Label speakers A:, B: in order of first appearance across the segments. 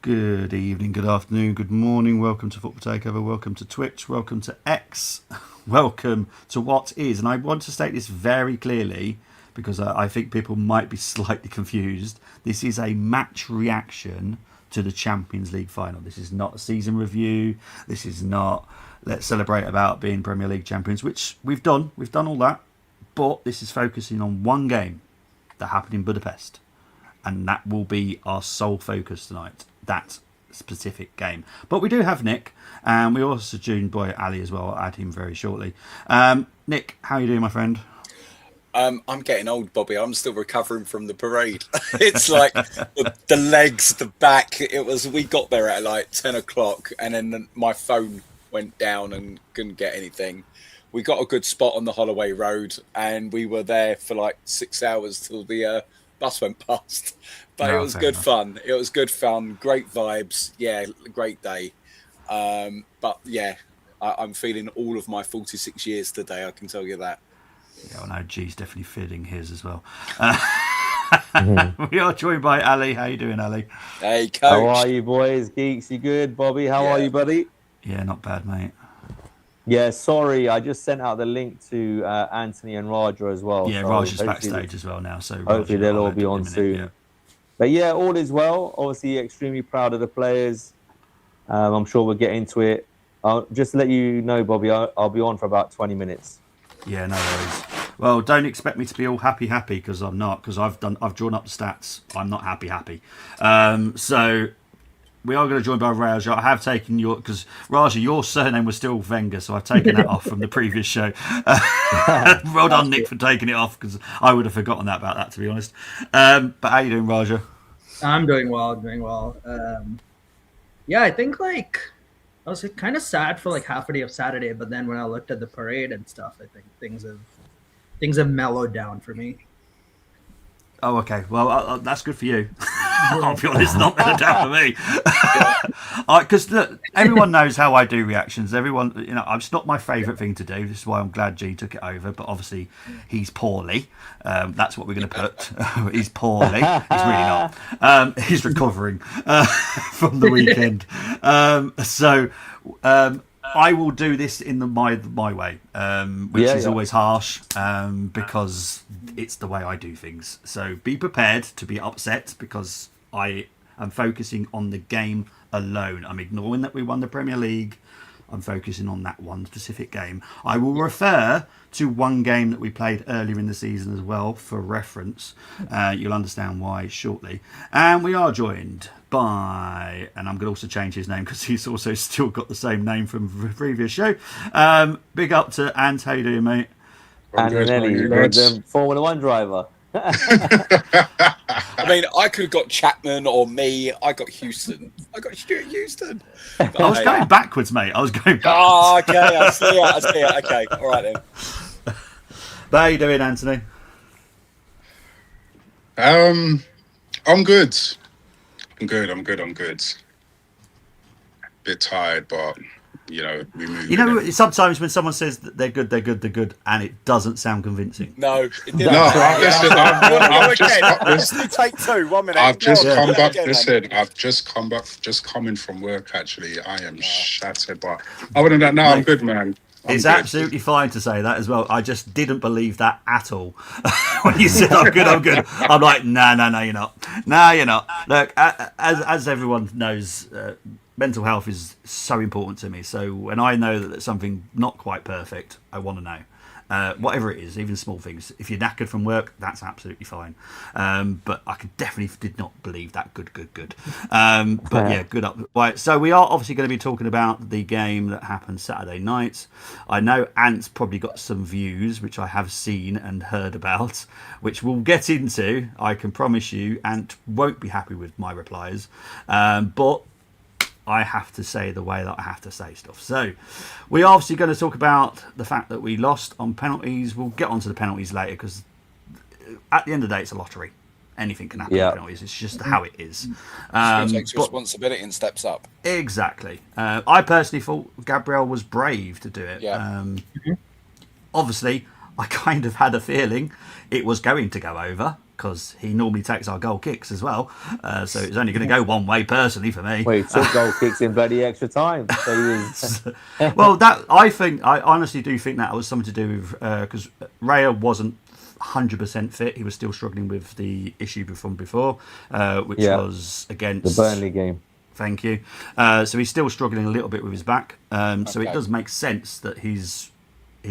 A: Good evening, good afternoon, good morning. Welcome to Football Takeover. Welcome to Twitch. Welcome to X. Welcome to what is. And I want to state this very clearly because I think people might be slightly confused. This is a match reaction to the Champions League final. This is not a season review. This is not let's celebrate about being Premier League champions, which we've done. We've done all that. But this is focusing on one game that happened in Budapest. And that will be our sole focus tonight. That specific game. But we do have Nick, and we're also joined by Ali as well. I'll add him very shortly. Nick, how are you doing, my friend?
B: I'm getting old, Bobby. I'm still recovering from the parade. It's like the legs, the back. We got there at like 10 o'clock, and then my phone went down and couldn't get anything. We got a good spot on the Holloway Road, and we were there for like 6 hours till the bus went past. But it was good fun. It was good fun. Great vibes. Yeah, great day. But yeah, I'm feeling all of my 46 years today. I can tell you that.
A: Yeah, well, no, G's definitely feeling his as well. We are joined by Ali. How you doing, Ali?
B: Hey, coach.
C: How are you, boys? Geeks, you good? Bobby, how are you, buddy?
A: Yeah, not bad, mate.
C: Yeah, sorry, I just sent out the link to Anthony and Raja as well.
A: Yeah,
C: so
A: Raja's backstage as well now. So
C: hopefully they'll all be on soon. Yeah. But yeah, all is well. Obviously, extremely proud of the players. I'm sure we'll get into it. I'll just let you know, Bobby, I'll be on for about 20 minutes.
A: Yeah, no worries. Well, don't expect me to be all happy because I'm not, because I've drawn up the stats. I'm not happy. So we are going to join by Raja. I have taken because Raja, your surname was still Wenger, so I've taken that off from the previous show. Well done, Nick, for taking it off because I would have forgotten about that, to be honest. But how you doing, Raja?
D: I'm doing well. Yeah, I think I was kind of sad for like half a day of Saturday, but then when I looked at the parade and stuff, I think things have mellowed down for me.
A: Oh, okay. Well, that's good for you. I'll be honest, not mellowed down for me. Because look, everyone knows how I do reactions. Everyone, it's not my favourite thing to do. This is why I'm glad G took it over. But obviously, he's poorly. That's what we're going to put. He's poorly. He's really not. He's recovering from the weekend. I will do this in my way, which is always harsh because it's the way I do things. So be prepared to be upset because I am focusing on the game alone. I'm ignoring that we won the Premier League. I'm focusing on that one specific game. I will refer to one game that we played earlier in the season as well for reference. You'll understand why shortly. And we are joined by, and I'm going to also change his name because he's also still got the same name from the previous show. Big up to Ant. How you doing, mate?
C: Antonelli, the Formula One driver.
B: I mean, I could have got Chapman or me. I got Houston. I got Stuart Houston.
A: I was going backwards, mate. I was going backwards.
B: Oh, okay. I see it. Okay. All right, then.
A: How you doing, Anthony?
E: I'm good. I'm good. Bit tired, but we move.
A: Sometimes when someone says that they're good, and it doesn't sound convincing.
B: No, it didn't.
E: Listen,
B: Listen, take 2. 1 minute.
E: I've just come back. Listen, I've just come back. Just coming from work. Actually, I am shattered. But other than that, no, I'm good, man.
A: It's absolutely fine to say that as well. I just didn't believe that at all. When you said I'm good. I'm like, no, you're not. No, you're not. Look, as everyone knows, mental health is so important to me. So when I know that there's something not quite perfect, I want to know. Whatever it is, even small things. If you're knackered from work, that's absolutely fine. But I definitely did not believe that good. But yeah, good up. Right, so we are obviously going to be talking about the game that happened Saturday night. I know Ant's probably got some views, which I have seen and heard about, which we'll get into. I can promise you, Ant won't be happy with my replies. But I have to say the way that I have to say stuff. So we're obviously going to talk about the fact that we lost on penalties. We'll get onto the penalties later because at the end of the day, it's a lottery. Anything can happen in penalties. It's just how it is.
B: Takes responsibility and steps up.
A: Exactly. I personally thought Gabriel was brave to do it.
B: Yeah.
A: Obviously, I kind of had a feeling it was going to go over. because he normally takes our goal kicks as well. So it's only going to go one way personally for me.
C: Well, he took goal kicks in bloody extra time. So he was.
A: Well, I honestly do think that was something to do with because Raya wasn't 100% fit. He was still struggling with the issue from before, which was against
C: the Burnley game.
A: Thank you. So he's still struggling a little bit with his back. So it
B: Okay.
A: does make sense that he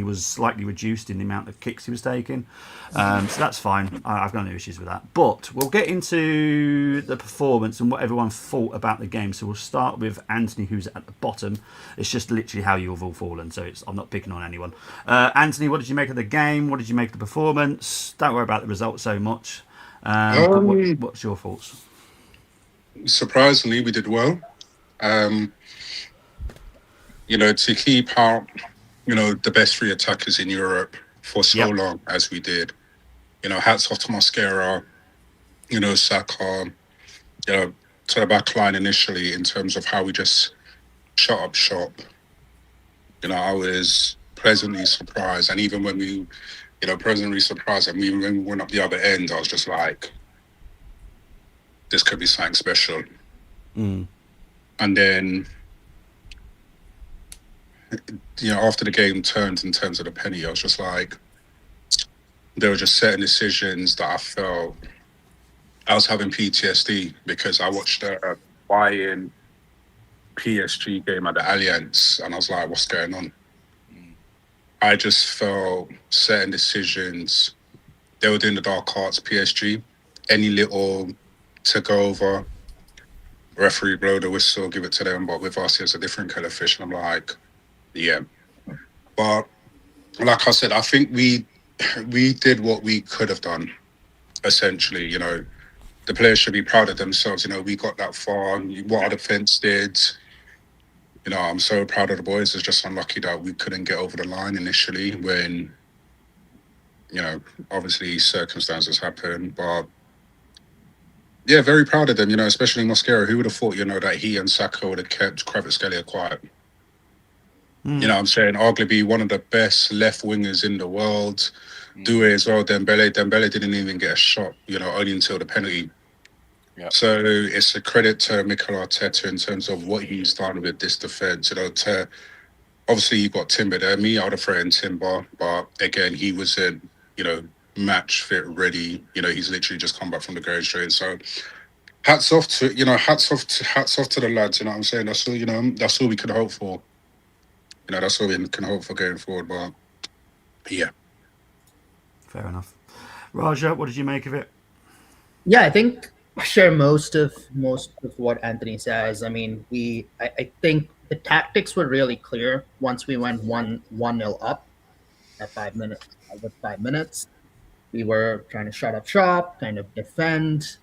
A: was slightly reduced in the amount of kicks he was taking. So that's fine. I've got no issues with that. But we'll get into the performance and what everyone thought about the game. So we'll start with Anthony, who's at the bottom. It's just literally how you've all fallen. So I'm not picking on anyone. Anthony, what did you make of the game? What did you make of the performance? Don't worry about the results so much. What's your thoughts?
E: Surprisingly, we did well. To keep out, the best three attackers in Europe for so long as we did. Hats off to Mosquera, Saka, to the back line initially in terms of how we just shut up shop. I was pleasantly surprised. And even when we, pleasantly surprised, and even when we went up the other end, I was just like, this could be something special.
A: Mm.
E: And then, after the game turned in terms of the penny, I was just like, there were just certain decisions that I felt I was having PTSD because I watched a Bayern PSG game at the Allianz and I was like, what's going on? I just felt certain decisions, they were doing the dark arts, PSG, any little took over, referee blow the whistle, give it to them, but with us, it's a different kind of fish. And I'm like, yeah. But like I said, I think we did what we could have done, essentially. The players should be proud of themselves. We got that far. What our defence did, I'm so proud of the boys. It's just unlucky that we couldn't get over the line initially when, obviously circumstances happen. But yeah, very proud of them, especially Mosquera. Who would have thought, that he and Saka would have kept Kvaratskhelia quiet? I'm saying arguably one of the best left wingers in the world. Doué as well, Dembele didn't even get a shot, only until the penalty.
B: Yep.
E: So it's a credit to Mikel Arteta in terms of what he's done with this defence. Obviously you've got Timber there. Me, I would have thrown Timber, but again, he wasn't, match fit ready. He's literally just come back from the grave straight. So hats off to the lads. You know what I'm saying? That's all. That's all we could hope for. That's all we can hope for going forward. But yeah.
A: Fair enough. Raja, what did you make of it?
D: Yeah, I think I share most of what Anthony says. I mean, I think the tactics were really clear once we went 1-0 up at 5 minutes. With 5 minutes, we were trying to shut up shop, kind of defend,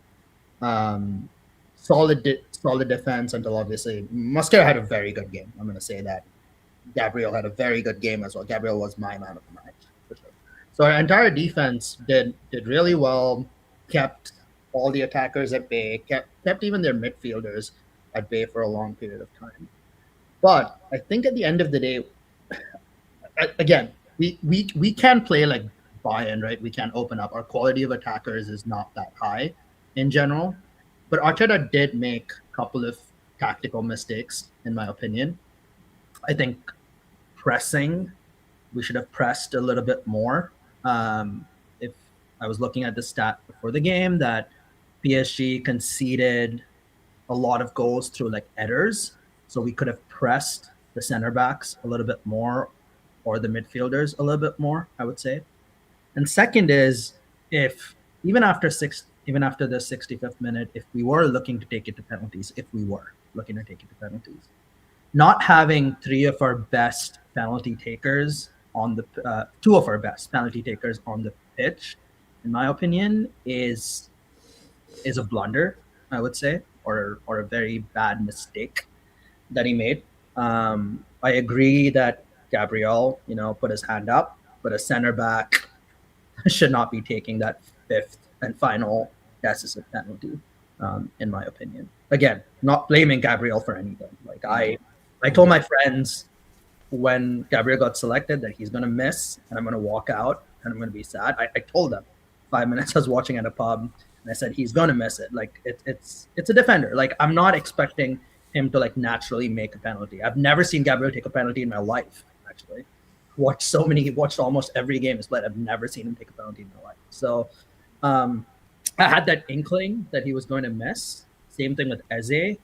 D: solid defense until obviously Mosquera had a very good game. I'm going to say that. Gabriel had a very good game as well. Gabriel was my man of the match for sure. So our entire defense did really well, kept all the attackers at bay, kept even their midfielders at bay for a long period of time. But I think at the end of the day, again, we can play like Bayern, right? We can open up. Our quality of attackers is not that high in general. But Arteta did make a couple of tactical mistakes, in my opinion. I think pressing, we should have pressed a little bit more. If I was looking at the stat before the game that PSG conceded a lot of goals through like headers, so we could have pressed the center backs a little bit more or the midfielders a little bit more, I would say. And second is if even after the 65th minute, if we were looking to take it to penalties, not having three of our best penalty takers on the two of our best penalty takers on the pitch, in my opinion, is a blunder, I would say, or a very bad mistake that he made. I agree that Gabriel, put his hand up, but a center back should not be taking that fifth and final decisive penalty, in my opinion. Again, not blaming Gabriel for anything. Like I told my friends when Gabriel got selected that he's going to miss and I'm going to walk out and I'm going to be sad. I told them 5 minutes. I was watching at a pub, and I said he's gonna miss it. Like it's a defender. Like I'm not expecting him to like naturally make a penalty. I've never seen Gabriel take a penalty in my life. Actually, watched almost every game he's played. I've never seen him take a penalty in my life. So I had that inkling that he was going to miss. Same thing with Eze.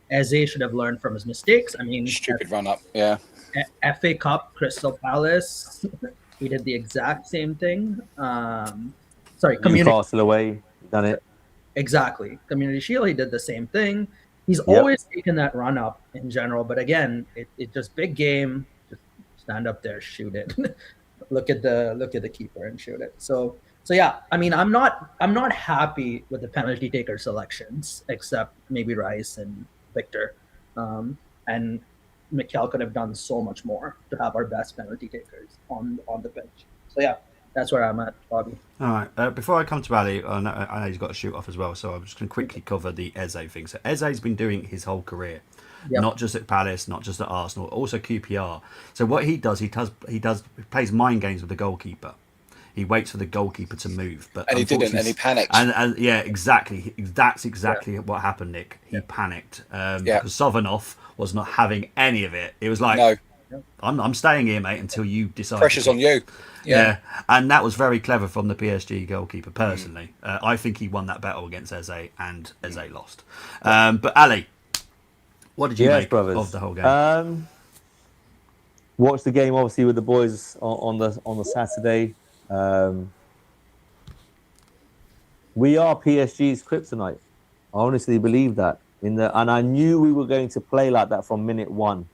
D: Eze should have learned from his mistakes. I mean,
B: Stupid run up. Yeah.
D: FA Cup, Crystal Palace, he did the exact same thing. Sorry, Community.
C: Newcastle away, done it.
D: Exactly. Community Shield, he did the same thing. He's always taken that run up in general, but again, it just big game. Just stand up there, shoot it. look at the keeper and shoot it. So yeah, I mean, I'm not happy with the penalty taker selections, except maybe Rice and Victor, and Mikel could have done so much more to have our best penalty takers on the pitch. So yeah, that's where I'm at, Bobby.
A: All right. Before I come to Ali, I know he's got to shoot off as well, so I'm just going to quickly cover the Eze thing. So Eze's been doing his whole career, not just at Palace, not just at Arsenal, also QPR. So what he does, he plays mind games with the goalkeeper. He waits for the goalkeeper to move,
B: and he didn't, and he panicked.
A: And yeah, exactly. That's exactly what happened, Nick. He panicked because Sovanoff was not having any of it. It was like, no. I'm staying here, mate, until you decide.
B: Pressure's on you.
A: Yeah, and that was very clever from the PSG goalkeeper. Personally, I think he won that battle against Eze, and Eze lost. But Ali, what did you make of the whole game?
C: Watched the game obviously with the boys on the Saturday. We are PSG's kryptonite. I honestly believe that. And I knew we were going to play like that from minute one,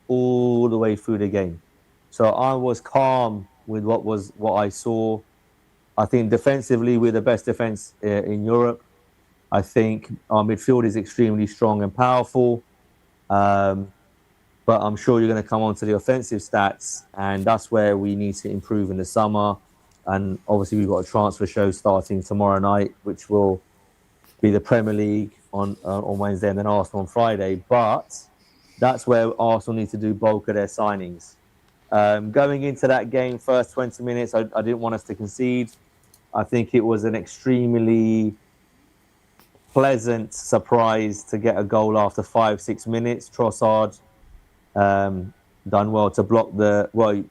C: all the way through the game. So I was calm with what I saw. I think defensively we're the best defense in Europe. I think our midfield is extremely strong and powerful. But I'm sure you're going to come on to the offensive stats, and that's where we need to improve in the summer. And obviously we've got a transfer show starting tomorrow night, which will be the Premier League on Wednesday and then Arsenal on Friday. But that's where Arsenal need to do bulk of their signings. Going into that game, first 20 minutes, I didn't want us to concede. I think it was an extremely pleasant surprise to get a goal after 5-6 minutes. Trossard done well to block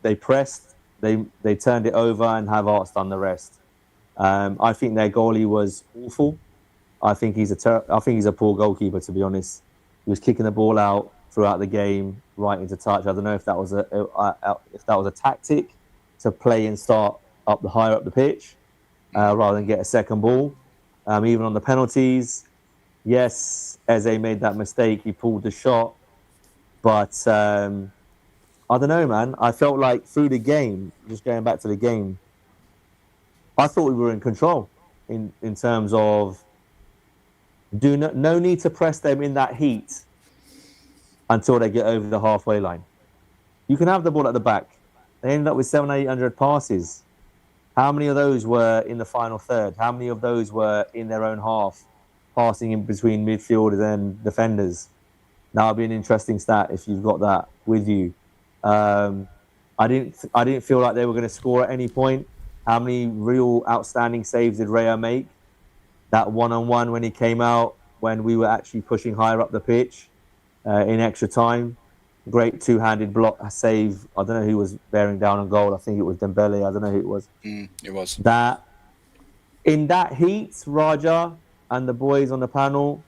C: they pressed, they turned it over, and Havertz done the rest. I think their goalie was awful. I think he's a poor goalkeeper, to be honest. He was kicking the ball out throughout the game, right into touch. I don't know if that was a tactic to play and start higher up the pitch, rather than get a second ball. Even on the penalties, yes, Eze made that mistake. He pulled the shot, but I don't know, man. I felt like through the game, just going back to the game, I thought we were in control in terms of no need to press them in that heat until they get over the halfway line. You can have the ball at the back. They ended up with 700-800 passes. How many of those were in the final third? How many of those were in their own half, passing in between midfielders and defenders? Now, it'll be an interesting stat if you've got that with you. I didn't feel like they were going to score at any point. How many real outstanding saves did Raya make? That one-on-one when he came out, when we were actually pushing higher up the pitch in extra time. Great two-handed block save. I don't know who was bearing down on goal. I think it was Dembele. I don't know who it was.
B: It was.
C: That in that heat, Raja and the boys on the panel,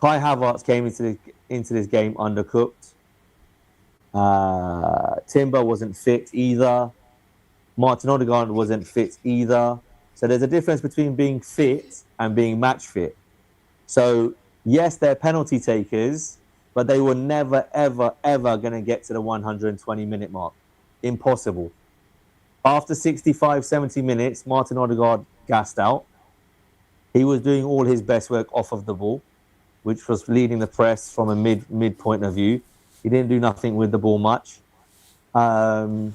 C: Kai Havertz came into this game undercooked. Timber wasn't fit either. Martin Odegaard wasn't fit either. So there's a difference between being fit and being match fit. So yes, they're penalty takers, but they were never, ever, ever going to get to the 120-minute mark. Impossible. After 65, 70 minutes, Martin Odegaard gassed out. He was doing all his best work off of the ball, which was leading the press from a mid point of view. He didn't do nothing with the ball much. Havertz,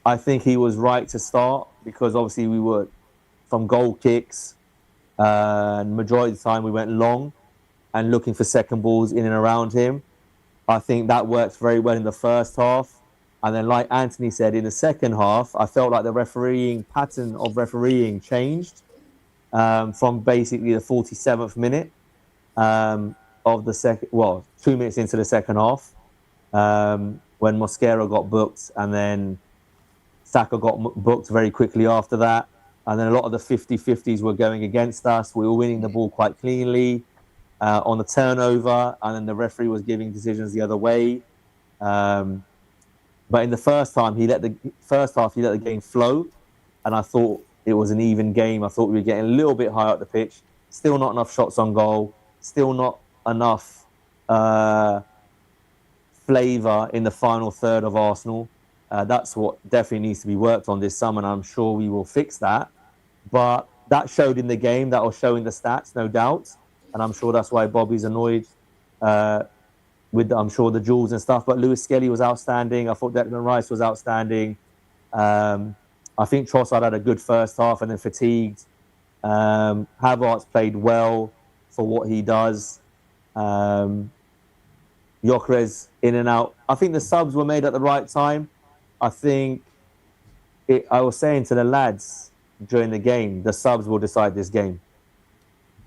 C: I think he was right to start because obviously we were from goal kicks. And majority of the time we went long and looking for second balls in and around him. I think that worked very well in the first half. And then, like Anthony said, in the second half, I felt like the refereeing pattern of refereeing changed from basically the 47th minute of the second, well, 2 minutes into the second half, when Mosquera got booked, and then Saka got booked very quickly after that. And then a lot of the 50-50s were going against us. We were winning the ball quite cleanly on the turnover, and then the referee was giving decisions the other way. But in the first half, he let the game flow, and I thought it was an even game. I thought we were getting a little bit higher up the pitch. Still not enough shots on goal. Still not enough flavour in the final third of Arsenal. That's what definitely needs to be worked on this summer, and I'm sure we will fix that. But that showed in the game. That will show in the stats, no doubt. And I'm sure that's why Bobby's annoyed with, I'm sure, the jewels and stuff. But Lewis Skelly was outstanding. I thought Declan Rice was outstanding. I think Trossard had a good first half and then fatigued. Havertz played well for what he does. Gyökeres in and out. I think the subs were made at the right time. I think I was saying to the lads during the game, the subs will decide this game.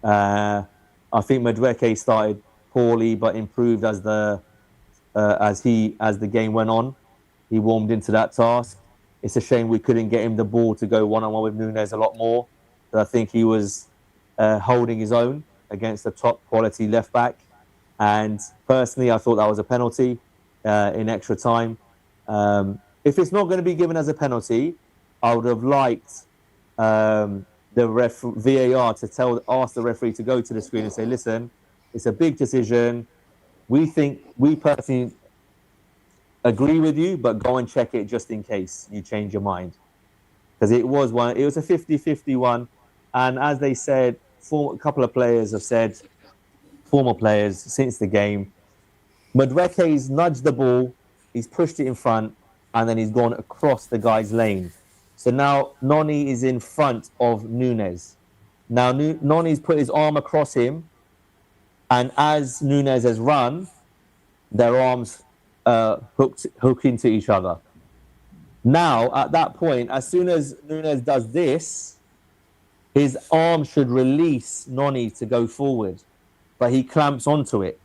C: I think Madueke started poorly but improved as the game went on. He warmed into that task. It's a shame we couldn't get him the ball to go one-on-one with Nunes a lot more. But I think he was holding his own against the top quality left back. And personally, I thought that was a penalty in extra time. If it's not going to be given as a penalty, I would have liked the VAR to ask the referee to go to the screen and say, listen, it's a big decision. We personally agree with you, but go and check it just in case you change your mind. Because it was a 50-50 one. And as they said, a couple of players have said, former players since the game, Madueke's nudged the ball, he's pushed it in front, and then he's gone across the guy's lane. So now Noni is in front of Nunes. Now Noni's put his arm across him, and as Nunes has run, their arms hook into each other. Now, at that point, as soon as Nunes does this, his arm should release Noni to go forward, but he clamps onto it.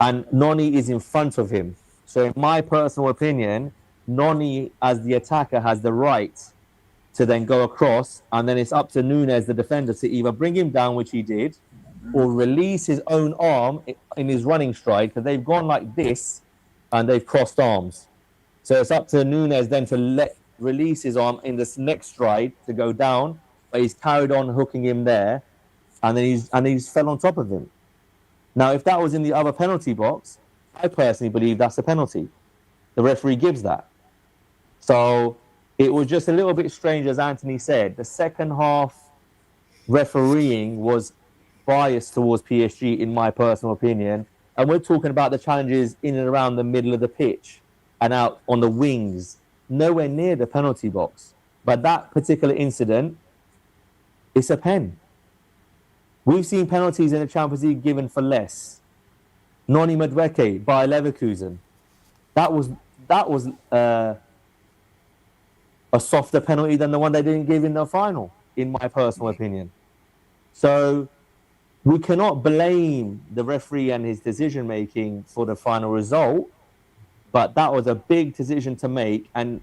C: And Noni is in front of him. So in my personal opinion, Noni, as the attacker, has the right to then go across, and then it's up to Nunes, the defender, to either bring him down, which he did, or release his own arm in his running stride, because they've gone like this, and they've crossed arms. So it's up to Nunes then to release his arm in this next stride to go down, but he's carried on hooking him there, and then he's fell on top of him. Now, if that was in the other penalty box, I personally believe that's a penalty. The referee gives that. So it was just a little bit strange, as Anthony said. The second half refereeing was biased towards PSG, in my personal opinion. And we're talking about the challenges in and around the middle of the pitch and out on the wings, nowhere near the penalty box. But that particular incident, it's a pen. We've seen penalties in the Champions League given for less. Noni Madueke by Leverkusen. That was a softer penalty than the one they didn't give in the final, in my personal opinion. So we cannot blame the referee and his decision making for the final result, but that was a big decision to make. And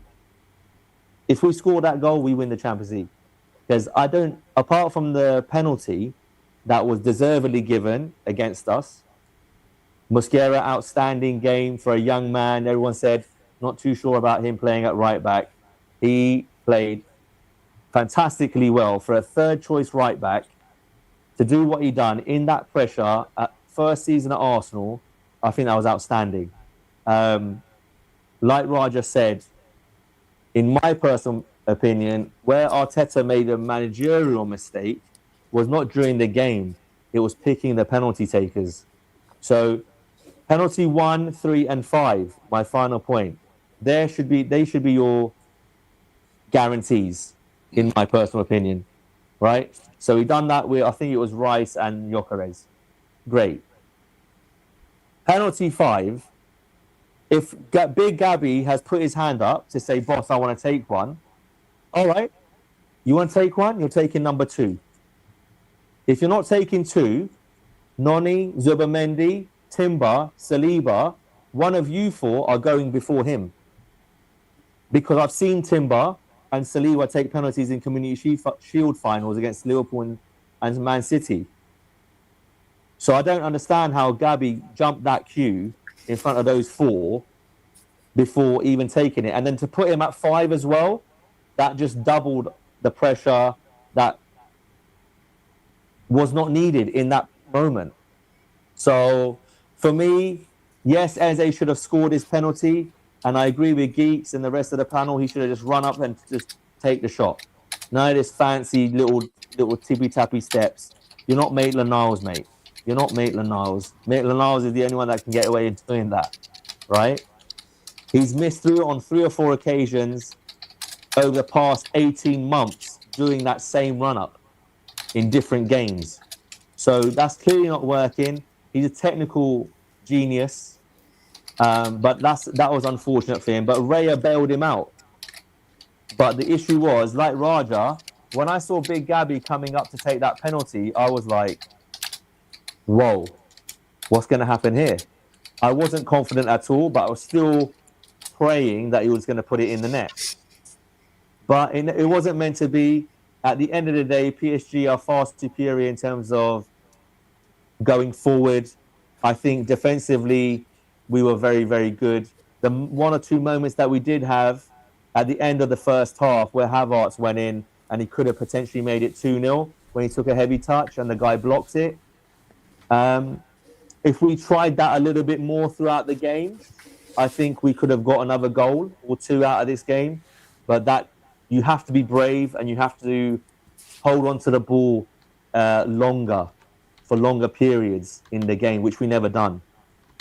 C: if we score that goal, we win the Champions League. Because apart from the penalty that was deservedly given against us, Mosquera, outstanding game for a young man. Everyone said not too sure about him playing at right back. He played fantastically well for a third choice right back to do what he done in that pressure at first season at Arsenal. I think that was outstanding. Like Raja said, in my personal opinion, where Arteta made a managerial mistake was not during the game. It was picking the penalty takers. So penalty 1, 3, and 5, my final point. They should be your guarantees, in my personal opinion. Right? So he done that with, I think it was Rice and Gyökeres. Great. Penalty 5, If Big Gabby has put his hand up to say, "Boss, I want to take one," all right, you want to take one? You're taking number two. If you're not taking two, Noni, Zubamendi, Timber, Saliba, one of you four are going before him. Because I've seen Timber and Saliba take penalties in Community Shield finals against Liverpool and Man City. So I don't understand how Gabby jumped that queue in front of those four before even taking it. And then to put him at 5 as well, that just doubled the pressure that was not needed in that moment. So for me, yes, Eze should have scored his penalty. And I agree with Geeks and the rest of the panel. He should have just run up and just take the shot. None of this fancy little tippy tappy steps. You're not Maitland-Niles, mate. You're not Maitland-Niles. Maitland-Niles is the only one that can get away with doing that, right? He's missed through on 3 or 4 occasions over the past 18 months doing that same run-up in different games. So that's clearly not working. He's a technical genius, but that was unfortunate for him. But Raya bailed him out. But the issue was, like Raja, when I saw Big Gabby coming up to take that penalty, I was like, whoa, what's going to happen here? I wasn't confident at all, but I was still praying that he was going to put it in the net. But it wasn't meant to be. At the end of the day, PSG are far superior in terms of going forward. I think defensively, we were very, very good. The 1 or 2 moments that we did have at the end of the first half where Havertz went in and he could have potentially made it 2-0 when he took a heavy touch and the guy blocked it. If we tried that a little bit more throughout the game, I think we could have got another goal or 2 out of this game. But that you have to be brave and you have to hold on to the ball for longer periods in the game, which we never done.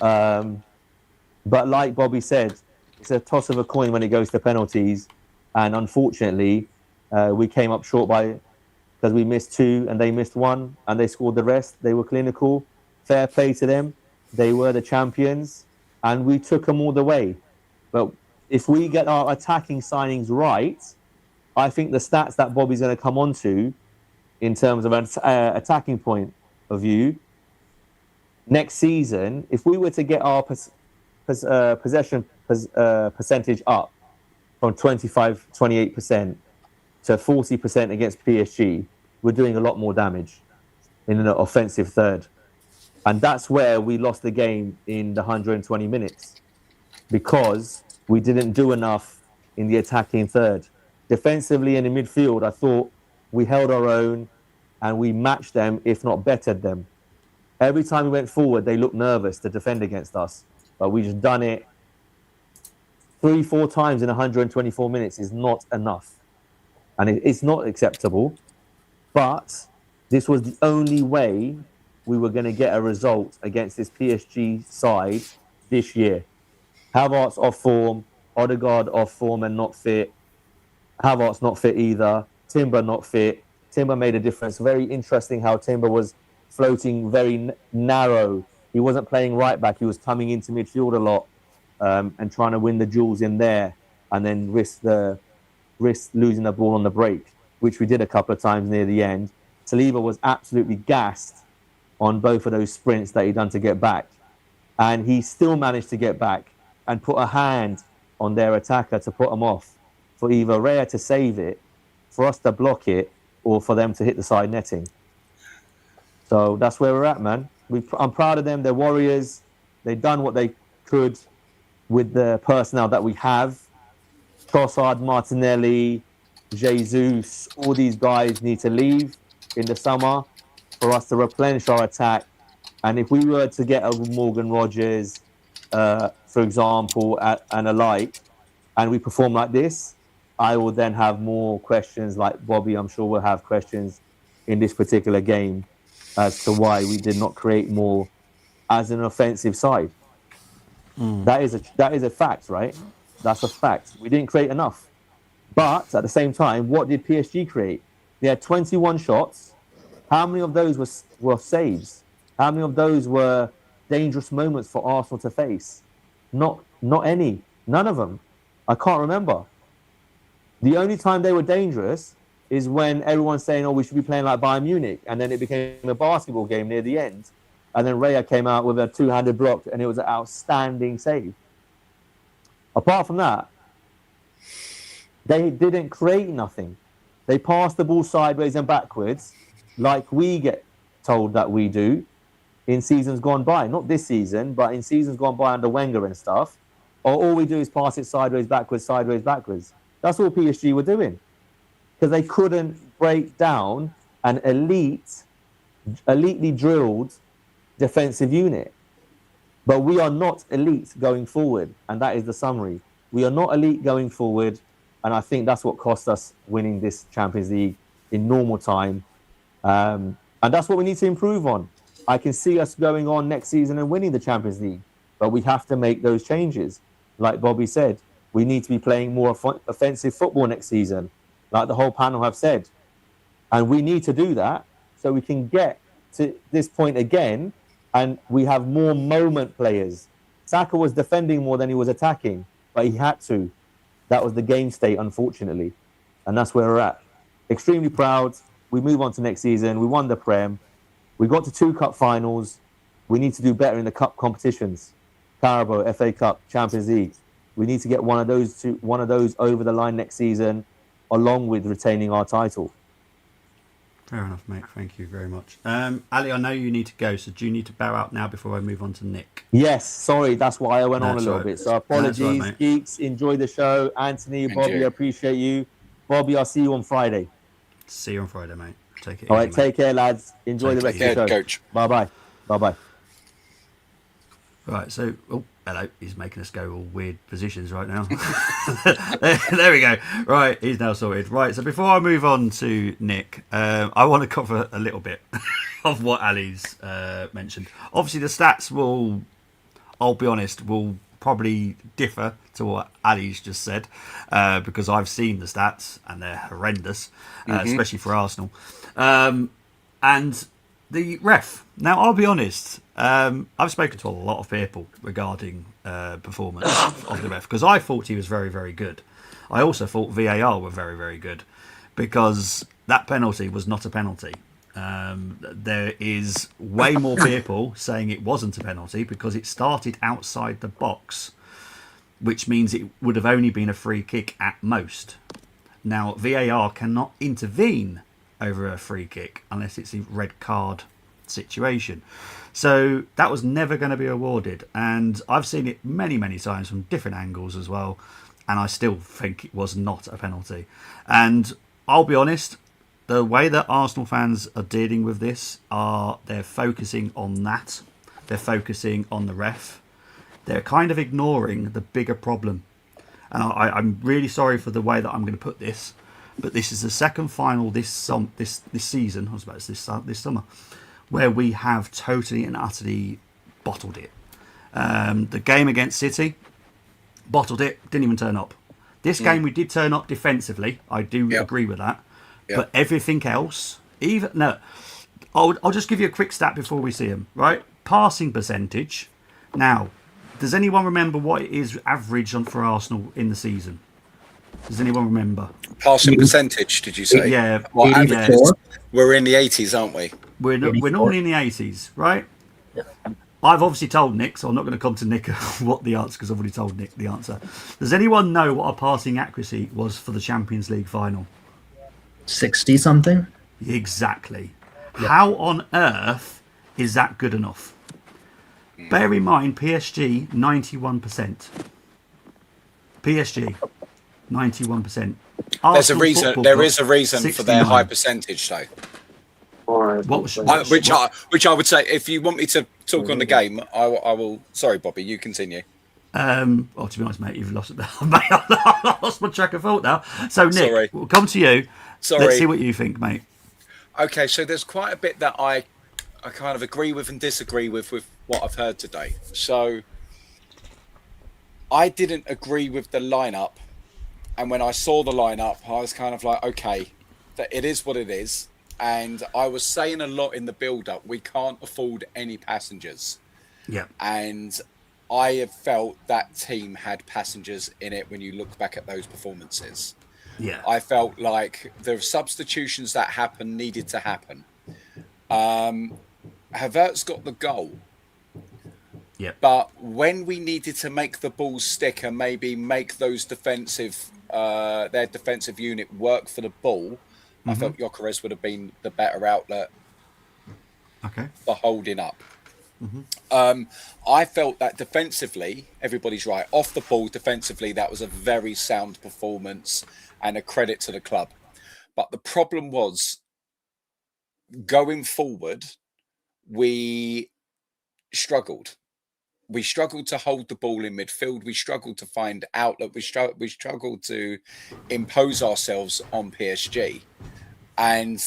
C: But like Bobby said, it's a toss of a coin when it goes to penalties. And unfortunately, we came up short because we missed 2 and they missed 1 and they scored the rest. They were clinical. Fair play to them. They were the champions and we took them all the way. But if we get our attacking signings right, I think the stats that Bobby's going to come on to in terms of an attacking point of view, next season, if we were to get our possession percentage up from 28% to 40% against PSG, we're doing a lot more damage in an offensive third. And that's where we lost the game in the 120 minutes because we didn't do enough in the attacking third. Defensively and in midfield, I thought we held our own and we matched them, if not bettered them. Every time we went forward, they looked nervous to defend against us. But we just done it 3-4 times in 124 minutes is not enough. And it's not acceptable. But this was the only way we were going to get a result against this PSG side this year. Havertz off form, Odegaard off form and not fit. Havertz not fit either. Timber not fit. Timber made a difference. Very interesting how Timber was floating very narrow. He wasn't playing right back. He was coming into midfield a lot and trying to win the duels in there and then risk losing the ball on the break, which we did a couple of times near the end. Saliba was absolutely gassed on both of those sprints that he done to get back. And he still managed to get back and put a hand on their attacker to put them off for either Raya to save it, for us to block it, or for them to hit the side netting. So that's where we're at, man. I'm proud of them. They're warriors. They've done what they could with the personnel that we have. Trossard, Martinelli, Jesus, all these guys need to leave in the summer for us to replenish our attack. And if we were to get a Morgan Rogers, for example, and alike, and we perform like this, I will then have more questions like Bobby, I'm sure will have questions in this particular game as to why we did not create more as an offensive side. That is a fact, right? That's a fact. We didn't create enough. But at the same time, what did PSG create? They had 21 shots. How many of those were saves? How many of those were dangerous moments for Arsenal to face? Not any. None of them. I can't remember. The only time they were dangerous is when everyone's saying, "Oh, we should be playing like Bayern Munich," and then it became a basketball game near the end, and then Raya came out with a two-handed block, and it was an outstanding save. Apart from that, they didn't create nothing. They passed the ball sideways and backwards, like we get told that we do in seasons gone by. Not this season, but in seasons gone by under Wenger and stuff. Or all we do is pass it sideways, backwards, sideways, backwards. That's all PSG were doing because they couldn't break down an elitely drilled defensive unit. But we are not elite going forward, and that is the summary. We are not elite going forward, and I think that's what cost us winning this Champions League in normal time. And that's what we need to improve on. I can see us going on next season and winning the Champions League, but we have to make those changes. Like Bobby said, we need to be playing more offensive football next season, like the whole panel have said. And we need to do that so we can get to this point again and we have more moment players. Saka was defending more than he was attacking, but he had to. That was the game state, unfortunately. And that's where we're at. Extremely proud. We move on to next season. We won the Prem. We got to 2 cup finals. We need to do better in the cup competitions. Carabao, FA Cup, Champions League. We need to get one of those over the line next season, along with retaining our title.
A: Fair enough, mate. Thank you very much. Ali, I know you need to go, so do you need to bow out now before I move on to Nick?
C: Yes, sorry, that's why I went on a little bit. So apologies,
A: right,
C: geeks. Enjoy the show. Anthony, Bobby, I appreciate you. Bobby, I'll see you on Friday.
A: See you on Friday, mate. Take it
C: All
A: easy,
C: right, take care, lads. Enjoy the rest of the show.
B: Coach.
C: Bye-bye. Bye-bye.
A: Right, so, oh, hello. He's making us go all weird positions right now. there we go. Right, he's now sorted. Right, so before I move on to Nick, I want to cover a little bit of what Ali's mentioned. Obviously, the stats will, I'll be honest, will probably differ to what Ali's just said because I've seen the stats and they're horrendous, especially for Arsenal. And the ref. Now, I'll be honest. I've spoken to a lot of people regarding performance of the ref because I thought he was very, very good. I also thought VAR were very, very good because that penalty was not a penalty. There is way more people saying it wasn't a penalty because it started outside the box, which means it would have only been a free kick at most. Now, VAR cannot intervene over a free kick unless it's a red card situation. So that was never going to be awarded. And I've seen it many, many times from different angles as well. And I still think it was not a penalty. And I'll be honest, the way that Arsenal fans are dealing with this they're focusing on that. They're focusing on the ref. They're kind of ignoring the bigger problem. And I'm really sorry for the way that I'm going to put this, but this is the second final this season. I was about to say this summer, where we have totally and utterly bottled it. The game against City, bottled it, didn't even turn up. This game we did turn up defensively. I do agree with that. Yep. But everything else, I'll just give you a quick stat before we see them. Right, passing percentage. Now, does anyone remember what it is average for Arsenal in the season? Does anyone remember?
B: Passing percentage, did you say?
A: Yeah.
B: Well, we're in the 80s, aren't we?
A: We're normally in the 80s, right? Yeah. I've obviously told Nick, so I'm not going to come to Nick what the answer, because I've already told Nick the answer. Does anyone know what our passing accuracy was for the Champions League final?
D: 60-something?
A: Exactly. Yeah. How on earth is that good enough? Bear in mind, PSG, 91%. PSG, 91%.
B: There's a reason. There is a reason 69. For their high percentage, though. Which I would say, if you want me to talk on the game, I will. Sorry, Bobby, you continue.
A: To be honest, mate, you've lost it. I lost my track of thought now. So, Nick, we'll come to you.
B: Sorry.
A: Let's see what you think, mate.
B: Okay, so there's quite a bit that I kind of agree with and disagree with what I've heard today. So I didn't agree with the lineup, and when I saw the lineup, I was kind of like, okay, that it is what it is. And I was saying a lot in the build-up, we can't afford any passengers.
A: Yeah.
B: And I have felt that team had passengers in it when you look back at those performances.
A: Yeah.
B: I felt like the substitutions that happened needed to happen. Havertz got the goal,
A: Yeah.
B: but when we needed to make the ball stick and maybe make those their defensive unit work for the ball, I felt Gyökeres would have been the better outlet
A: Okay.
B: for holding up. I felt that defensively, everybody's right. Off the ball, defensively, that was a very sound performance and a credit to the club. But the problem was going forward, we struggled. We struggled to hold the ball in midfield. We struggled to find outlet. We struggled to impose ourselves on PSG. And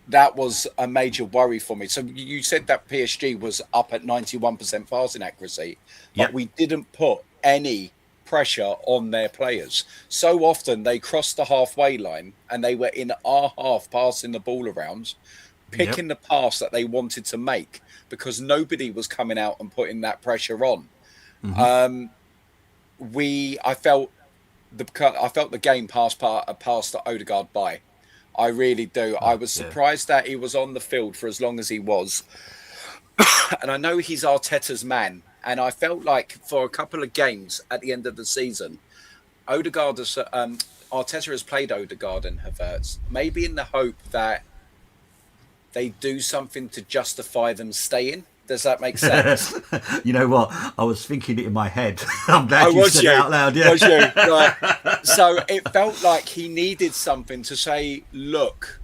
B: that was a major worry for me. So you said that PSG was up at 91% passing accuracy, but we didn't put any pressure on their players. So often they crossed the halfway line and they were in our half passing the ball around, picking the pass that they wanted to make because nobody was coming out and putting that pressure on. I felt the game passed Odegaard by. I really do. I was surprised that he was on the field for as long as he was. And I know he's Arteta's man. And I felt like for a couple of games at the end of the season, Arteta has played Odegaard and Havertz, maybe in the hope that they do something to justify them staying. Does that make sense?
A: You know what? I was thinking it in my head. I'm glad you said it out loud. Yeah.
B: Was you? Right. So it felt like he needed something to say, look,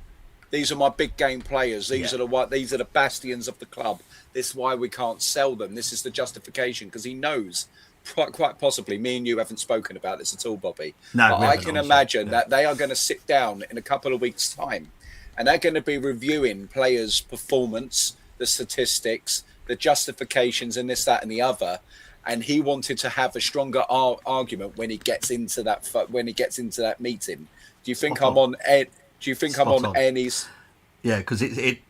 B: these are my big game players. These are the bastions of the club. This is why we can't sell them. This is the justification because he knows quite possibly me and you haven't spoken about this at all, Bobby.
A: No,
B: but I can imagine that they are going to sit down in a couple of weeks' time and they're going to be reviewing players' performance, the statistics, the justifications and this, that and the other. And he wanted to have a stronger argument when he gets into that meeting. Do you think I'm on Ernie's?
A: Yeah, because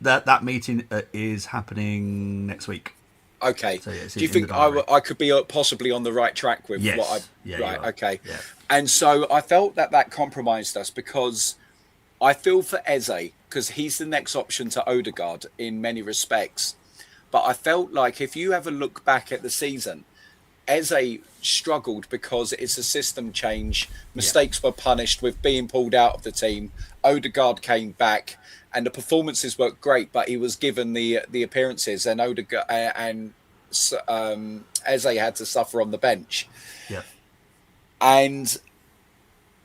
A: that meeting is happening next week.
B: Okay.
A: So, yeah,
B: do you think I could be possibly on the right track with what I?
A: Yeah,
B: right. Okay.
A: Yeah.
B: And so I felt that compromised us because I feel for Eze because he's the next option to Odegaard in many respects. But I felt like if you have a look back at the season, Eze struggled because it's a system change. Mistakes were punished with being pulled out of the team. Odegaard came back, and the performances were great, but he was given the appearances, and Eze had to suffer on the bench.
A: Yeah,
B: and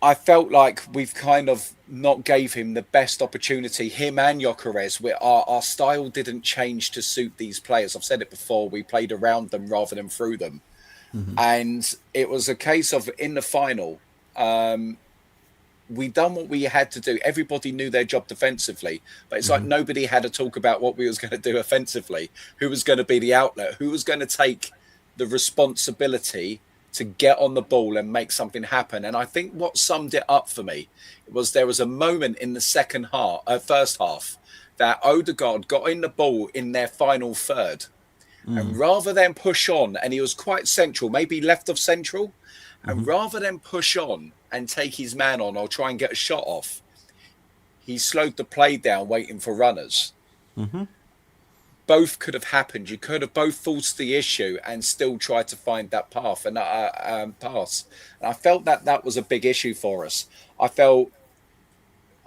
B: I felt like we've kind of not gave him the best opportunity. Him and Gyökeres, our style didn't change to suit these players. I've said it before. We played around them rather than through them. And it was a case of in the final, we done what we had to do. Everybody knew their job defensively, but it's like nobody had to talk about what we was going to do offensively. Who was going to be the outlet? Who was going to take the responsibility to get on the ball and make something happen? And I think what summed it up for me was there was a moment in the first half, that Odegaard got in the ball in their final third. And rather than push on, and he was quite central, maybe left of central, and rather than push on and take his man on or try and get a shot off, he slowed the play down, waiting for runners. Both could have happened. You could have both forced the issue and still tried to find that path and pass. And I felt that was a big issue for us. I felt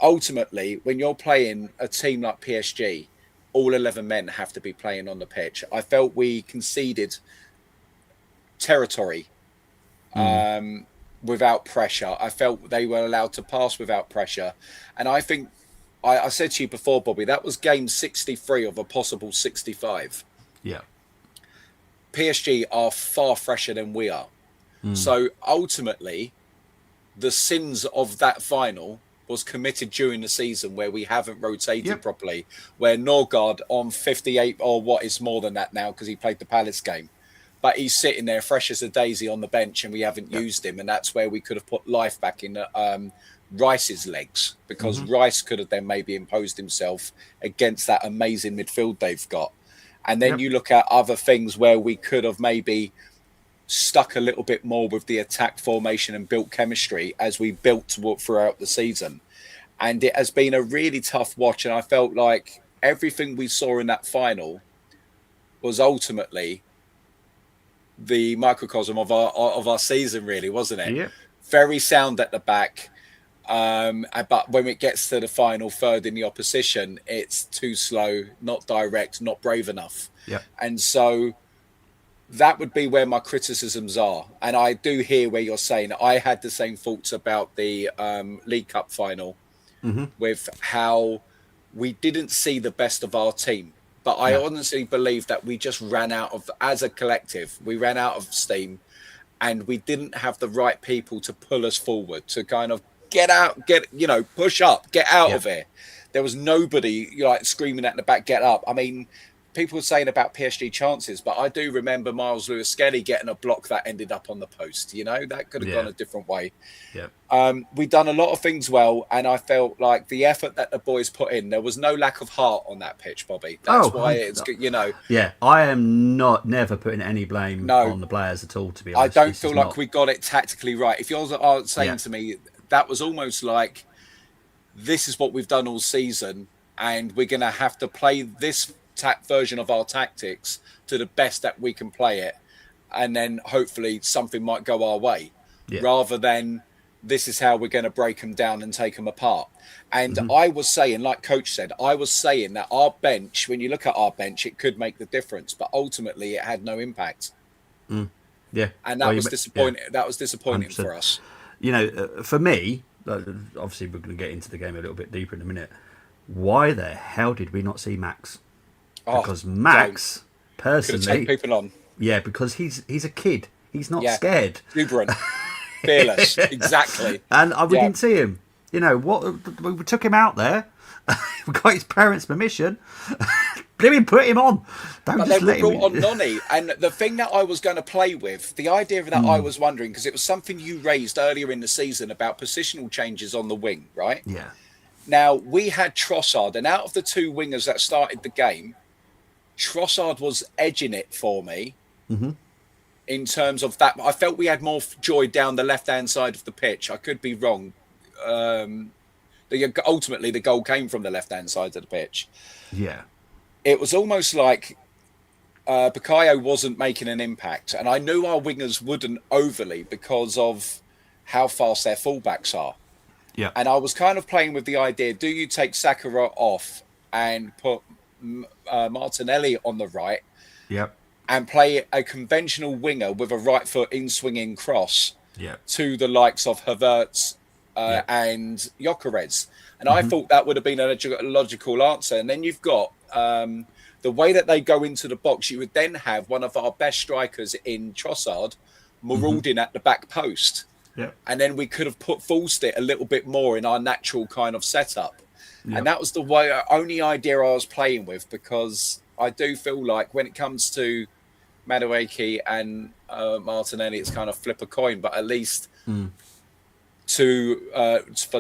B: ultimately when you're playing a team like PSG, all 11 men have to be playing on the pitch. I felt we conceded territory without pressure. I felt they were allowed to pass without pressure. And I think, I said to you before, Bobby, that was game 63 of a possible 65.
A: Yeah.
B: PSG are far fresher than we are. So ultimately, the sins of that final was committed during the season where we haven't rotated properly, where Norgard on 58 or what is more than that now because he played the Palace game, but he's sitting there fresh as a daisy on the bench and we haven't used him. And that's where we could have put life back in Rice's legs because Rice could have then maybe imposed himself against that amazing midfield they've got. And then you look at other things where we could have maybe stuck a little bit more with the attack formation and built chemistry as we built throughout the season. And it has been a really tough watch. And I felt like everything we saw in that final was ultimately the microcosm of our season, really, wasn't it?
A: Yeah.
B: Very sound at the back. But when it gets to the final third in the opposition, it's too slow, not direct, not brave enough.
A: Yeah.
B: And so that would be where my criticisms are. And I do hear where you're saying I had the same thoughts about the League Cup final with how we didn't see the best of our team. But I honestly believe that we just ran out of, as a collective, we ran out of steam, and we didn't have the right people to pull us forward, to kind of push up, get out of here. There was nobody like screaming at the back, get up. I mean, people were saying about PSG chances, but I do remember Miles Lewis-Skelly getting a block that ended up on the post. That could have gone a different way.
A: Yeah.
B: We've done a lot of things well, and I felt like the effort that the boys put in, there was no lack of heart on that pitch, Bobby. That's why it's good,
A: Yeah, I am never putting any blame on the players at all, to be honest.
B: I don't feel like we got it tactically right. If you're saying to me, that was almost like, this is what we've done all season, and we're going to have to play this version of our tactics to the best that we can play it, and then hopefully something might go our way, rather than this is how we're going to break them down and take them apart. And I was saying, like Coach said, I was saying that our bench, when you look at our bench, it could make the difference, but ultimately it had no impact.
A: Yeah,
B: and that was disappointing. That was disappointing
A: 100%.
B: for us.
A: For me, obviously we're going to get into the game a little bit deeper in a minute. Why the hell did we not see Max? Because Max, personally,
B: could have taken people on.
A: Yeah, because he's a kid. He's not scared.
B: Exuberant. Fearless. Exactly.
A: And we didn't see him. We took him out there. We got his parents' permission. Put him on. Don't just let him.
B: Brought on Noni. And the thing that I was going to play with, the idea that I was wondering, because it was something you raised earlier in the season about positional changes on the wing, right?
A: Yeah.
B: Now, we had Trossard, and out of the two wingers that started the game, Trossard was edging it for me in terms of that. I felt we had more joy down the left-hand side of the pitch. I could be wrong. Ultimately, the goal came from the left-hand side of the pitch.
A: Yeah.
B: It was almost like Bukayo wasn't making an impact. And I knew our wingers wouldn't overly because of how fast their fullbacks are.
A: Yeah.
B: And I was kind of playing with the idea, do you take Sakura off and put Martinelli on the right and play a conventional winger with a right foot in-swinging cross to the likes of Havertz and Gyökeres? And I thought that would have been a logical answer. And then you've got the way that they go into the box, you would then have one of our best strikers in Trossard marauding at the back post.
A: Yeah.
B: And then we could have forced it a little bit more in our natural kind of setup. And that was the only idea I was playing with, because I do feel like when it comes to Madueke and Martinelli, it's kind of flip a coin, but at least for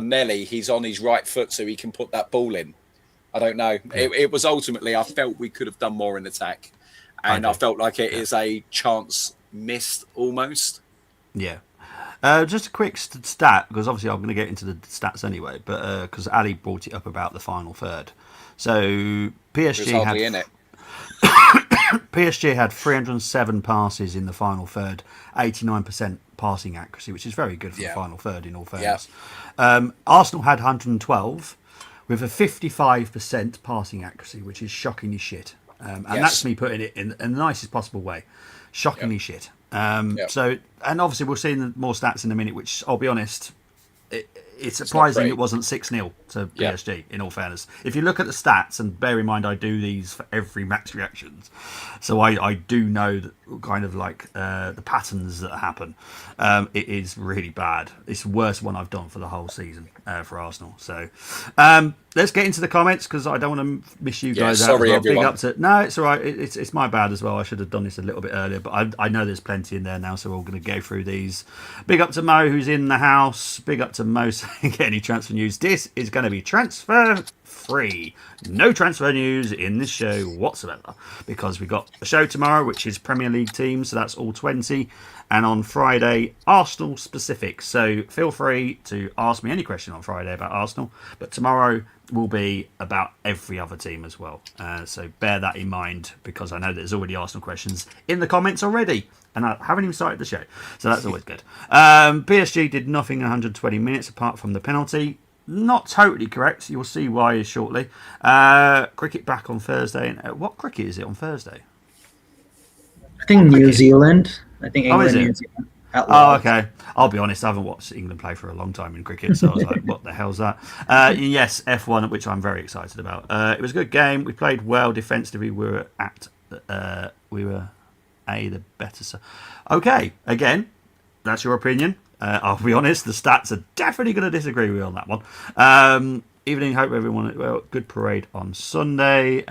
B: Nelly, he's on his right foot so he can put that ball in. I don't know. It was ultimately, I felt we could have done more in attack. And I felt like it is a chance missed almost.
A: Yeah. Just a quick stat, because obviously I'm going to get into the stats anyway, but because Ali brought it up about the final third. So PSG had
B: in it.
A: PSG had 307 passes in the final third, 89% passing accuracy, which is very good for the final third, in all fairness. Arsenal had 112 with a 55% passing accuracy, which is shockingly shit. And that's me putting it in the nicest possible way. Shockingly shit. So, and obviously we'll see more stats in a minute, which I'll be honest, it's surprising it wasn't 6-0 to PSG, in all fairness. If you look at the stats, and bear in mind I do these for every match reactions, so I do know that kind of like the patterns that happen. It is really bad. It's the worst one I've done for the whole season for Arsenal. So let's get into the comments, because I don't want to miss you guys out.
B: Sorry,
A: as well.
B: everyone.
A: Big up to, no, it's all right. It's my bad as well. I should have done this a little bit earlier, but I know there's plenty in there now, so we're going to go through these. Big up to Mo, who's in the house. Big up to Mo saying, get any transfer news. This is going going to be transfer free. No transfer news in this show whatsoever, because we got a show tomorrow, which is Premier League teams, so that's all 20. And on Friday, Arsenal specific. So feel free to ask me any question on Friday about Arsenal. But tomorrow will be about every other team as well. So bear that in mind, because I know there's already Arsenal questions in the comments already. And I haven't even started the show. So that's always good. PSG did nothing in 120 minutes apart from the penalty. Not totally correct. You'll see why shortly. Cricket back on Thursday. What cricket is it on Thursday?
D: I think New Zealand. I think England,
A: is it?
D: New Zealand.
A: Oh, okay. I'll be honest, I haven't watched England play for a long time in cricket, so I was like, what the hell's that? Yes, F1, which I'm very excited about. It was a good game. We played well defensively. We were the better. So, okay, again, that's your opinion. I'll be honest, the stats are definitely going to disagree with you on that one. Evening, hope everyone, well, good parade on Sunday.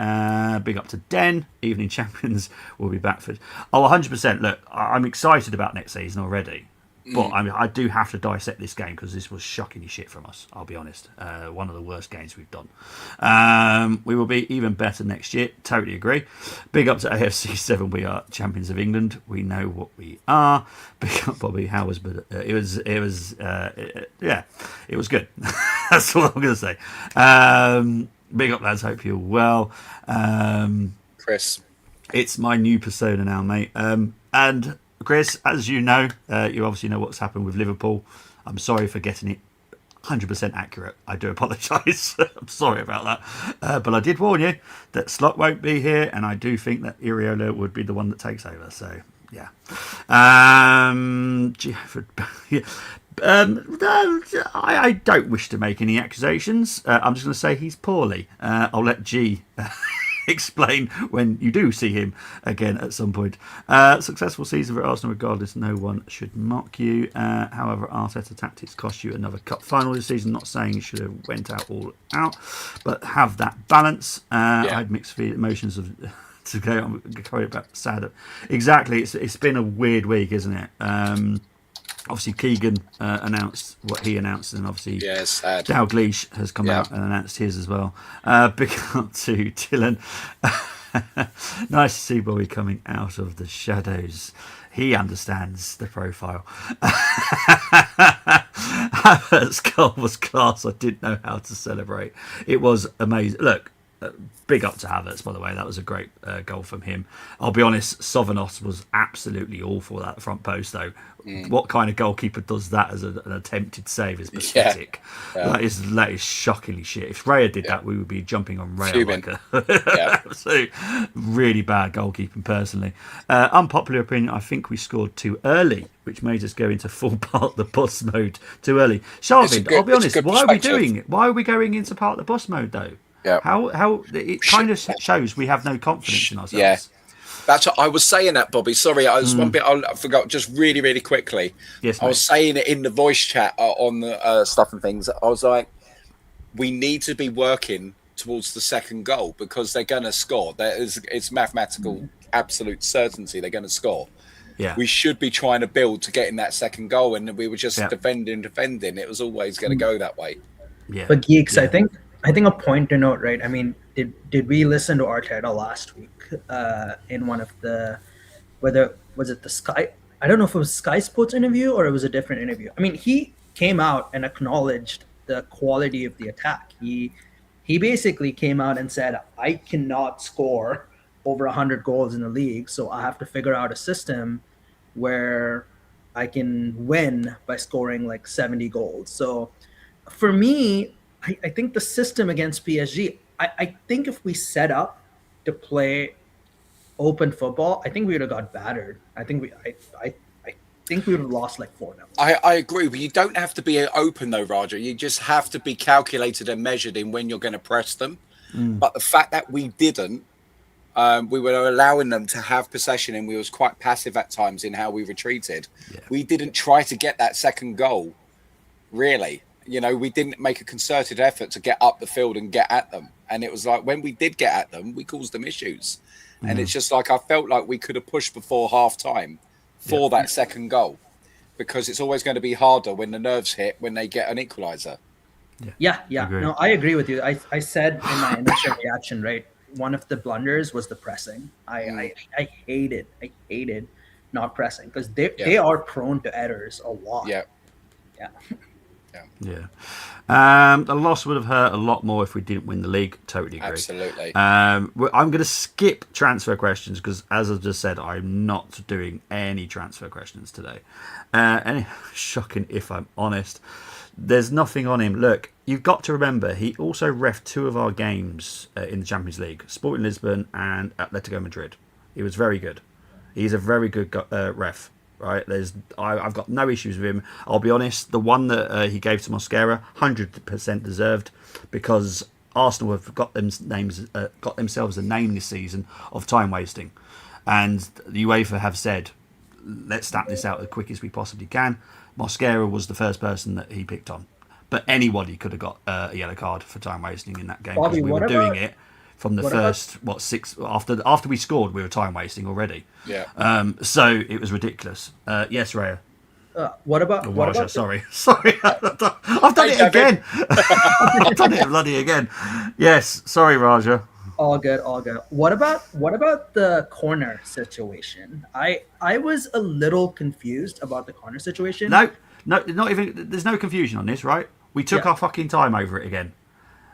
A: Big up to Den. Evening champions will be back for. 100%. Look, I'm excited about next season already. But I do have to dissect this game, because this was shockingly shit from us, I'll be honest. One of the worst games we've done. We will be even better next year. Totally agree. Big up to AFC 7. We are champions of England. We know what we are. Big up Bobby Howard. But it was good. That's all I'm going to say. Big up, lads. Hope you're well.
B: Chris.
A: It's my new persona now, mate. And Chris, as you know, you obviously know what's happened with Liverpool. I'm sorry for getting it 100% accurate. I do apologise. I'm sorry about that. But I did warn you that Slot won't be here, and I do think that Iriola would be the one that takes over. So, yeah. I don't wish to make any accusations. I'm just going to say he's poorly. I'll let G explain when you do see him again at some point. Successful season for Arsenal regardless. No one should mock you. However, Arteta tactics cost you another cup final this season. Not saying you should have went out all out, but have that balance. I had mixed emotions of to go on about sad. Exactly. It's been a weird week, isn't it? Obviously, Keegan announced what he announced, and obviously Dalglish has come out and announced his as well. Big up to Dylan. Nice to see Bobby coming out of the shadows. He understands the profile. Havertz's goal was class. I didn't know how to celebrate. It was amazing. Look, big up to Havertz, by the way. That was a great goal from him. I'll be honest, Sovanos was absolutely awful at the front post, though. What kind of goalkeeper does that as an attempted save is pathetic. That is shockingly shit. If Raya did that, we would be jumping on Raya like so really bad goalkeeping, personally. Unpopular opinion, I think we scored too early, which made us go into full part the bus mode too early. Sharvin, I'll be honest, why are we doing it? Why are we going into part the bus mode, though?
B: Yeah.
A: How it kind of shows we have no confidence in ourselves.
B: Yeah. That's what I was saying that, Bobby. Sorry, I was one bit I forgot just really, really quickly.
A: Yes,
B: I was saying it in the voice chat on the stuff and things. I was like, we need to be working towards the second goal, because they're going to score. It's mathematical, absolute certainty they're going to score.
A: Yeah.
B: We should be trying to build to get in that second goal, and we were just defending. It was always going to go that way.
A: Yeah.
D: But Geeks, I think a point to note, right? I mean, did we listen to Arteta last week in one of the, whether was it the Sky? I don't know if it was Sky Sports interview or it was a different interview. I mean, he came out and acknowledged the quality of the attack. He basically came out and said, I cannot score over 100 goals in the league, so I have to figure out a system where I can win by scoring like 70 goals. So for me, I think the system against PSG, I think if we set up to play open football, I think we would have got battered. I think we would have lost like 4-0.
B: I agree, but you don't have to be open though, Raja. You just have to be calculated and measured in when you're going to press them. But the fact that we didn't, we were allowing them to have possession, and we was quite passive at times in how we retreated. Yeah. We didn't try to get that second goal, really. You know, we didn't make a concerted effort to get up the field and get at them. And it was like, when we did get at them, we caused them issues. And it's just like, I felt like we could have pushed before half time for that second goal, because it's always going to be harder when the nerves hit when they get an equaliser.
D: Yeah,
A: Agree.
D: no, I agree with you. I said in my initial reaction, right, one of the blunders was the pressing. I hated not pressing because they
B: Yeah.
D: they are prone to errors a lot.
B: Yeah.
D: Yeah.
A: Yeah. The loss would have hurt a lot more if we didn't win the league. Totally agree.
B: Absolutely.
A: I'm going to skip transfer questions because, as I've just said, I'm not doing any transfer questions today. And shocking, if I'm honest. There's nothing on him. Look, you've got to remember, he also ref 2 of our games in the Champions League, Sporting Lisbon and Atletico Madrid. He was very good. He's a very good ref. Right, I've got no issues with him. I'll be honest. The one that he gave to Mosquera, 100% deserved, because Arsenal have got themselves a name this season of time wasting, and the UEFA have said, let's stamp this out as quick as we possibly can. Mosquera was the first person that he picked on, but anybody could have got a yellow card for time wasting in that game because
D: Bobby,
A: we were doing it from the
D: what
A: first 6 after we scored. We were time wasting already.
B: Yeah.
A: So it was ridiculous. Yes, Raya.
D: What about
A: Oh,
D: what
A: Raja,
D: about
A: sorry. I've done
B: Hey,
A: it
B: David.
A: again. I've done it bloody again. Yes, sorry, Raja.
D: all good, all good. What about the corner situation? I was a little confused about the corner situation.
A: No, not even. There's no confusion on this, right? We took
D: Yeah.
A: our fucking time over it again,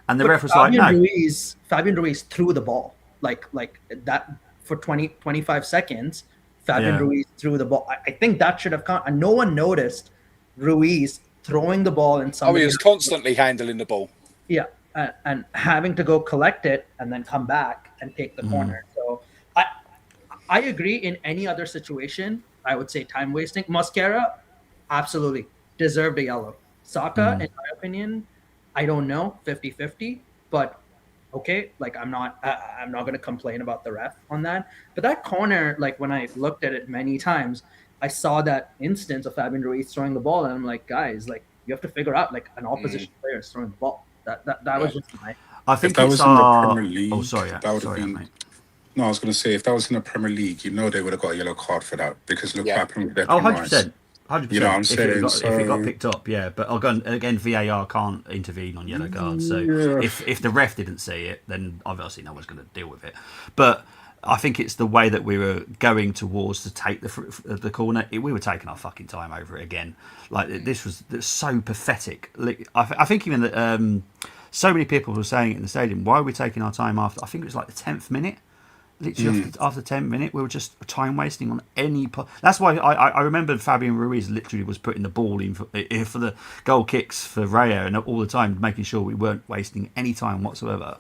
A: and the
D: But
A: ref was like, "No."
D: Fabian Ruiz threw the ball like that for 25 seconds. Fabian
A: Yeah.
D: Ruiz threw the ball. I think that should have counted. And no one noticed Ruiz throwing the ball and
B: Oh,
D: somebody
B: he was constantly handling the ball.
D: yeah, and having to go collect it and then come back and take the corner. So I agree. In any other situation, I would say time wasting. Mosquera absolutely deserved a yellow. Saka, in my opinion, I don't know, 50-50, but okay, like I'm not going to complain about the ref on that. But that corner, like when I looked at it many times, I saw that instance of Fabian Ruiz throwing the ball, and I'm like, guys, like you have to figure out like an opposition player is throwing the ball. That was
B: Yeah.
D: just my
A: I
E: If
A: think
E: that
A: it's
E: was in the
A: our.
E: Premier League,
A: Oh, sorry.
E: that would have
A: Sorry,
E: been.
A: mate.
E: No, I was going to say, if that was in the Premier League, you know they would have got a yellow card for that because look
B: Yeah.
E: what happened with
A: Oh,
E: Declan
A: 100%.
E: Rice.
A: 100%.
E: You know what I'm
A: If it got
E: saying?
A: picked up, yeah. But again, VAR can't intervene on yellow cards. So
E: Yeah.
A: if the ref didn't see it, then obviously no one's going to deal with it. But I think it's the way that we were going towards to take the corner. We were taking our fucking time over it again. Like this was so pathetic. Like, I think even that so many people were saying it in the stadium. Why are we taking our time after? I think it was like the 10th minute. Literally after 10 minutes, we were just time wasting on any. That's why I remember Fabian Ruiz literally was putting the ball in for the goal kicks for Raya and all the time, making sure we weren't wasting any time whatsoever.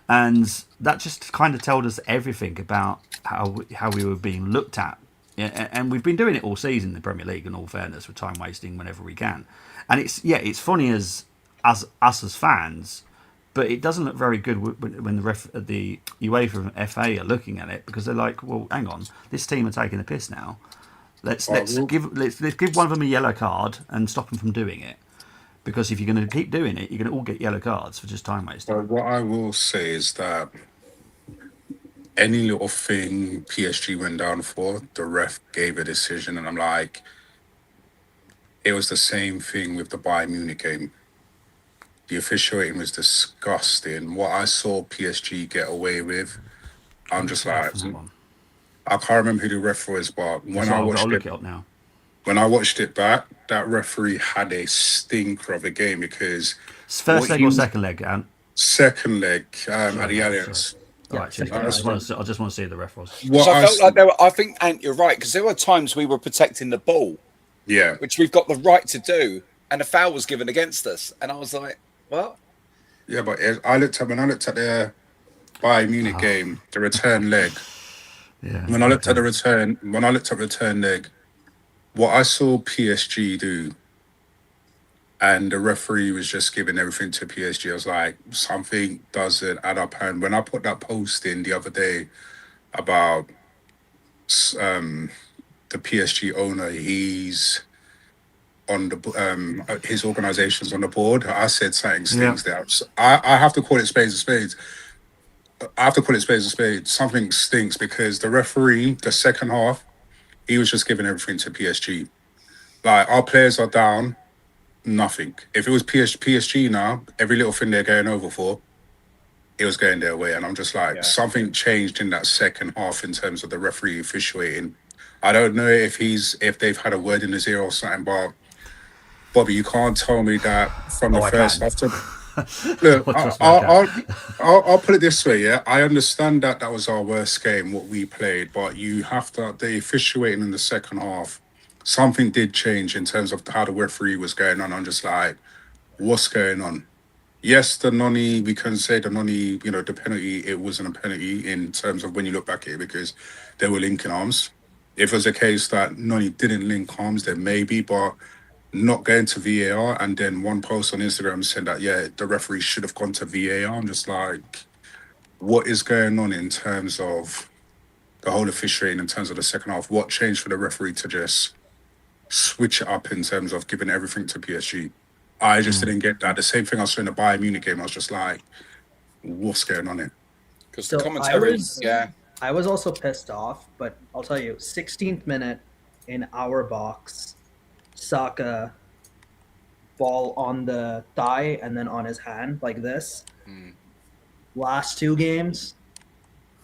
A: And that just kind of told us everything about how we were being looked at. Yeah, and we've been doing it all season in the Premier League, in all fairness, with time wasting whenever we can. And it's funny as us as fans. But it doesn't look very good when the UEFA and FA are looking at it because they're like, well, hang on, this team are taking the piss now. Let's give one of them a yellow card and stop them from doing it. Because if you're going to keep doing it, you're going to all get yellow cards for just time wasting.
E: But what I will say is that any little thing PSG went down for, the ref gave a decision, and I'm like, it was the same thing with the Bayern Munich game. The officiating was disgusting. What I saw PSG get away with, I'm just like, I can't remember who the ref was, but when I
A: I'll
E: watched
A: look
E: it,
A: it up now.
E: when I watched it back, that referee had a stinker of a game because
A: It's first
E: what
A: leg
E: he
A: or
E: was-
A: second leg, Ant?
E: second leg at the Allianz.
A: All
D: Yeah,
A: right, cheers.
D: second
A: I
D: leg.
A: just want to see the ref was.
E: What
B: So I
E: I
B: felt
E: s-
B: like I think, Ant, you're right, because there were times we were protecting the ball,
E: yeah,
B: which we've got the right to do, and a foul was given against us. And I was like, well,
E: yeah, but when I looked at the Bayern Munich game, the return leg.
A: Yeah.
E: When I looked at the return leg, what I saw PSG do, and the referee was just giving everything to PSG. I was like, something doesn't add up. And when I put that post in the other day about the PSG owner, he's on the his organization's on the board. I said something stinks there. I have to call it spades and spades. I have to call it spades and spades. Something stinks because the referee, the second half, he was just giving everything to PSG. Like our players are down. nothing. If it was PSG now, every little thing they're going over for, it was going their way. And I'm just like,
B: Yeah.
E: something changed in that second half in terms of the referee officiating. I don't know if they've had a word in his ear or something, but Bobby, you can't tell me that from the
A: I
E: first
A: can.
E: half to look.
A: Oh, trust me, I can.
E: I'll put it this way. Yeah, I understand that was our worst game, what we played, but you have to the officiating in the second half. Something did change in terms of how the referee was going on. I'm just like, what's going on? Yes, the nonny, we can say the nonny, the penalty, it wasn't a penalty in terms of when you look back at it because they were linking arms. If it was a case that nonny didn't link arms, then maybe, but not going to VAR. And then one post on Instagram said that, yeah, the referee should have gone to VAR. I'm just like, what is going on in terms of the whole officiating, in terms of the second half? What changed for the referee to just switch it up in terms of giving everything to PSG? I just didn't get that. The same thing I saw in the Bayern Munich game. I was just like, what's going on here?
B: Because
D: So
B: the commentary,
D: I was also pissed off, but I'll tell you, 16th minute in our box, Saka ball on the thigh and then on his hand like this. Last two games,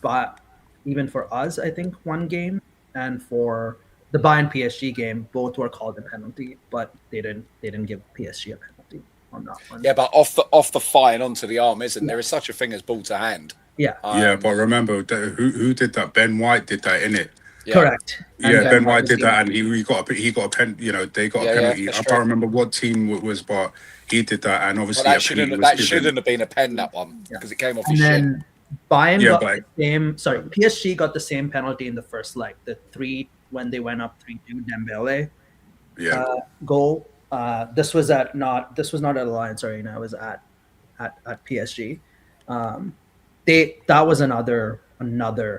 D: but even for us, I think one game, and for the Bayern PSG game, both were called a penalty, but they didn't give PSG a penalty on that one.
B: yeah, but off the thigh and onto the arm, isn't there? Is such a thing as ball to hand.
D: Yeah,
E: Yeah, but remember, who did that? Ben White did that, innit?
B: Yeah.
D: correct.
E: Yeah,
D: And
E: Ben White
D: was
E: did that, and
D: given-
E: he got a pen. They got
B: Yeah,
E: a
B: yeah,
E: penalty.
B: that's
E: I
B: true.
E: can't remember what team it was, but he did that, and
B: But
E: obviously
B: that
E: a
B: shouldn't
E: penalty
B: that
E: was
B: shouldn't
E: given.
B: have been a pen, that one,
D: Yeah.
B: because it came off
D: And
B: his shin.
D: then Bayern
E: Yeah,
D: got
E: but-
D: the same. Sorry, PSG got the same penalty in the first leg. The three when they went up 3-2 Dembele
E: Yeah,
D: goal. This was not at Alliance Arena. It was at PSG. That was another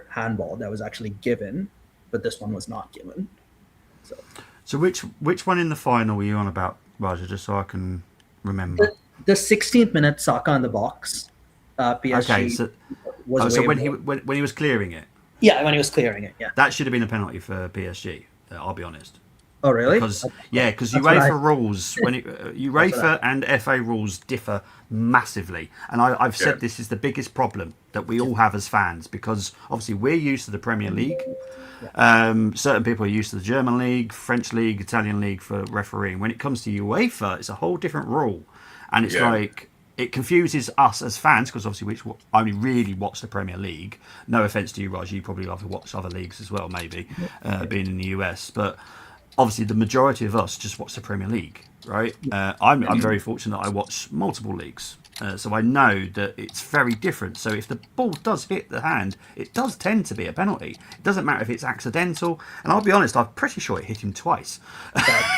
D: handball that was actually given, but this one was not given.
A: So which one in the final were you on about, Raja? Just so I can remember.
D: The 16th minute Saka in the box. PSG
A: Okay, so
D: was
A: so
D: away
A: when
D: ball.
A: he was clearing it,
D: when he was clearing it. Yeah.
A: that should have been a penalty for PSG. I'll be honest.
D: Oh really?
A: Because
D: That's what
A: UEFA rules UEFA and FA rules differ massively, and I've said
E: Yeah.
A: this is the biggest problem that we all have as fans, because obviously we're used to the Premier League. Certain people are used to the German league, French league, Italian league for refereeing. When it comes to UEFA, it's a whole different rule, and it's
E: Yeah.
A: like it confuses us as fans, because obviously we only really watch the Premier League. No offense to you, Raj, you probably love to watch other leagues as well, maybe being in the US, but obviously the majority of us just watch the Premier League, right? I'm very fortunate that I watch multiple leagues, so I know that it's very different. So if the ball does hit the hand, it does tend to be a penalty. It doesn't matter if it's accidental, and I'll be honest, I'm pretty sure it hit him twice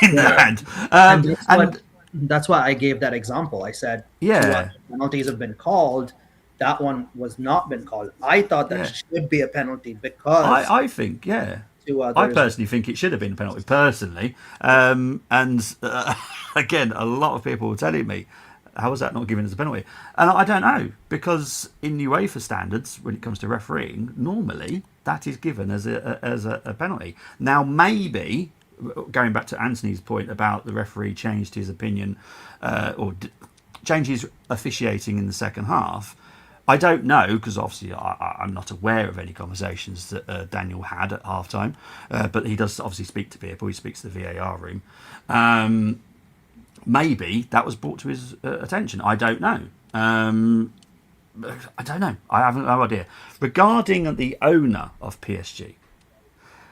A: in the hand.
D: That's why I gave that example. I said,
A: Yeah.
D: two other penalties have been called. That one was not been called. I thought that should be a penalty because
A: I think, yeah.
D: two others.
A: I personally think it should have been a penalty, personally. And again, a lot of people were telling me, how was that not given as a penalty? And I don't know, because in UEFA standards, when it comes to refereeing, normally that is given as a penalty. Now, maybe, going back to Anthony's point about the referee changed his opinion changed his officiating in the second half, I don't know, because obviously I'm not aware of any conversations that Daniel had at halftime, but he does obviously speak to people. He speaks to the VAR room. Maybe that was brought to his attention. I don't know. I don't know. I have no idea. Regarding the owner of PSG,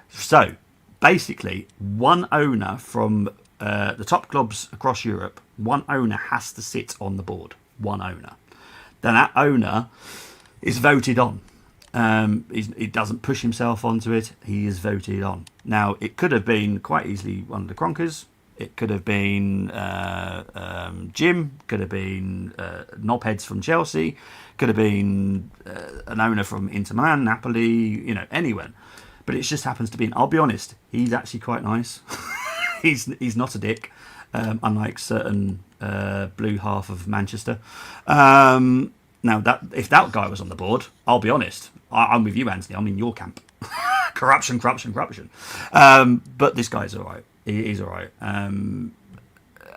A: so basically, one owner from the top clubs across Europe, one owner has to sit on the board. One owner. Then that owner is voted on. He doesn't push himself onto it. He is voted on. Now, it could have been quite easily one of the Kronkers. It could have been Jim. Could have been knobheads from Chelsea. Could have been an owner from Inter Milan, Napoli. Anyone. But it just happens to be. And I'll be honest. He's actually quite nice. He's not a dick, unlike certain blue half of Manchester. Now, if that guy was on the board, I'll be honest, I'm with you, Anthony. I'm in your camp. corruption. But this guy's all right. He's all right.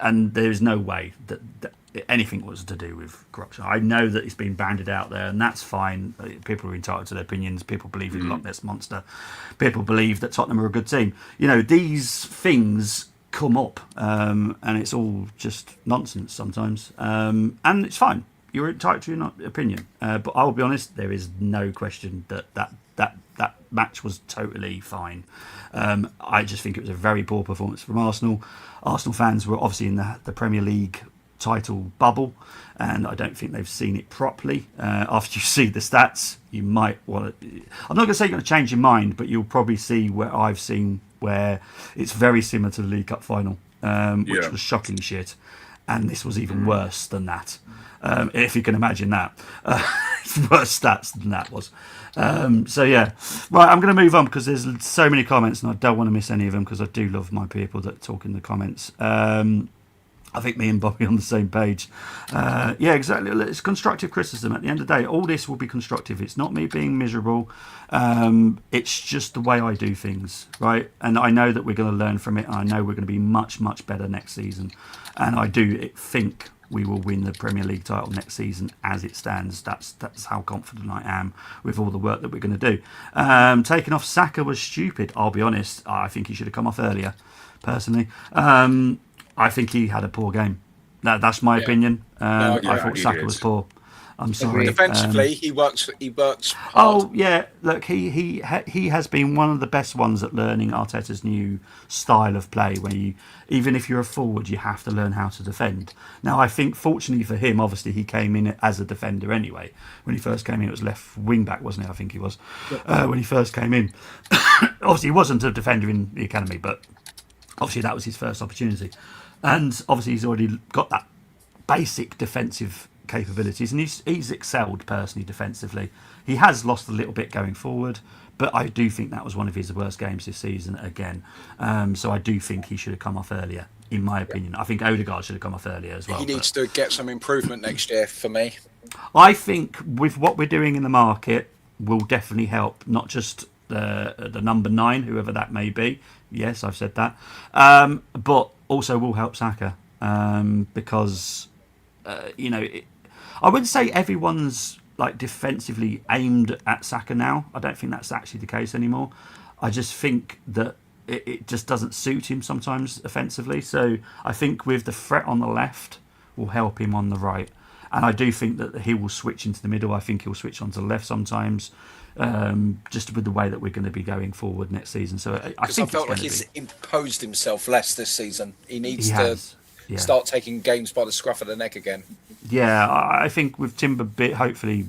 A: and there's no way that anything was to do with corruption. I know that it's been banded out there, and that's fine. People are entitled to their opinions. People believe in Loch Ness Monster. People believe that Tottenham are a good team. These things come up, and it's all just nonsense sometimes, and it's fine. You're entitled to your opinion, but I will be honest. There is no question that match was totally fine. I just think it was a very poor performance from Arsenal. Arsenal fans were obviously in the Premier League title bubble, and I don't think they've seen it properly. After you see the stats, you might want to. I'm not going to say you're going to change your mind, but you'll probably see where I've seen where it's very similar to the League Cup final, which was shockingly shit, and this was even worse than that. If you can imagine that, worse stats than that was. So yeah, right. I'm going to move on because there's so many comments, and I don't want to miss any of them because I do love my people that talk in the comments. I think me and Bobby are on the same page. Yeah, exactly. It's constructive criticism. At the end of the day, all this will be constructive. It's not me being miserable. It's just the way I do things, right? And I know that we're going to learn from it. I know we're going to be much, much better next season. And I do think we will win the Premier League title next season as it stands. That's how confident I am with all the work that we're going to do. Taking off Saka was stupid. I'll be honest. I think he should have come off earlier, personally. I think he had a poor game. That's my opinion. I thought Saka was poor. I'm sorry.
B: Defensively, he works hard.
A: Oh yeah, look, he has been one of the best ones at learning Arteta's new style of play. Where even if you're a forward, you have to learn how to defend. Now, I think fortunately for him, obviously he came in as a defender anyway. When he first came in, it was left wing back, wasn't it? I think he was when he first came in. Obviously, he wasn't a defender in the academy, but obviously that was his first opportunity. And obviously he's already got that basic defensive capabilities, and he's excelled personally defensively. He has lost a little bit going forward, but I do think that was one of his worst games this season again. So I do think he should have come off earlier, in my opinion. I think Odegaard should have come off earlier as well.
B: He needs to get some improvement next year for me.
A: I think with what we're doing in the market will definitely help, not just the number 9, whoever that may be. Yes, I've said that. But also will help Saka because, I wouldn't say everyone's like defensively aimed at Saka now. I don't think that's actually the case anymore. I just think that it just doesn't suit him sometimes offensively. So I think with the threat on the left will help him on the right. And I do think that he will switch into the middle. I think he'll switch onto the left sometimes. Just with the way that we're going to be going forward next season. So I think
B: I felt like he's imposed himself less this season. He needs to start taking games by the scruff of the neck again.
A: Yeah, I think with Timber hopefully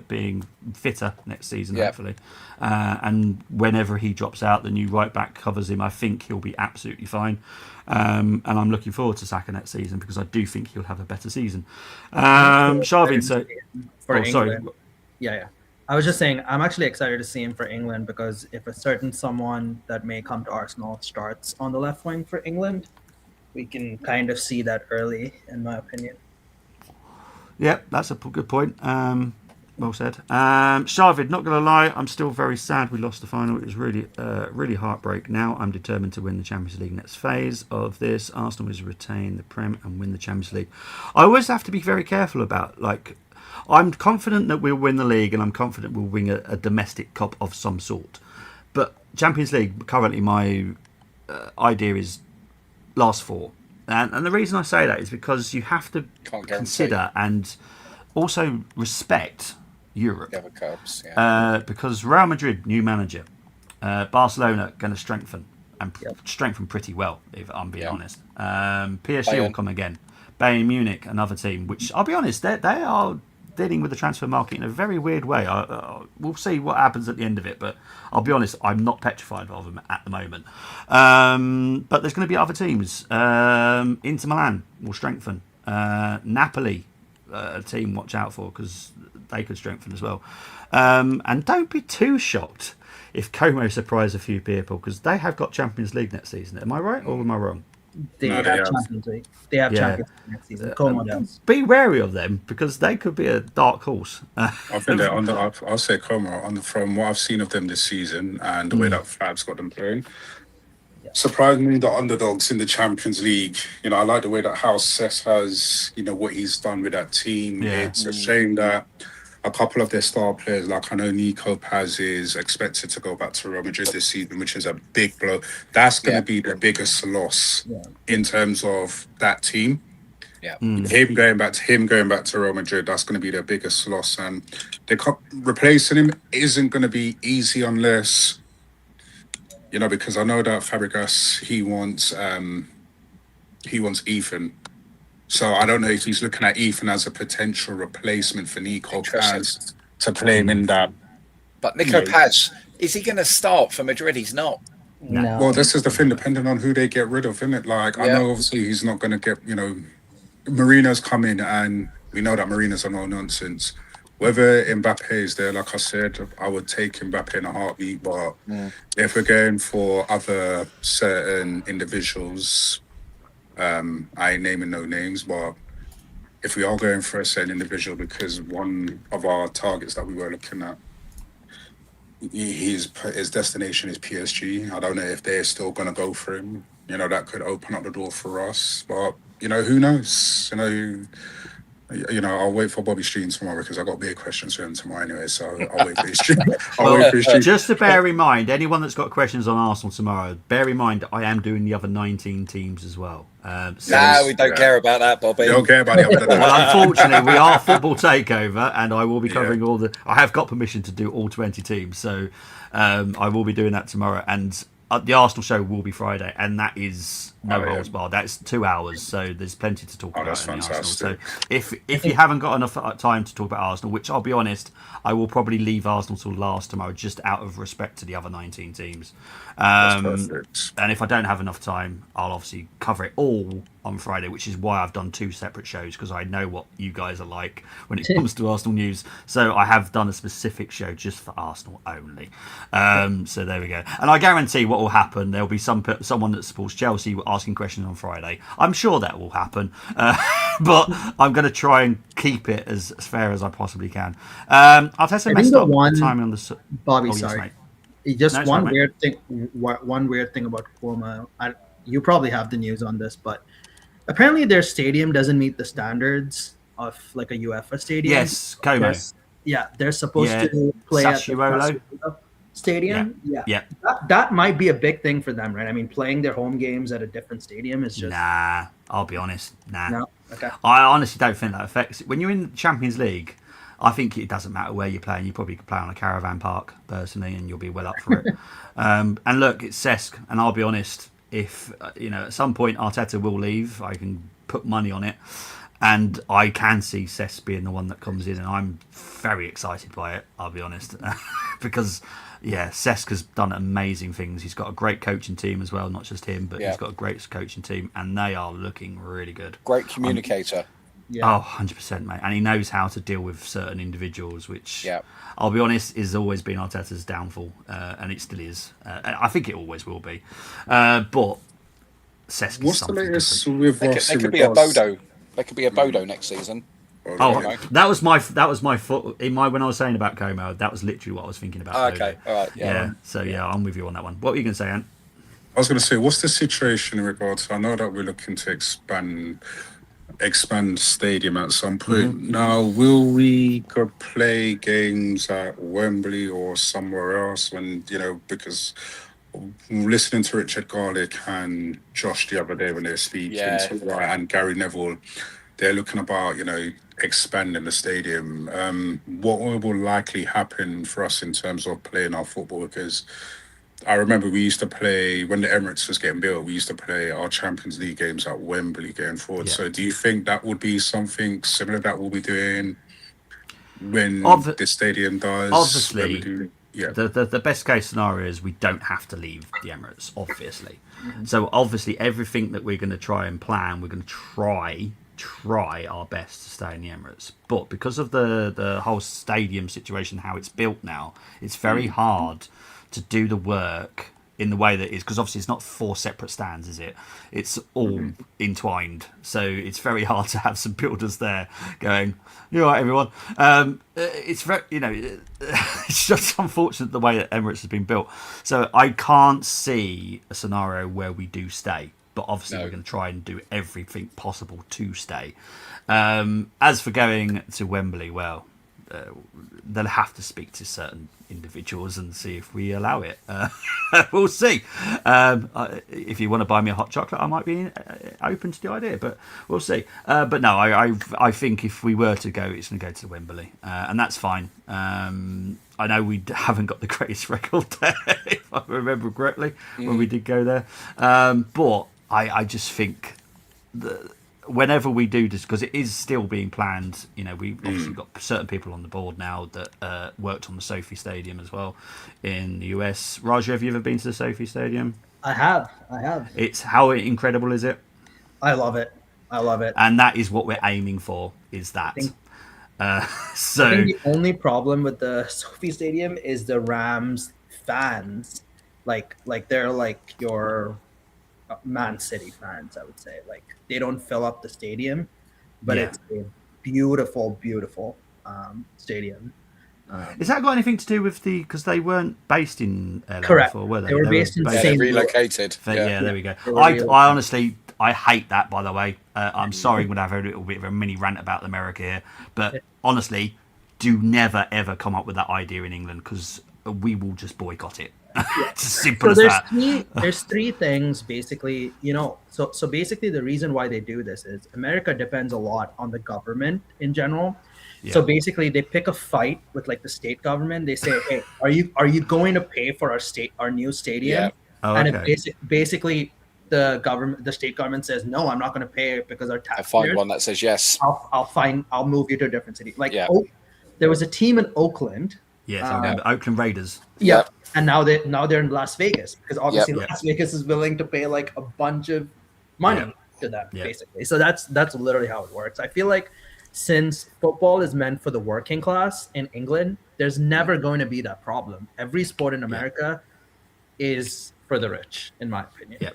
A: being fitter next season, hopefully, and whenever he drops out, the new right back covers him. I think he'll be absolutely fine. And I'm looking forward to Saka next season because I do think he'll have a better season. Sharvin, sorry.
F: Yeah. I was just saying, I'm actually excited to see him for England because if a certain someone that may come to Arsenal starts on the left wing for England, we can kind of see that early, in my opinion.
A: Yeah, that's a good point. Well said. Sharvid, not going to lie, I'm still very sad we lost the final. It was really heartbreak. Now I'm determined to win the Champions League next phase of this. Arsenal is retain the Prem and win the Champions League. I always have to be very careful about, I'm confident that we'll win the league and I'm confident we'll win a domestic cup of some sort. But Champions League, currently my idea is last 4. And the reason I say that is because you have to consider and also respect Europe.
B: Cups,
A: because Real Madrid, new manager. Barcelona going to strengthen and strengthen pretty well, if I'm being honest. PSG will come again. Bayern Munich, another team, which I'll be honest, they are dealing with the transfer market in a very weird way. We'll see what happens at the end of it, but I'll be honest, I'm not petrified of them at the moment. But there's going to be other teams. Inter Milan will strengthen. Napoli, a team watch out for because they could strengthen as well. And don't be too shocked if Como surprise a few people because they have got Champions League next season. Am I right or am I wrong?
F: They have Champions League. They have Champions League next season. Como does.
A: Be wary of them because they could be a dark horse.
E: I think they're I'll say Como from what I've seen of them this season and the way that Fab's got them playing. surprisingly, the underdogs in the Champions League. You know, I like the way that House Sess has, you know, what he's done with that team.
A: Yeah.
E: It's a shame that a couple of their star players, like I know Nico Paz, is expected to go back to Real Madrid this season, which is a big blow. That's going to be the biggest loss in terms of that team.
B: Yeah.
E: Him going back to Real Madrid, that's going to be their biggest loss, and replacing him isn't going to be easy unless, you know, because I know that Fabregas he wants Ethan. So I don't know if he's looking at Ethan as a potential replacement for Nico Paz to play him in that.
B: But Nico Paz, is he going to start for Madrid? He's not.
F: No.
E: Well, this is the thing, depending on who they get rid of, isn't it? Like, I know obviously he's not going to get, you know, Marino's coming, and we know that Marino's a no-nonsense. Whether Mbappe is there, like I said, I would take Mbappe in a heartbeat. But if we're going for other certain individuals, I ain't naming no names, but if we are going for a certain individual, because one of our targets that we were looking at, his destination is PSG. I don't know if they're still going to go for him. You know, that could open up the door for us. But, you know, who knows? You know, I'll wait for Bobby Stream tomorrow because I've got big questions for him tomorrow anyway. So I'll wait for his stream.
A: Just to bear in mind, anyone that's got questions on Arsenal tomorrow, bear in mind I am doing the other 19 teams as well.
B: We don't care about that, Bobby.
E: We don't care about the other.
A: Well, unfortunately, we are Football Takeover, and I will be covering all the. I have got permission to do all 20 teams, so I will be doing that tomorrow. And the Arsenal show will be Friday, and that is no holds barred. That's 2 hours, so there's plenty to talk about in the Arsenal. So if you haven't got enough time to talk about Arsenal, which I'll be honest, I will probably leave Arsenal till last tomorrow, just out of respect to the other 19 teams. And if I don't have enough time, I'll obviously cover it all on Friday, which is why I've done 2 separate shows, because I know what you guys are like when it comes to Arsenal news. So I have done a specific show just for Arsenal only. So there we go. And I guarantee what will happen, there'll be someone that supports Chelsea asking questions on Friday. I'm sure that will happen, but I'm going to try and keep it as fair as I possibly can. Arteta messed up timing on the
F: Bobby. Sorry, just one weird thing. One weird thing about Como. You probably have the news on this, but apparently their stadium doesn't meet the standards of like a UEFA stadium.
A: Yes, Como.
F: They're supposed to play
A: Sassuolo.
F: at the stadium.
A: Yeah.
F: That might be a big thing for them, right? I mean, playing their home games at a different stadium is just.
A: Nah, I'll be honest. Nah.
F: No? Okay.
A: I honestly don't think that affects it. When you're in the Champions League, I think it doesn't matter where you're playing. You probably could play on a caravan park, personally, and you'll be well up for it. And look, it's Cesc, and I'll be honest, if, at some point Arteta will leave, I can put money on it. And I can see Cesc being the one that comes in, and I'm very excited by it, I'll be honest. Because, Cesc has done amazing things. He's got a great coaching team as well, not just him, but he's got a great coaching team, and they are looking really good.
B: Great communicator.
A: Oh, 100%, mate. And he knows how to deal with certain individuals, which, I'll be honest, has always been Arteta's downfall, and it still is. I think it always will be. But Cesc
E: what's the latest with Ross?
B: They could be a Bodo. They could be a Bodo next season.
A: Oh, that was my foot in my when I was saying about Como. That was literally what I was thinking about.
B: Oh, okay, all right,
A: yeah. So I'm with you on that one. What were you going to say, Ant?
E: I was going to say, what's the situation in regards to? I know that we're looking to expand stadium at some point. Mm-hmm. Now, will we go play games at Wembley or somewhere else? When because listening to Richard Garlick and Josh the other day when they were speaking, and Gary Neville, they're looking about expanding the stadium. What will likely happen for us in terms of playing our football? Because I remember we used to play, when the Emirates was getting built, we used to play our Champions League games at Wembley going forward. Yeah. So do you think that would be something similar that we'll be doing when the stadium does?
A: Obviously, the best case scenario is we don't have to leave the Emirates, obviously. Mm-hmm. So obviously everything that we're going to try and plan, we're going to try our best to stay in the Emirates. But because of the whole stadium situation, how it's built now, it's very hard to do the work in the way that it is, because obviously it's not 4 separate stands, is it? It's all entwined, so it's very hard to have some builders there going, "You're right, everyone." It's very, it's just unfortunate the way that Emirates has been built. So I can't see a scenario where we do stay, but obviously we're going to try and do everything possible to stay. As for going to Wembley, well, they'll have to speak to certain individuals and see if we allow it. We'll see. If you want to buy me a hot chocolate, I might be open to the idea, but we'll see. But no, I think if we were to go, it's going to go to Wembley, and that's fine. I know we haven't got the greatest record there, if I remember correctly, when we did go there. But I just think that whenever we do this, because it is still being planned, we've obviously got certain people on the board now that worked on the Sophie Stadium as well in the US. Raj, have you ever been to the Sophie Stadium?
F: I have.
A: It's how incredible is it?
F: I love it.
A: And that is what we're aiming for, is that.
F: I think the only problem with the Sophie Stadium is the Rams fans. Like they're like your Man City fans, I would say. Like, they don't fill up the stadium, but it's a beautiful stadium.
A: Has that got anything to do with because they weren't based in LA
F: Correct.
A: before, were they?
F: They were based in
B: they
F: St.
B: relocated.
A: Yeah, there we go. I honestly, I hate that, by the way. I'm sorry when I have a little bit of a mini rant about America here, but honestly, do never ever come up with that idea in England, because we will just boycott it. It's as simple as that.
F: There's 3 things basically, so basically the reason why they do this is America depends a lot on the government in general. Yeah. So basically they pick a fight with like the state government. They say, "Hey, are you going to pay for our new stadium?"
A: Yeah. Oh,
F: and
A: okay.
F: basically the state government says, "No, I'm not going to pay because our tax."
B: I find one that says yes.
F: I'll move you to a different city. Like, there was a team in Oakland.
A: Yes, I remember Oakland Raiders.
F: Yeah. And now they're in Las Vegas, because obviously Las Vegas is willing to pay like a bunch of money to them, basically. So that's literally how it works. I feel like since football is meant for the working class in England, there's never going to be that problem. Every sport in America is for the rich, in my opinion.
A: Yeah.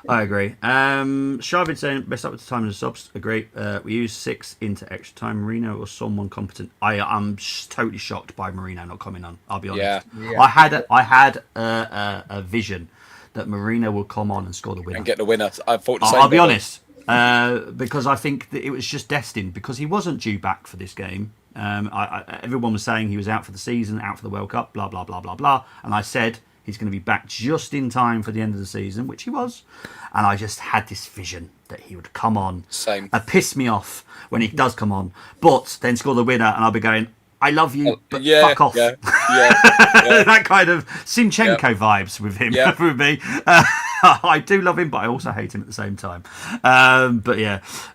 A: I agree. Sharvid saying best up with the time of the subs. Agree. We use 6 into extra time. Marino or someone competent. I'm totally shocked by Marino not coming on. I'll be honest. Yeah. I had a vision that Marino will come on and score the winner
B: and get the winner. I thought the same.
A: I'll be honest, because I think that it was just destined, because he wasn't due back for this game. Everyone was saying he was out for the season, out for the World Cup, blah blah blah blah blah, and I said he's going to be back just in time for the end of the season, which he was. And I just had this vision that he would come on and piss me off when he does come on, but then score the winner, and I'll be going, "I love you, but fuck off."
B: Yeah.
A: That kind of Sinchenko vibes with him, with me. I do love him, but I also hate him at the same time. But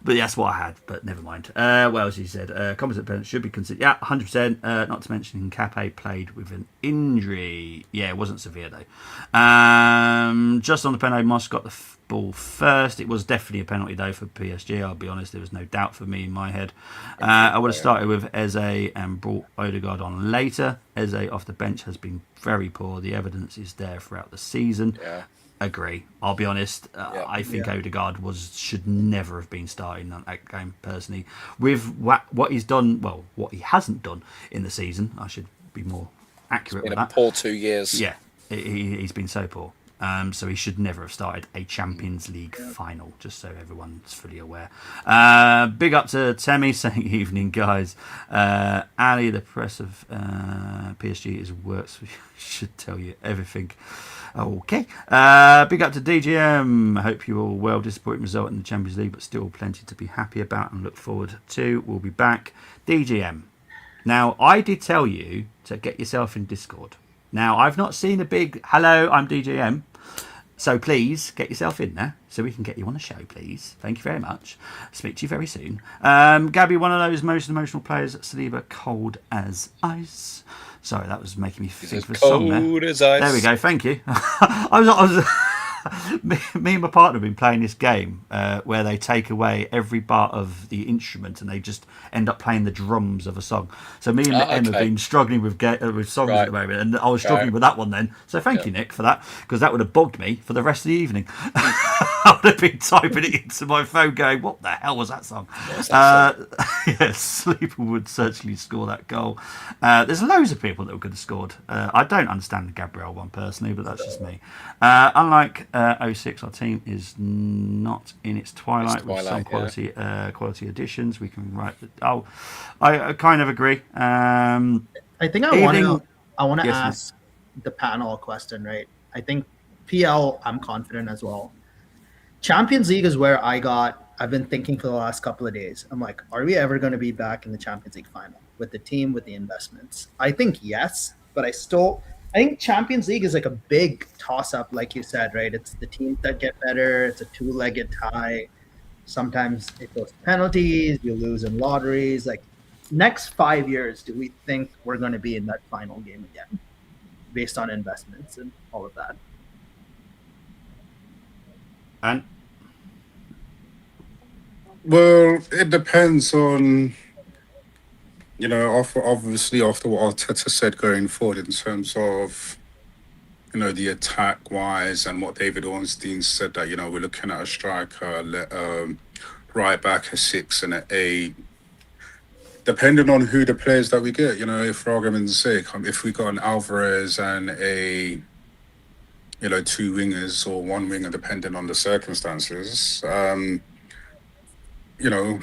A: that's what I had. But never mind. What else he said? Competent parents should be considered. Yeah, 100%. Not to mention, Cape played with an injury. Yeah, it wasn't severe though. Just on the penalty, Moss got the ball first. It was definitely a penalty though for PSG. I'll be honest, there was no doubt for me in my head. I would have started with Eze and brought Odegaard on later. Eze off the bench has been very poor. The evidence is there throughout the season.
B: Yeah.
A: Agree. I'll be honest. I think Odegaard should never have been starting that game personally. With what he's done, well, what he hasn't done in the season, I should be more accurate with that.
B: Poor 2 years.
A: Yeah, he's been so poor. So he should never have started a Champions League final, just so everyone's fully aware. Big up to Temi saying, "Evening, guys. Ali, the press of PSG is works. Should tell you everything." Okay. Big up to DGM. Hope you all well. Disappointing result in the Champions League, but still plenty to be happy about and look forward to. We'll be back. DGM. Now, I did tell you to get yourself in Discord. Now, I've not seen a big "hello, I'm DGM." So please get yourself in there so we can get you on the show, please. Thank you very much. Speak to you very soon. Gabby, one of those most emotional players at Saliba, cold as ice. Sorry, that was making me think of a song there.
B: Cold as ice.
A: There we go. Thank you. me and my partner have been playing this game where they take away every part of the instrument and they just end up playing the drums of a song. So me and Em have
B: okay.
A: been struggling with songs
B: Right.
A: at the moment, and I was struggling
B: Right.
A: with that one then. So thank
B: Yeah.
A: you, Nick, for that, because that would have bugged me for the rest of the evening. I would have been typing it into my phone, going, "What the hell was that song?"
B: What's that song?
A: Yes, Sleeper would certainly score that goal. There's loads of people that could have scored. I don't understand the Gabriel one personally, but that's just me. Unlike 06, our team is not in its twilight, with some quality additions. We can write. I kind of agree.
D: I think I want to ask the panel a question, right? I think PL, I'm confident as well. Champions League is where I've been thinking for the last couple of days. I'm like, are we ever going to be back in the Champions League final with the team, with the investments? I think yes, but I think Champions League is like a big toss up, like you said, right? It's the teams that get better. It's a two-legged tie. Sometimes it goes to penalties. You lose in lotteries. Like, next 5 years, do we think we're going to be in that final game again, based on investments and all of that?
A: And
E: Well, it depends on, obviously after what Arteta said going forward in terms of, the attack wise and what David Ornstein said that, we're looking at a striker, right back, a 6 and an 8. Depending on who the players that we get, if for argument's sake, if we got an Alvarez and a, 2 wingers or 1 winger, depending on the circumstances, I'm not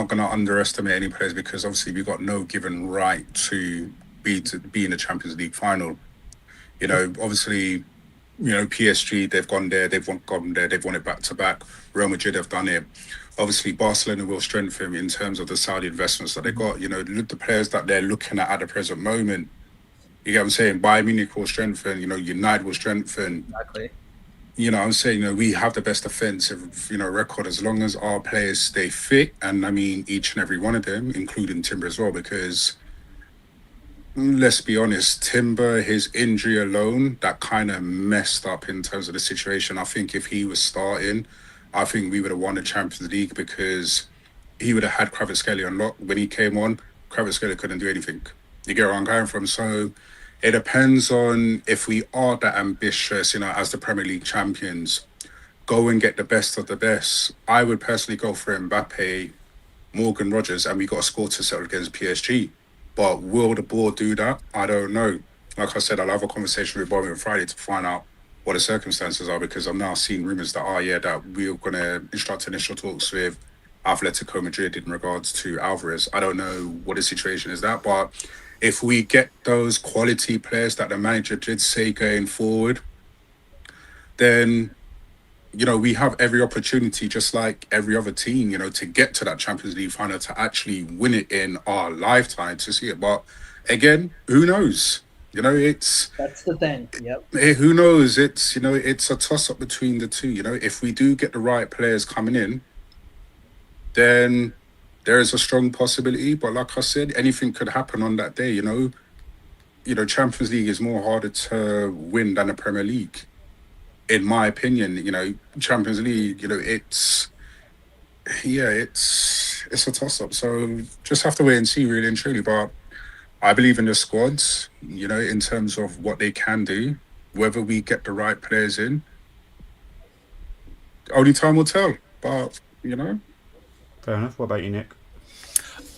E: going to underestimate any players because obviously we got no given right to be in the Champions League final. Obviously, PSG, they've gone there, they've won it back to back. Real Madrid have done it. Obviously, Barcelona will strengthen in terms of the Saudi investments that they got. The players that they're looking at the present moment. You get what I'm saying? Bayern Munich will strengthen. United will strengthen.
D: Exactly.
E: I'm saying, we have the best offensive, record as long as our players stay fit. And I mean, each and every one of them, including Timber as well, because let's be honest, Timber, his injury alone, that kind of messed up in terms of the situation. I think if he was starting, I think we would have won the Champions League because he would have had Kvaratskhelia unlocked. When he came on, Kvaratskhelia couldn't do anything. You get where I'm going from? So it depends on if we are that ambitious, as the Premier League champions, go and get the best of the best. I would personally go for Mbappe, Morgan Rogers, and we got a score to settle against PSG. But will the board do that? I don't know. Like I said, I'll have a conversation with Bobby on Friday to find out what the circumstances are, because I'm now seeing rumours that, that we're going to instruct initial talks with Atletico Madrid in regards to Alvarez. I don't know what the situation is that, but if we get those quality players that the manager did say going forward, then, we have every opportunity, just like every other team, to get to that Champions League final, to actually win it in our lifetime to see it. But again, who knows? That's
F: the thing. Yep.
E: Who knows? It's a toss up between the two. If we do get the right players coming in, then there is a strong possibility. But like I said, anything could happen on that day. Champions League is more harder to win than the Premier League, in my opinion. Champions League, it's a toss up. So just have to wait and see, really and truly. But I believe in the squads, in terms of what they can do. Whether we get the right players in, only time will tell. But,
A: Fair enough. What about you, Nick?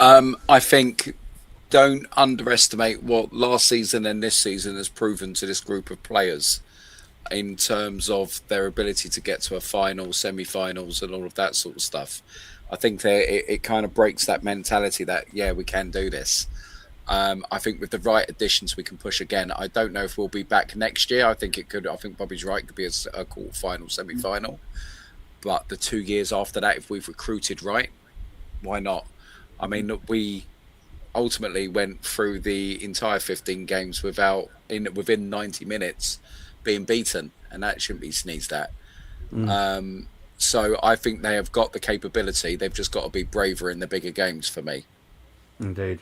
B: I think don't underestimate what last season and this season has proven to this group of players in terms of their ability to get to a final, semi-finals and all of that sort of stuff. I think it kind of breaks that mentality that, we can do this. I think with the right additions, we can push again. I don't know if we'll be back next year. I think it could. I think Bobby's right. It could be a quarter-final, semi-final. But the 2 years after that, if we've recruited right, why not? I mean, we ultimately went through the entire 15 games within 90 minutes being beaten, and that shouldn't be sneezed at. So I think they have got the capability. They've just got to be braver in the bigger games for me.
A: Indeed.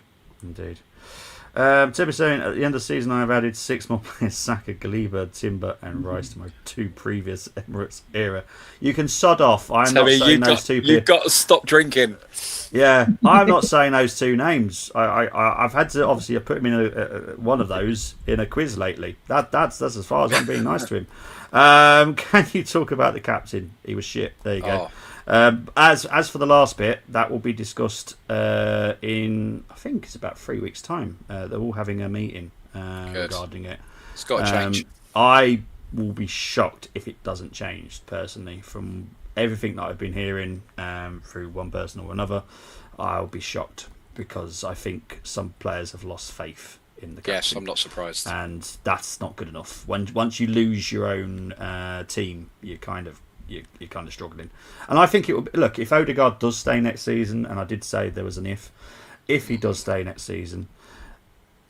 A: Tim is saying at the end of the season I have added 6 more players: Saka, Galiba, Timber, and Rice to my 2 previous Emirates era. You can sod off. I'm not
B: Timmy,
A: saying those 2
B: you've
A: people.
B: got to stop drinking.
A: Yeah, I'm not saying those 2 names. I've had to obviously put him in one of those in a quiz lately. That's as far as I'm being nice to him. Can you talk about the captain? He was shit. There you go. As for the last bit, that will be discussed in, I think it's about 3 weeks' time. They're all having a meeting regarding it.
B: It's got to change.
A: I will be shocked if it doesn't change, personally, from everything that I've been hearing through one person or another. I'll be shocked because I think some players have lost faith in the captain.
B: Yes, I'm not surprised.
A: And that's not good enough. Once you lose your own team, you're kind of struggling. And I think it will look, if Odegaard does stay next season, and I did say there was an if he does stay next season,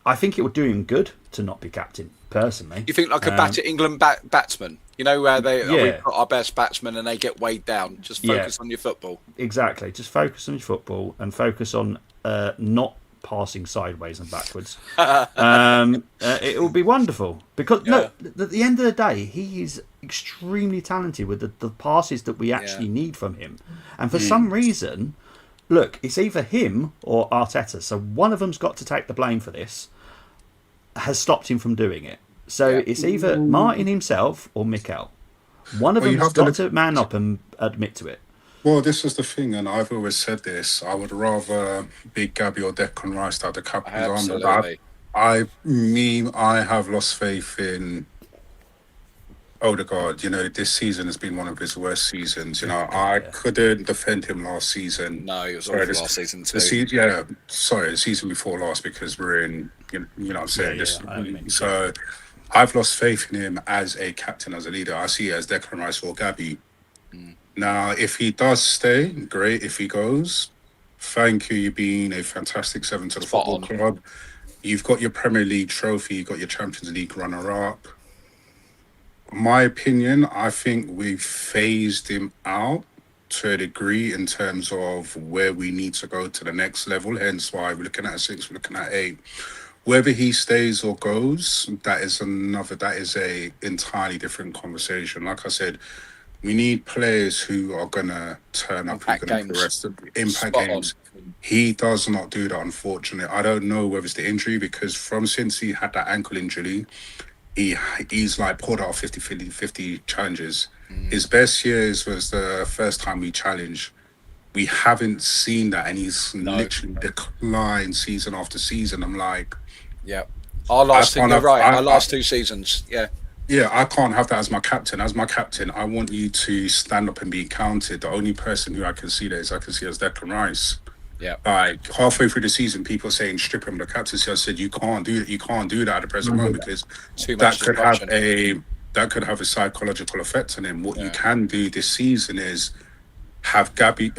A: I think it would do him good to not be captain, personally.
B: You think like a batter England batsman? You know where we've got our best batsmen and they get weighed down. Just focus on your football.
A: Exactly. Just focus on your football and focus on not passing sideways and backwards. It will be wonderful because look, at the end of the day, he is extremely talented with the passes that we actually need from him. And for some reason, look, it's either him or Arteta. So one of them's got to take the blame for this. Has stopped him from doing it. So it's either Martin himself or Mikel. One of them's got to man up and admit to it.
E: Well, this is the thing, and I've always said this. I would rather be Gabby or Declan Rice out the captain's arm. I have lost faith in Odegaard. You know, this season has been one of his worst seasons. You know, I couldn't defend him last season.
B: No, it was awful last season too.
E: The season before last, because we're in. You know what I'm saying? So I've lost faith in him as a captain, as a leader. I see it as Declan Rice or Gabby. Now, if he does stay, great. If he goes, thank you. You've been a fantastic 7 to the football club. You've got your Premier League trophy. You've got your Champions League runner-up. My opinion, I think we've phased him out to a degree in terms of where we need to go to the next level. Hence why we're looking at a 6, we're looking at 8. Whether he stays or goes, that is a entirely different conversation. Like I said, we need players who are going to turn up and the rest of the impact games. He does not do that, unfortunately. I don't know whether it's the injury, because since he had that ankle injury, he's like pulled out 50 challenges. His best years was the first time we challenged. We haven't seen that, and he's literally declined season after season. I'm like...
B: Yeah. Our last 2 seasons,
E: Yeah, I can't have that as my captain. As my captain, I want you to stand up and be counted. The only person who I can see as Declan Rice.
B: Yeah.
E: Like halfway through the season, people saying strip him of the captaincy. I said you can't do that. You can't do that at the present moment, because that could have a psychological effect on him. What you can do this season is have Gabby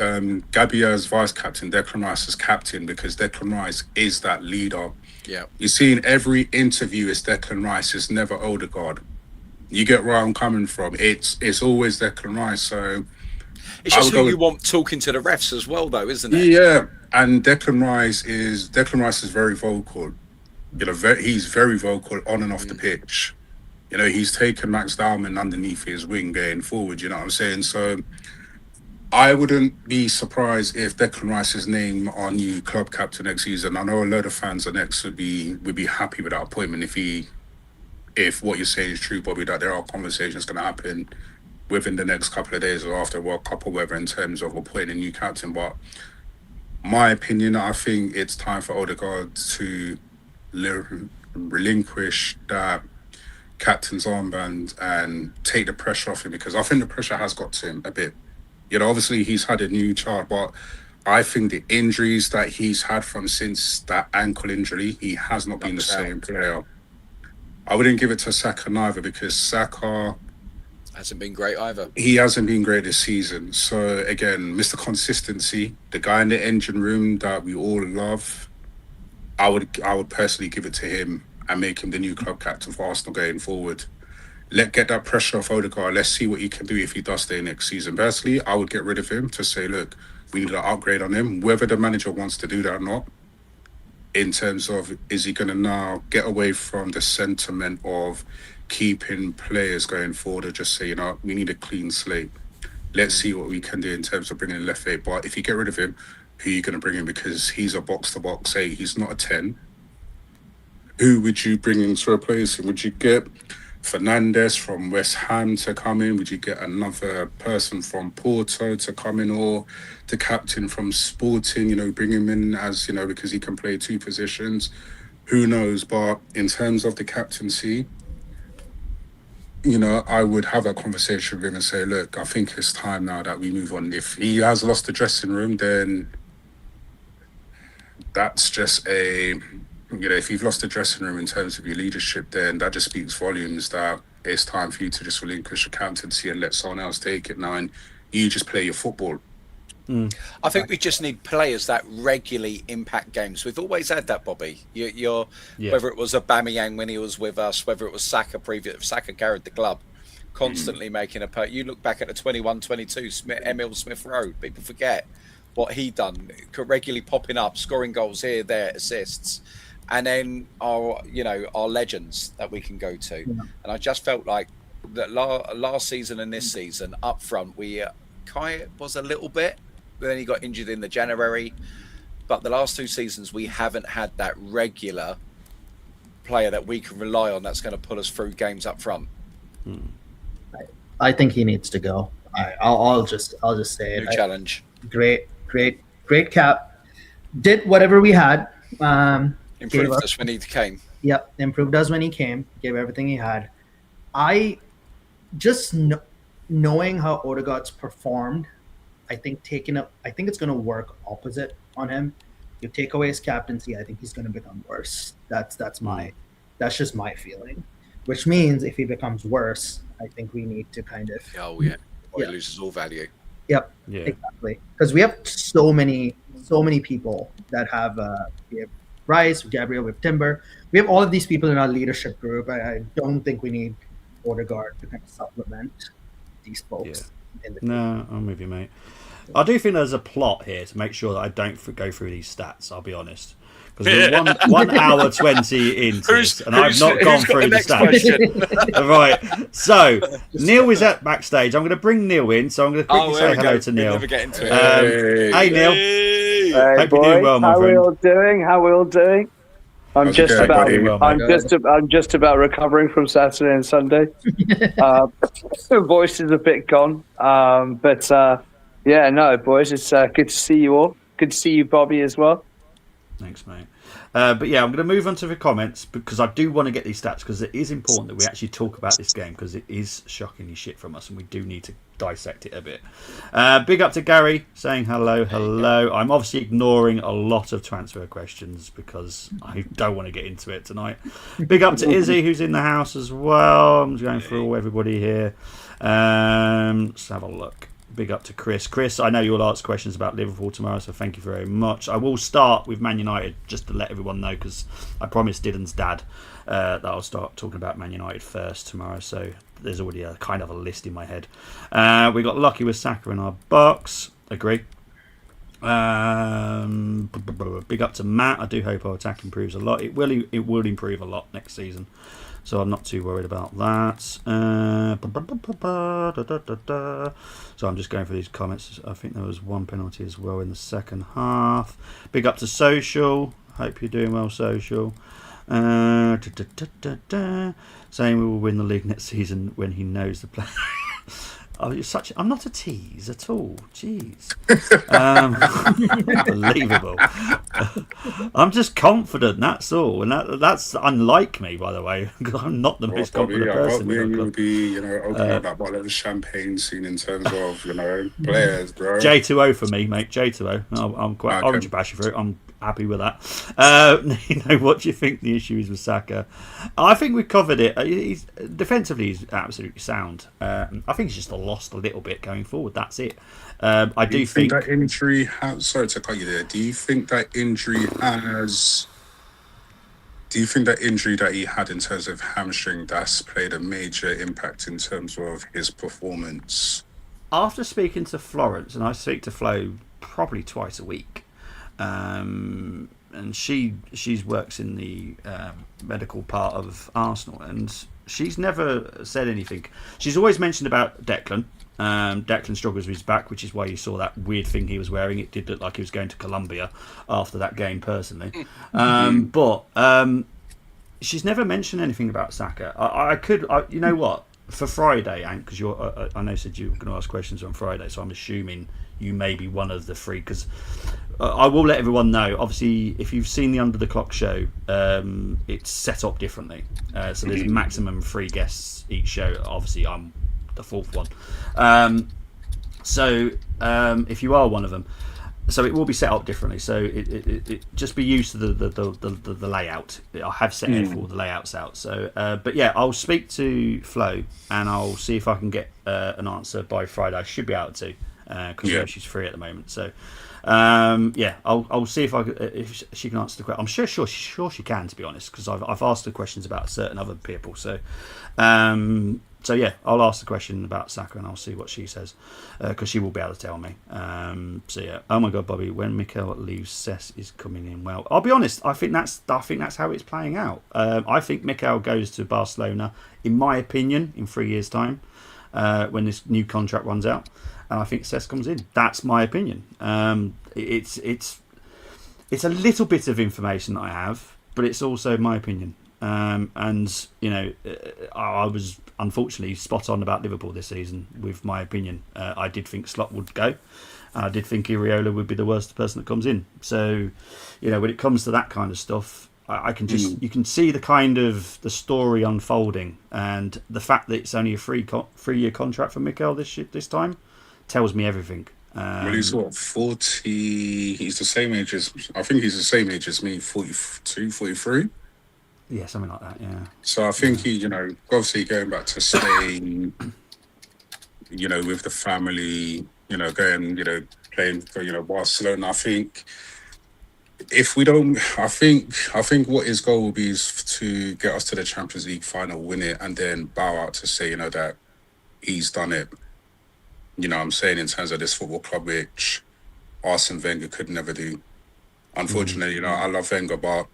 E: as vice captain, Declan Rice as captain, because Declan Rice is that leader.
B: Yeah.
E: You see in every interview, it's Declan Rice. It's never Odegaard. You get where I'm coming from. It's always Declan Rice. So
B: it's just who you want talking to the refs as well, though, isn't it?
E: Yeah, and Declan Rice is very vocal. You know, he's very vocal on and off the pitch. You know, he's taken Max Dowman underneath his wing going forward. You know what I'm saying? So I wouldn't be surprised if Declan Rice is named our new club captain next season. I know a load of fans would be happy with that appointment if what you're saying is true, Bobby, that there are conversations going to happen within the next couple of days or after World Cup or whatever in terms of appointing a new captain. But my opinion, I think it's time for Odegaard to relinquish that captain's armband and take the pressure off him, because I think the pressure has got to him a bit. You know, obviously he's had a new child, but I think the injuries that he's had since that ankle injury, he has not been the same player. I wouldn't give it to Saka neither, because Saka
B: hasn't been great either.
E: He hasn't been great this season. So again, Mr. Consistency, the guy in the engine room that we all love, I would personally give it to him and make him the new club captain for Arsenal going forward. Get that pressure off Odegaard. Let's see what he can do if he does stay next season. Personally, I would get rid of him to say, look, we need an upgrade on him. Whether the manager wants to do that or not, in terms of, is he going to now get away from the sentiment of keeping players going forward, or just say, you know, we need a clean slate. Let's see what we can do in terms of bringing in left eight. But if you get rid of him, who are you going to bring in? Because he's a box to box eight. He's not a 10. Who would you bring in to replace him? Would you get Fernandez from West Ham to come in? Would you get another person from Porto to come in, or the captain from Sporting, you know, bring him in as, you know, because he can play two positions? Who knows? But in terms of the captaincy, you know, I would have a conversation with him and say, look, I think it's time now that we move on. If he has lost the dressing room, then that's just a, you know, if you've lost the dressing room in terms of your leadership, then that just speaks volumes that it's time for you to just relinquish your captaincy and let someone else take it now, and you just play your football.
B: I think we just need players that regularly impact games. We've always had that, Bobby. You're whether it was Aubameyang when he was with us, whether it was Saka Saka carried the club, constantly making a. You look back at the 21-22 Emil Smith Rowe. People forget what he done, regularly popping up, scoring goals here, there, assists, and then our legends that we can go to. Yeah. And I just felt like that last season and this season up front, Kai was a little bit. Then he got injured in the January, but the last 2 seasons we haven't had that regular player that we can rely on that's going to pull us through games up front.
F: I think he needs to go. I'll just say it.
B: New challenge.
F: Great cap. Did whatever we had.
B: Improved us when he came.
F: Yep, improved us when he came. Gave everything he had. I just knowing how Odegaard's performed. I think it's going to work opposite on him. You take away his captaincy, I think he's going to become worse. That's just my feeling. Which means if he becomes worse, I think we need to kind of.
B: Oh yeah, he loses all value.
F: Yep. Yeah. Exactly. Because we have so many people that have. We have Rice, Gabriel, we have Timber. We have all of these people in our leadership group. I don't think we need Odegaard to kind of supplement these folks.
A: Yeah. No, I'm with you, mate. I do think there's a plot here to make sure that I don't go through these stats, I'll be honest. Because we're 1 hour 20 into this, and I've not gone through the stats. Right, so Neil is at backstage. I'm going to bring Neil in, so I'm going to quickly say hello to Neil.
B: Never get into it.
A: Hey, Neil.
G: Hey,
A: hope you're doing well, my friend.
G: How we all doing? I'm just about recovering from Saturday and Sunday. The voice is a bit gone, but boys, it's good to see you all. Good to see you, Bobby, as well.
A: Thanks, mate. But yeah, I'm going to move on to the comments because I do want to get these stats because it is important that we actually talk about this game because it is shockingly shit from us and we do need to dissect it a bit. Big up to Gary saying hello. I'm obviously ignoring a lot of transfer questions because I don't want to get into it tonight. Big up to Izzy who's in the house as well. I'm going through everybody here. Let's have a look. Big up to Chris. Chris, I know you'll ask questions about Liverpool tomorrow, so thank you very much. I will start with Man United just to let everyone know because I promised Dylan's dad that I'll start talking about Man United first tomorrow, so there's already a kind of a list in my head. We got lucky with Saka in our box. Agree. Big up to Matt. I do hope our attack improves a lot. It will improve a lot next season. So I'm not too worried about that. So I'm just going through these comments. I think there was one penalty as well in the second half. Big up to Social. Hope you're doing well, Social. Saying we will win the league next season when he knows the plan. Oh, I'm not a tease at all. Jeez. Unbelievable. I'm just confident, that's all. And that's unlike me, by the way, because I'm not the most confident person.
E: You'll be, opening up that bottle of champagne scene in terms of, players, bro.
A: J2O for me, mate. J2O. I'm quite orange bashy for it. I'm happy with that. What do you think the issue is with Saka? I think we covered it. Defensively, he's absolutely sound. I think he's just lost a little bit going forward. That's it. I do think
E: that injury. Sorry to cut you there. Do you think that injury that he had in terms of hamstring that's played a major impact in terms of his performance?
A: After speaking to Florence, and I speak to Flo probably twice a week. she's works in the medical part of Arsenal, and she's never said anything. She's always mentioned about Declan. Declan struggles with his back, which is why you saw that weird thing he was wearing. It did look like he was going to Colombia after that game, personally. But she's never mentioned anything about Saka. You know what? For Friday, Ant, because I know you said you were going to ask questions on Friday, so I'm assuming you may be one of the three. Because I will let everyone know. Obviously, if you've seen the Under the Clock show, it's set up differently. So there's maximum 3 guests each show. Obviously, I'm the 4th one. So if you are one of them, so it will be set up differently. So it just be used to the layout. I have set all the layouts out. So but yeah, I'll speak to Flo and I'll see if I can get an answer by Friday. I should be able to because she's free at the moment. So I'll see if she can answer the question. I'm sure she can, to be honest, because I've asked her questions about certain other people. So so yeah, I'll ask the question about Saka and I'll see what she says because she will be able to tell me. So yeah, oh my God, Bobby, when Mikel leaves, Cesc is coming in. Well, I'll be honest. I think that's how it's playing out. I think Mikel goes to Barcelona, in my opinion, in 3 years' time when this new contract runs out, and I think Cesc comes in. That's my opinion. It's a little bit of information that I have, but it's also my opinion. And you know, I was unfortunately spot on about Liverpool this season with my opinion. I did think Slot would go, and I did think Iriola would be the worst person that comes in. So, you know, when it comes to that kind of stuff, I can just you can see the kind of the story unfolding, and the fact that it's only a 3-year contract for Mikel this time tells me everything.
E: Well, he's what, 40? He's the same age as I think he's the same age as me, 42, 43.
A: Yeah, something like that, yeah.
E: So I think he, you know, obviously going back to Spain, you know, with the family, you know, going, you know, playing for, you know, Barcelona, I think if we don't, I think what his goal will be is to get us to the Champions League final, win it, and then bow out to say, you know, that he's done it. You know what I'm saying, in terms of this football club, which Arsene Wenger could never do. Unfortunately, you know, I love Wenger, but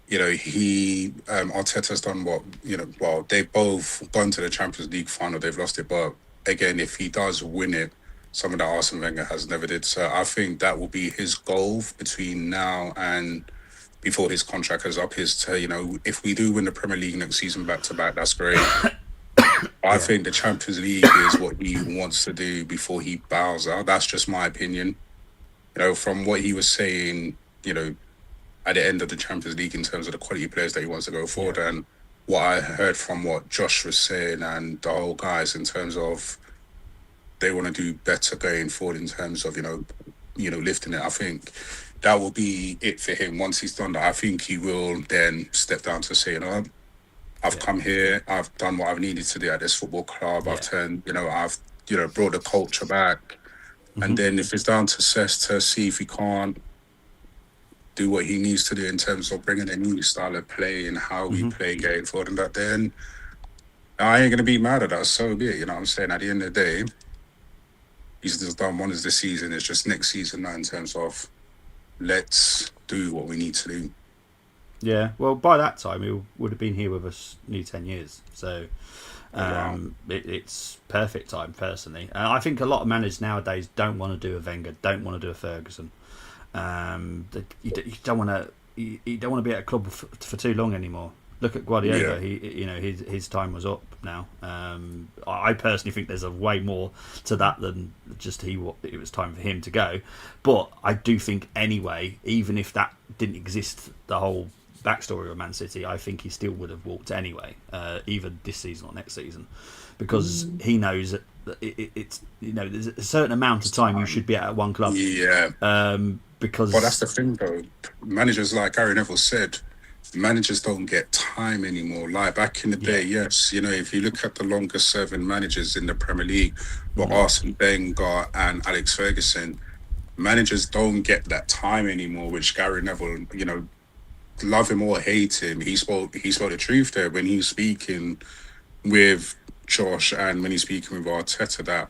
E: you know, Arteta's done what, you know, well, they've both gone to the Champions League final, they've lost it, but again, if he does win it, something that Arsene Wenger has never did. So I think that will be his goal between now and before his contract is up, is to, you know, if we do win the Premier League next season back to back, that's great. I think the Champions League is what he wants to do before he bows out. That's just my opinion. You know, from what he was saying, you know, at the end of the Champions League in terms of the quality players that he wants to go forward, and what I heard from what Josh was saying and the whole guys in terms of they want to do better going forward in terms of, you know, lifting it. I think that will be it for him. Once he's done that, I think he will then step down to say, you know, I've come here, I've done what I've needed to do at this football club. I've turned, you know, I've, you know, brought the culture back. And then if it's down to Cesc to see if he can't do what he needs to do in terms of bringing a new style of play and how we play going forward, and that, then I ain't going to be mad at that. So be it, you know what I'm saying? At the end of the day, he's just done one as this season. It's just next season now in terms of let's do what we need to do.
A: Yeah, well, by that time, he would have been here with us nearly 10 years. So it's perfect time, personally. I think a lot of managers nowadays don't want to do a Wenger, don't want to do a Ferguson. You don't want to be at a club for too long anymore. Look at Guardiola. His time was up now. I personally think there's a way more to that than just it was time for him to go. But I do think anyway, even if that didn't exist, the whole backstory of Man City, I think he still would have walked anyway, either this season or next season, because he knows that it's, you know, there's a certain amount of time you should be at one club.
E: Yeah.
A: Because
E: well, that's the thing though. Managers, like Gary Neville said, managers don't get time anymore. Like back in the day, yes, you know, if you look at the longest serving managers in the Premier League, were Arsene Wenger and Alex Ferguson, managers don't get that time anymore, which Gary Neville, you know, love him or hate him, he spoke the truth there when he was speaking with Josh and when he's speaking with Arteta, that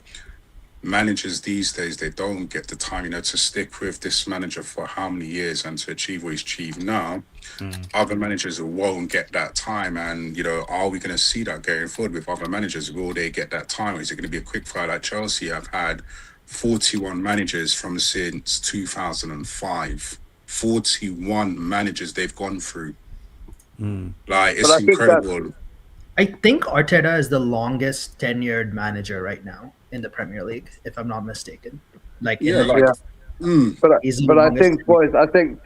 E: managers these days, they don't get the time, you know, to stick with this manager for how many years and to achieve what he's achieved now. Other managers won't get that time. And, you know, are we going to see that going forward with other managers? Will they get that time? Or is it going to be a quick fire like Chelsea have had 41 managers from since 2005? 41 managers they've gone through. Like, it's incredible.
F: I think Arteta is the longest tenured manager right now in the Premier League, if I'm not mistaken. But
G: I think, boys, I think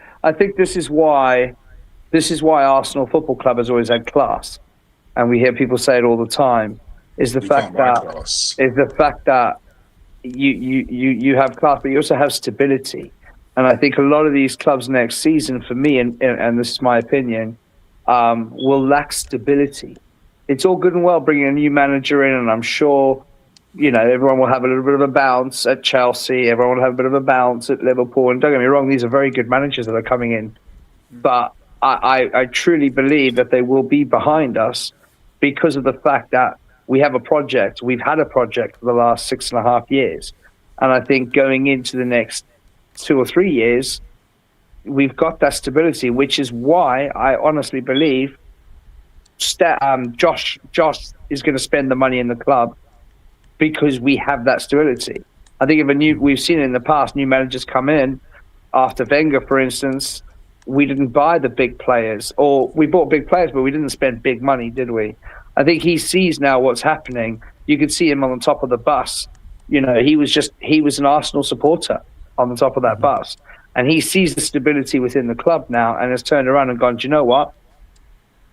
G: this is why Arsenal Football Club has always had class, and we hear people say it all the time. Is the fact that you have class, but you also have stability. And I think a lot of these clubs next season, for me, and this is my opinion, will lack stability. It's all good and well bringing a new manager in, and I'm sure, you know, everyone will have a little bit of a bounce at Chelsea. Everyone will have a bit of a bounce at Liverpool. And don't get me wrong, these are very good managers that are coming in. But I truly believe that they will be behind us because of the fact that we have a project. We've had a project for the last 6.5 years. And I think going into the next 2 or 3 years, we've got that stability, which is why I honestly believe Josh is going to spend the money in the club because we have that stability. I think we've seen it in the past, new managers come in after Wenger, for instance, we didn't buy the big players, or we bought big players, but we didn't spend big money, did we? I think he sees now what's happening. You could see him on the top of the bus. You know, he was an Arsenal supporter on the top of that bus. And he sees the stability within the club now and has turned around and gone, do you know what?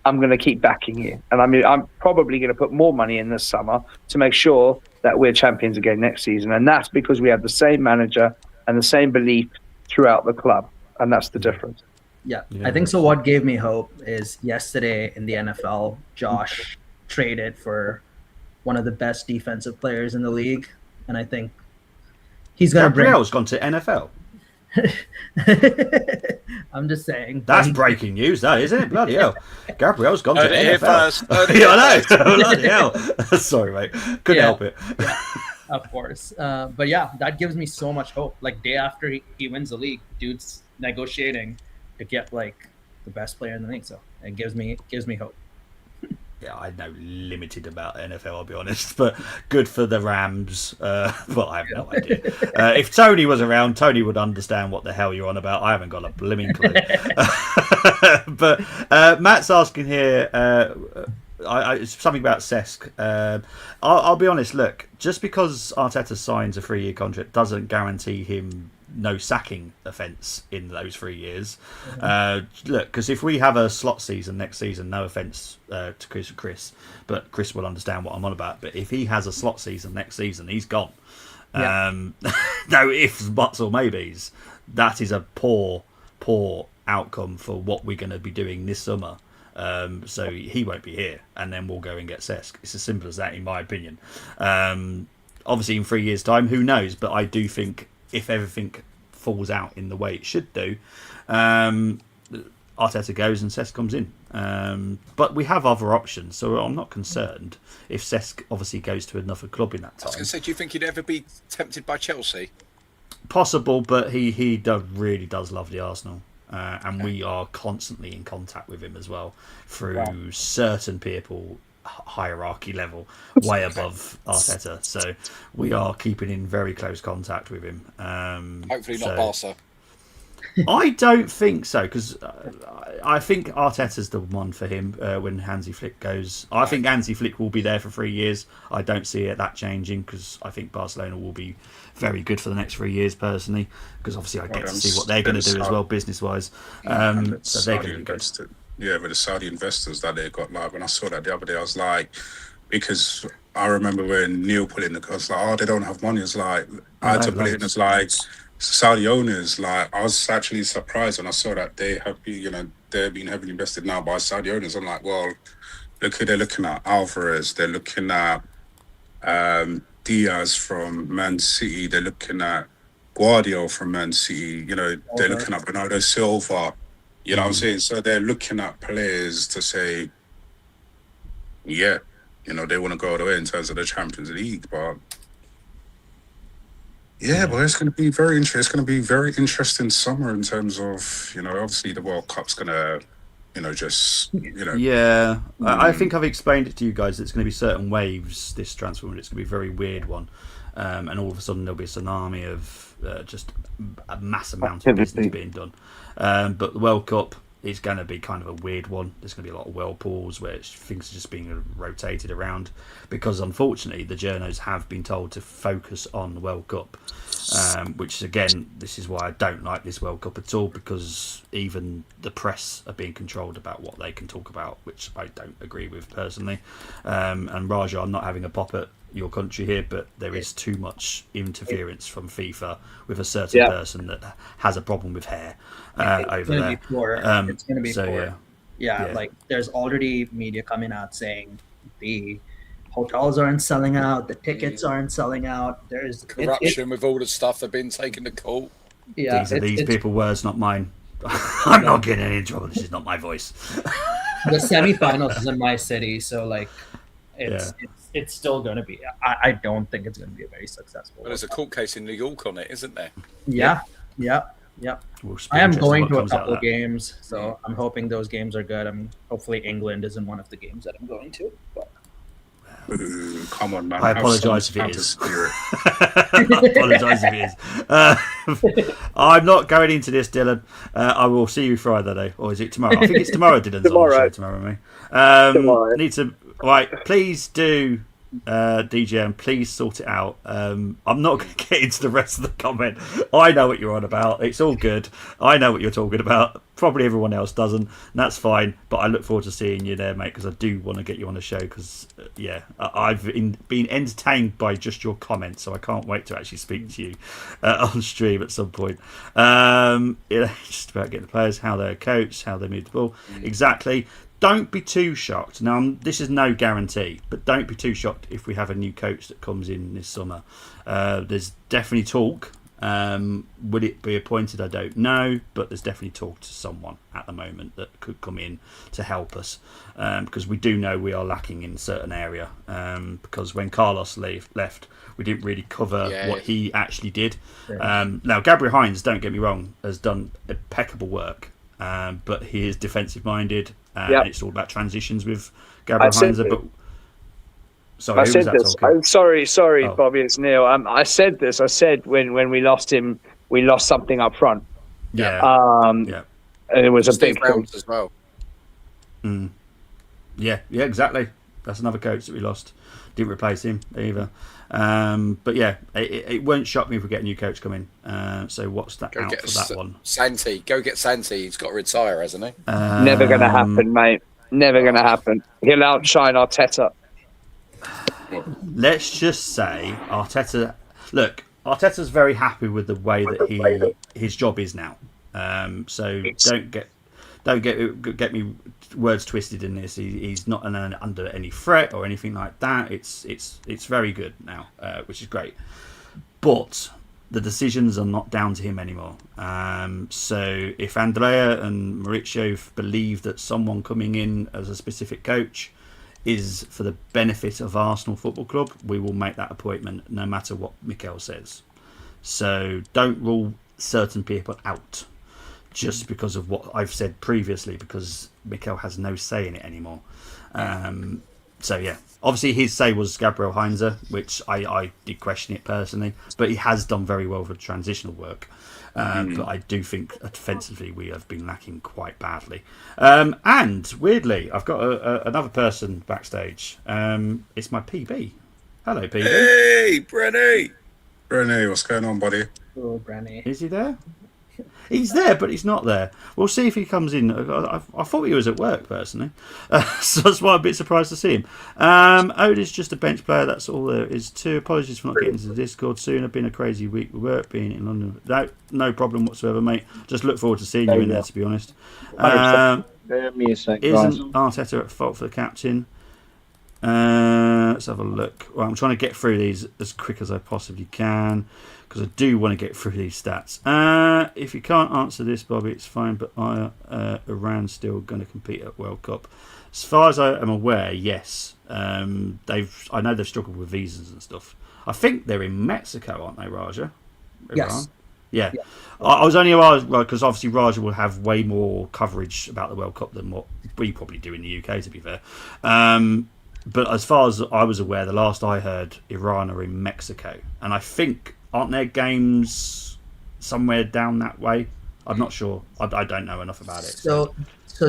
G: I'm going to keep backing you. And I mean, I'm probably going to put more money in this summer to make sure that we're champions again next season. And that's because we have the same manager and the same belief throughout the club. And that's the difference.
F: Yeah, I think so. What gave me hope is yesterday in the NFL, Josh traded for one of the best defensive players in the league. And I think he's going to bring...
A: Gabriel's gone to NFL.
F: I'm just saying.
A: That's breaking news, that isn't it? Bloody hell. Gabriel's gone to NFL. Yeah, I know. Bloody hell. Sorry, mate. Couldn't help it.
F: Yeah, of course. But yeah, that gives me so much hope. Like, day after he wins the league, dude's negotiating to get like the best player in the league. So it gives me hope.
A: Yeah, I know limited about NFL, I'll be honest, but good for the Rams. But I have no idea. If Tony was around, Tony would understand what the hell you're on about. I haven't got a blimming clue. But Matt's asking here something about Cesc. I'll be honest, look, just because Arteta signs a 3-year contract doesn't guarantee him no sacking offence in those 3 years. Look, because if we have a slot season next season, no offence to Chris, but Chris will understand what I'm on about. But if he has a slot season next season, he's gone. No ifs, buts, or maybes. That is a poor outcome for what we're going to be doing this summer. So he won't be here, and then we'll go and get Cesc. It's as simple as that, in my opinion. Obviously, in 3 years' time, who knows? But I do think if everything falls out in the way it should do, Arteta goes and Cesc comes in. But we have other options, so I'm not concerned if Cesc obviously goes to another club in that time.
B: I was going to say, do you think he'd ever be tempted by Chelsea?
A: Possible, but he really does love the Arsenal. And we are constantly in contact with him as well through certain people, hierarchy level, way above Arteta. So we are keeping in very close contact with him.
B: Hopefully not Barca.
A: I don't think so, because I think Arteta's the one for him when Hansi Flick goes. I think Hansi Flick will be there for 3 years. I don't see that changing, because I think Barcelona will be very good for the next 3 years, personally, because obviously I get to see what they're going to do as well, business-wise. So they're going to be good.
E: Yeah, with the Saudi investors that they got, like when I saw that the other day, I was like, because I remember when Neil put it in I was like, oh, they don't have money. It's like, I had to put it in as like, Saudi owners, like, I was actually surprised when I saw that they have been, you know, they're being heavily invested now by Saudi owners. I'm like, well, look who they're looking at. Alvarez, they're looking at Diaz from Man City, they're looking at Guardiola from Man City, you know, they're looking at Bernardo Silva, you know what I'm saying? So they're looking at players to say, yeah, you know, they want to go all the way in terms of the Champions League, but Yeah, but it's going to be very interesting. It's going to be very interesting summer in terms of, obviously the World Cup's going to, just,
A: Yeah, I think I've explained it to you guys. It's going to be certain waves this transfer window. It's going to be a very weird one, and all of a sudden there'll be a tsunami of just a mass amount of business being done. But the World Cup is going to be kind of a weird one. There's going to be a lot of whirlpools where things are just being rotated around because, unfortunately, the journos have been told to focus on the World Cup. Which again, this is why I don't like this World Cup at all, because even the press are being controlled about what they can talk about, which I don't agree with personally. And Raja, I'm not having a pop at your country here, but there is too much interference from FIFA with a certain person that has a problem with hair over there.
F: It's going to be poor. Yeah, like there's already media coming out saying the hotels aren't selling out, the tickets aren't selling out. There's
B: corruption with all the stuff they've been taken to court.
A: Yeah, these people's words, not mine. I'm not getting any trouble. This is not my voice.
F: The semi-finals is in my city, so like it's still going to be. I don't think it's going to be a very successful.
B: Well, there's a court case in New York on it, isn't there?
F: Yeah. I am going to a couple of games, so I'm hoping those games are good. Hopefully England isn't one of the games that I'm going to. But.
E: Come on, man.
A: I apologise if it is. I apologise if it is. I'm not going into this, Dylan. I will see you Friday, though. Or is it tomorrow? I think it's tomorrow, Dylan's on the show tomorrow, me.
G: Tomorrow.
A: Need to... Right, please do... DJ, and please sort it out. I'm not going to get into the rest of the comment. I know what you're on about. It's all good. I know what you're talking about. Probably everyone else doesn't, and that's fine. But I look forward to seeing you there, mate, because I do want to get you on the show. Because I've been entertained by just your comments, so I can't wait to actually speak to you on stream at some point. Just about getting the players, how they're coached, how they move the ball, exactly. Don't be too shocked. Now, this is no guarantee, but don't be too shocked if we have a new coach that comes in this summer. There's definitely talk. Will it be appointed? I don't know, but there's definitely talk to someone at the moment that could come in to help us, because we do know we are lacking in a certain area. Because when Carlos left, we didn't really cover what he actually did. Now, Gabriel Hines, don't get me wrong, has done impeccable work. But he is defensive minded, and it's all about transitions with Gabriel Hines. But sorry,
G: I said this. I'm sorry, Bobby. It's Neil. I said this. I said when we lost him, we lost something up front. And it was a big
B: round as well.
A: Yeah, exactly. That's another coach that we lost. Didn't replace him either. But it won't shock me if we get a new coach coming. So watch that out for that one.
B: Santi, go get Santi. He's got to retire, hasn't he?
G: Never going to happen, mate. Never going to happen. He'll outshine Arteta.
A: Let's just say Arteta. Look, Arteta's very happy with the way that his job is now. So don't get me words twisted in this. He's not under any threat or anything like that. It's very good now, which is great. But the decisions are not down to him anymore. So if Andrea and Maurizio believe that someone coming in as a specific coach is for the benefit of Arsenal Football Club, we will make that appointment no matter what Mikel says. So don't rule certain people out just because of what I've said previously, because Mikel has no say in it anymore. Obviously his say was Gabriel Heinze, which I did question it personally, but he has done very well for transitional work. But I do think offensively we have been lacking quite badly. And weirdly, I've got another person backstage. It's my PB. Hello, PB.
B: Hey, Brenny.
E: Brenny, what's going on, buddy?
F: Oh, Brenny.
A: Is he there? He's there, but he's not there. We'll see if he comes in. I thought he was at work, personally. So that's why I'm a bit surprised to see him. Oda's just a bench player. That's all there is to. Apologies for not getting into the Discord sooner. Been a crazy week with work, being in London. No problem whatsoever, mate. Just look forward to seeing you in there, to be honest. Isn't Arteta at fault for the captain? Let's have a look. Well, I'm trying to get through these as quick as I possibly can, because I do want to get through these stats. If you can't answer this, Bobby, it's fine, but Iran's still going to compete at World Cup. As far as I am aware, yes. I know they've struggled with visas and stuff. I think they're in Mexico, aren't they, Raja?
F: Yes.
A: Yeah. I was only because obviously Raja will have way more coverage about the World Cup than what we probably do in the UK, to be fair. But as far as I was aware, the last I heard, Iran are in Mexico, and I think aren't there games somewhere down that way? I'm not sure. I don't know enough about it.
F: So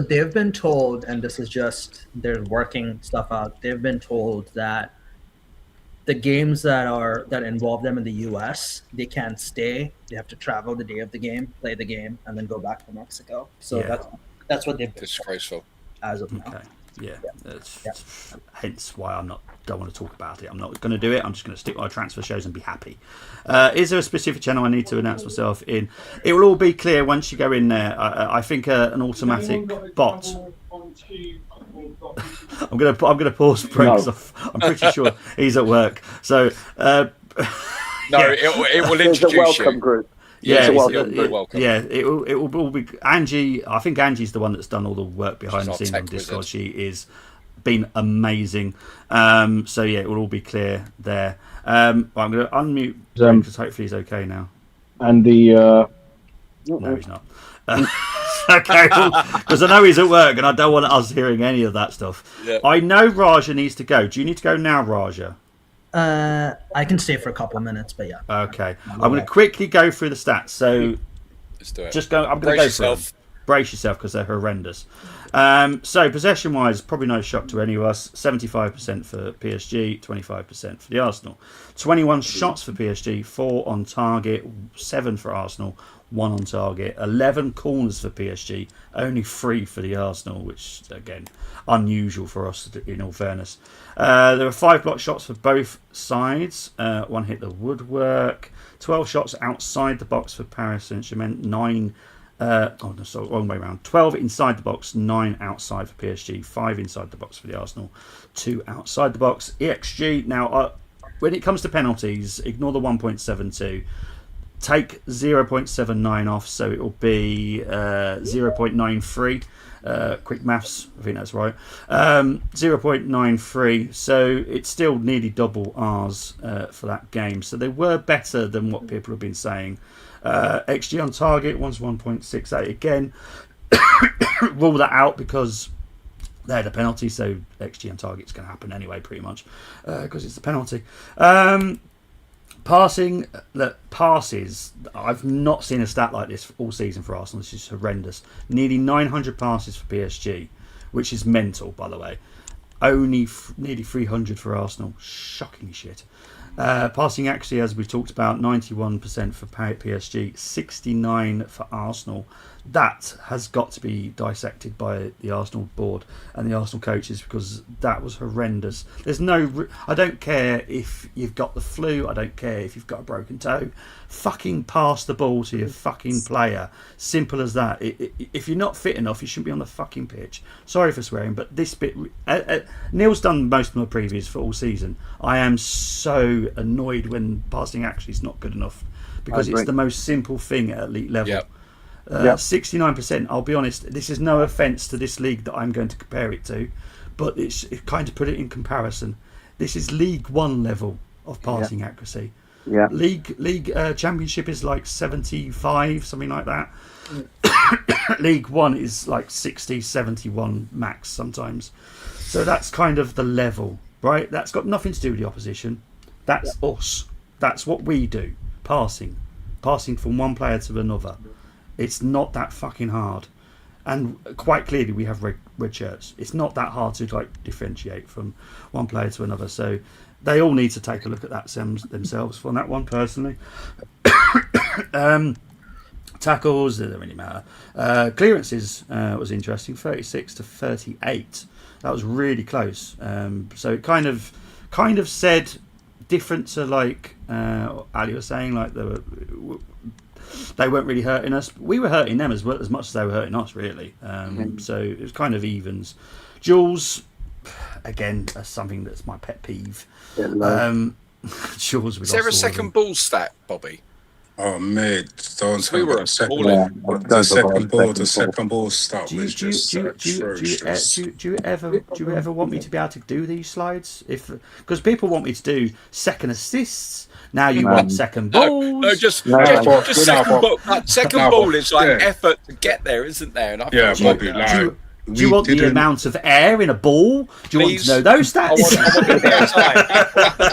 F: they've been told, and this is just they're working stuff out. They've been told that the games that involve them in the U.S. they can't stay. They have to travel the day of the game, play the game, and then go back to Mexico. So that's what they've been told
B: Disgraceful.
F: as of now.
A: Okay. Yeah. Hence why don't want to talk about it. I'm not going to do it. I'm just going to stick with my transfer shows and be happy. Is there a specific channel I need to announce myself in? It will all be clear once you go in there. I think an automatic bot. I'm going to pause breaks off. I'm pretty sure he's at work. So
B: it will introduce
G: There's a welcome
B: you.
G: group.
A: Yeah,
B: welcome.
A: Yeah, it will all be Angie. I think Angie's the one that's done all the work behind the scenes on Discord.
B: Wizard.
A: She is been amazing. So yeah, it will all be clear there. I'm going to unmute because hopefully he's okay now.
H: And the
A: No, he's not. Okay, because I know he's at work and I don't want us hearing any of that stuff.
B: Yeah.
A: I know Raja needs to go. Do you need to go now, Raja?
F: I can stay for a couple of minutes, but yeah.
A: Okay, I'm going to quickly go through the stats. So
B: Let's do it.
A: just go. I'm going to go through them. Brace yourself because they're horrendous. So possession-wise, probably no shock to any of us. 75% for PSG, 25% for the Arsenal. 21 shots for PSG, 4 on target, 7 for Arsenal, 1 on target. 11 corners for PSG, only 3 for the Arsenal, which again unusual for us in all fairness. There were 5 block shots for both sides. 1 hit the woodwork. 12 shots outside the box for Paris Saint-Germain. 9. Wrong way around. 12 inside the box, 9 outside for PSG, 5 inside the box for the Arsenal, 2 outside the box. EXG. Now, when it comes to penalties, ignore the 1.72. Take 0.79 off, so it will be 0.93. Quick maths, I think that's right. 0.93, so it's still nearly double ours for that game. So they were better than what people have been saying. XG on target was 1.68 again. Rule that out because they had a penalty, so XG on target's going to happen anyway, pretty much, because it's a penalty. Passing, passes. I've not seen a stat like this all season for Arsenal. This is horrendous. Nearly 900 passes for PSG, which is mental, by the way. Only nearly 300 for Arsenal. Shockingly shit. Passing accuracy, as we talked about, 91% for PSG, 69% for Arsenal. That has got to be dissected by the Arsenal board and the Arsenal coaches because that was horrendous. There's no... I don't care if you've got the flu. I don't care if you've got a broken toe. Fucking pass the ball to your fucking player. Simple as that. If you're not fit enough, you shouldn't be on the fucking pitch. Sorry for swearing, but this bit... Neil's done most of my previews for all season. I am so annoyed when passing actually is not good enough because it's the most simple thing at elite level.
B: Yep.
A: 69%. I'll be honest, this is no offence to this league that I'm going to compare it to, but it's kind of put it in comparison. This is League One level of passing accuracy.
G: Yeah.
A: League Championship is like 75, something like that. League One is like 60, 71 max sometimes. So that's kind of the level, right? That's got nothing to do with the opposition. That's us. That's what we do. Passing from one player to another. It's not that fucking hard, and quite clearly we have red shirts. It's not that hard to differentiate from one player to another. So they all need to take a look at that themselves for that one personally. Tackles, they don't really matter. Clearances was interesting, 36 to 38. That was really close. So it kind of said different to Ali was saying, they weren't really hurting us. We were hurting them as much as they were hurting us, really. So it was kind of evens. Jules, again, that's something that's my pet peeve. Jules,
B: is there a second ball stat, Bobby?
E: Oh mate, don't
B: We
E: tell me
B: were balling.
E: the second ball start was just atrocious.
A: Do you ever want me to be able to do these slides? Because people want me to do second assists. Now you want second balls.
B: No, just second ball. Second ball is like effort to get there, isn't there? And I
E: Bobby,
A: do you want the amount of air in a ball? Do you want to know those stats?
B: I want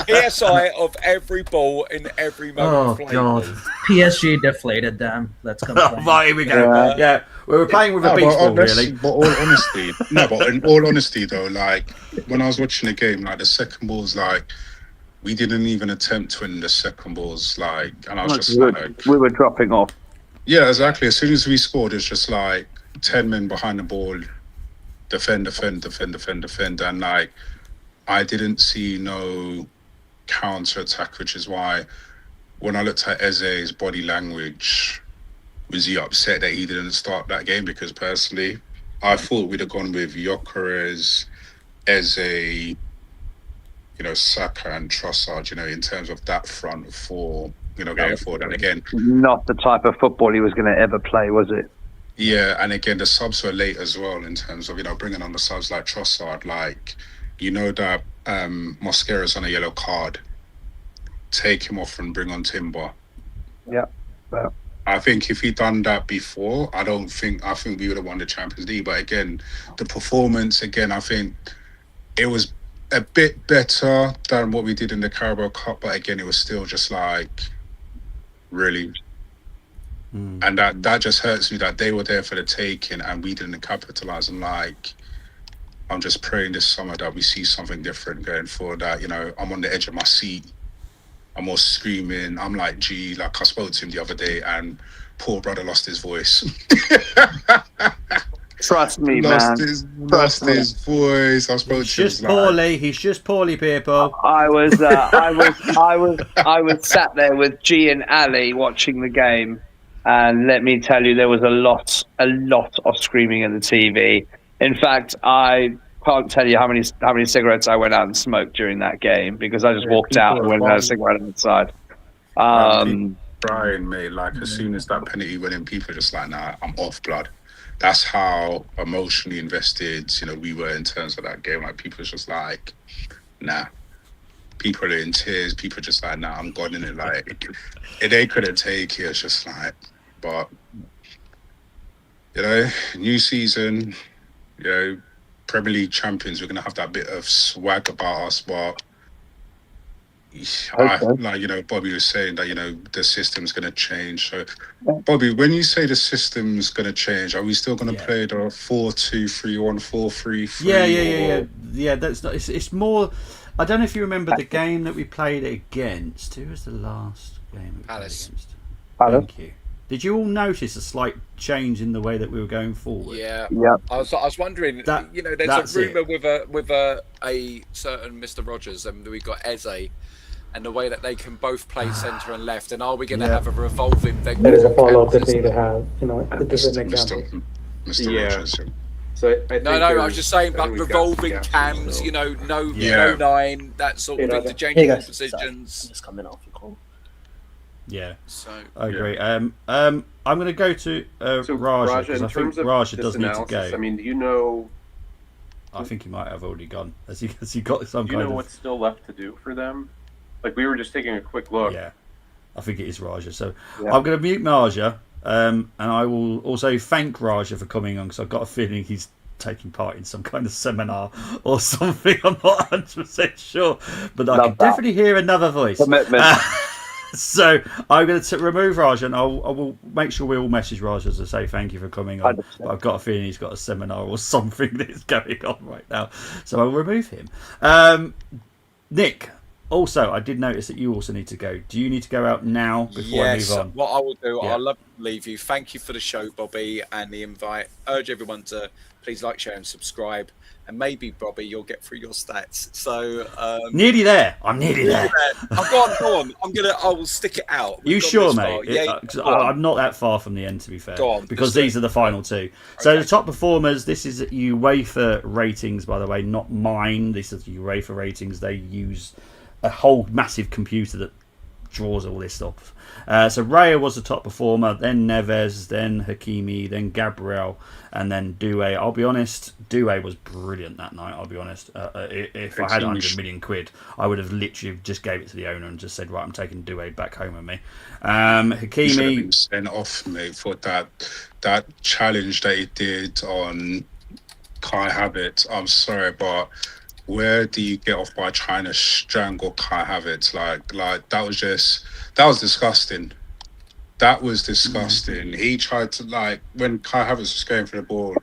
B: the PSI of every ball in every moment of play.
A: God.
F: PSG deflated them. Let's complain.
A: Right, here we go. Yeah, we were playing with a beach ball, really.
E: But in all honesty, though, like when I was watching the game, like the second balls, like we didn't even attempt to win the second balls, like, and I was just like,
G: we were dropping off.
E: Yeah, exactly. As soon as we scored, it's just like 10 men behind the ball. Defend, and like I didn't see no counter attack, which is why when I looked at Eze's body language, was he upset that he didn't start that game? Because personally, I thought we'd have gone with Gyökeres, Eze, Saka and Trossard, in terms of that front four, going forward. And again,
G: not the type of football he was going to ever play, was it?
E: Yeah, and again, the subs were late as well in terms of, bringing on the subs like Trossard, like, that Mosquera's on a yellow card. Take him off and bring on Timber.
G: Yeah.
E: I think if he'd done that before, I think we would have won the Champions League. But again, the performance, I think it was a bit better than what we did in the Carabao Cup. But again, it was still just like, really... And that just hurts me that they were there for the taking and we didn't capitalize. And like, I'm just praying this summer that we see something different going forward. That I'm on the edge of my seat. I'm all screaming. I'm like, gee, like I spoke to him the other day, and poor brother lost his voice.
G: Trust me, man.
E: Lost his voice. I spoke to him.
A: He's just poorly, people.
G: I was sat there with G and Ali watching the game. And let me tell you, there was a lot of screaming at the TV. In fact, I can't tell you how many cigarettes I went out and smoked during that game because I just walked out and went and had a cigarette outside.
E: Brian, mate, like as soon as that penalty went in, people were just like, nah, I'm off, blood. That's how emotionally invested, we were in terms of that game. Like people was just like, nah. People are in tears. People are just like, nah, I'm gone in it. Like, they couldn't take it. It's just like, but, new season, Premier League champions, we're going to have that bit of swag about us. But, Bobby was saying that, the system's going to change. So, Bobby, when you say the system's going to change, are we still going to play the 4-2-3-1, 4-3-3?
A: Yeah, that's not, it's more... I don't know if you remember the game that we played against. Who was the last game?
B: Palace.
A: Thank you. Did you all notice a slight change in the way that we were going forward?
B: Yeah. I was wondering. There's a rumor with a certain Mr. Rogers, and we got Eze, and the way that they can both play centre and left. And are we going to have a revolving?
H: That is a follow-up that they need to have. This is an example.
E: Mr. Rogers.
H: So
B: I was just saying about revolving cams, no 9, that sort of thing, the changing positions.
H: Just coming off the call.
A: Yeah,
B: so
A: I agree. I'm going to go to Raja because I think Raja does need to go.
I: I mean, do you know?
A: I think he might have already gone. Has he got some?
I: Do you know what's still left to do for them? Like we were just taking a quick look.
A: Yeah, I think it is Raja. So I'm going to mute Raja. And I will also thank Raja for coming on because I've got a feeling he's taking part in some kind of seminar or something. I'm not 100% sure, but I can definitely hear another voice. So I'm going to remove Raja, and I will make sure we all message Raja to say thank you for coming on. But I've got a feeling he's got a seminar or something that's going on right now, so I'll remove him. Nick, also, I did notice that you also need to go. Do you need to go out now before I move on?
B: What I will do, I'll love to leave you. Thank you for the show, Bobby, and the invite. Urge everyone to please like, share, and subscribe. And maybe, Bobby, you'll get through your stats. So
A: nearly there. I'm nearly there.
B: Go on. I will stick it out.
A: You sure, mate?
B: Yeah.
A: I'm not that far from the end, to be fair. Because these are the final two. So the top performers. This is UEFA ratings, by the way, not mine. This is UEFA ratings. They use a whole massive computer that draws all this off. So Raya was the top performer, then Neves, then Hakimi, then Gabriel, and then Doué. I'll be honest, Doué was brilliant that night. I'll be honest. If I had 100 million quid, I would have literally just gave it to the owner and just said, right, I'm taking Doué back home with me. Hakimi
E: should have been sent off, mate, for that challenge that he did on Kai Havertz. I'm sorry, but where do you get off by trying to strangle Kai Havertz? Like that was disgusting. That was disgusting. He tried to, like, when Kai Havertz was going for the ball,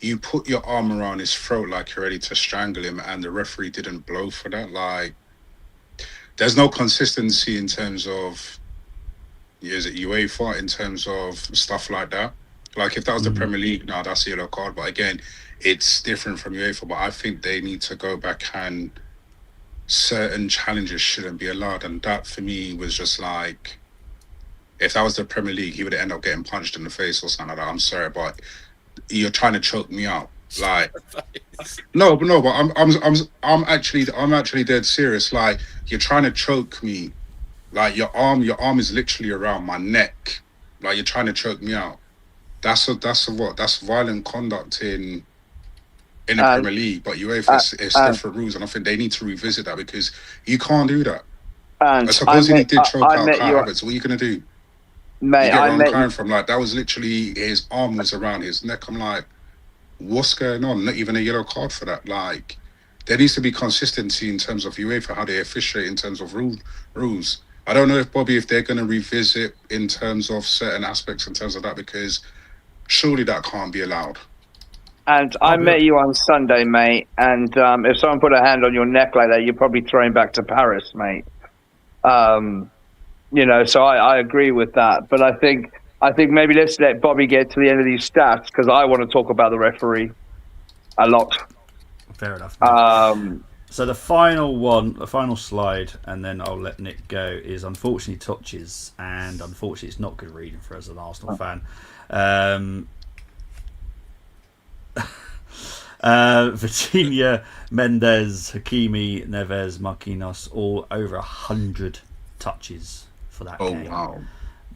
E: you put your arm around his throat like you're ready to strangle him, and the referee didn't blow for that. Like, there's no consistency in terms of, is it UEFA, in terms of stuff like that. Like, if that was the Premier League, now that's a yellow card. But again, it's different from UEFA. But I think they need to go back, and certain challenges shouldn't be allowed. And that, for me, was just like, if that was the Premier League, he would end up getting punched in the face or something like that. I'm sorry, but you're trying to choke me out. Like, no, but I'm actually dead serious. Like, you're trying to choke me. Like, your arm is literally around my neck. Like, you're trying to choke me out. That's violent conduct in the Premier League. But UEFA, it's different rules, and I think they need to revisit that, because you can't do that. And supposedly he did choke out Kai Havertz. What are you gonna do?
G: Mate,
E: you get where I'm coming from. Like, that was literally, his arm was around his neck. I'm like, what's going on? Not even a yellow card for that. Like, there needs to be consistency in terms of UEFA, how they officiate in terms of rules. I don't know if they're going to revisit in terms of certain aspects in terms of that, because surely that can't be allowed.
G: And I met you on Sunday, mate, and if someone put a hand on your neck like that, you're probably throwing back to Paris, mate. You know, so I agree with that. But I think maybe let's let Bobby get to the end of these stats, because I want to talk about the referee a lot.
A: Fair enough. So the final slide, and then I'll let Nick go, is unfortunately touches, and unfortunately it's not good reading for us as an Arsenal fan. Vitinha, Mendes, Hakimi, Neves, Marquinhos, all over 100 touches for that game.
E: Wow.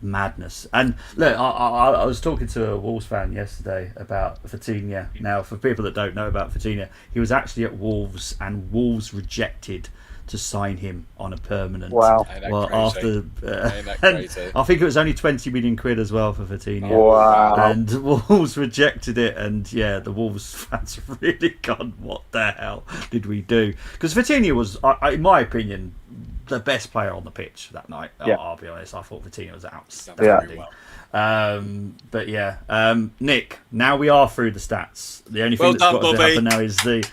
A: Madness. And look, I was talking to a Wolves fan yesterday about Vitinha. Now, for people that don't know about Vitinha, he was actually at Wolves, and Wolves rejected to sign him on a permanent.
G: Wow.
A: Well, after I think it was only 20 million quid as well for Vitinha.
G: Wow.
A: And Wolves rejected it, and yeah, the Wolves fans have really gone, what the hell did we do? Because Vitinha was, in my opinion, the best player on the pitch that night.
G: Yeah.
A: I'll be honest, I thought Vitinha was outstanding. But yeah, Nick, now we are through the stats. The only thing that's got to happen now is the...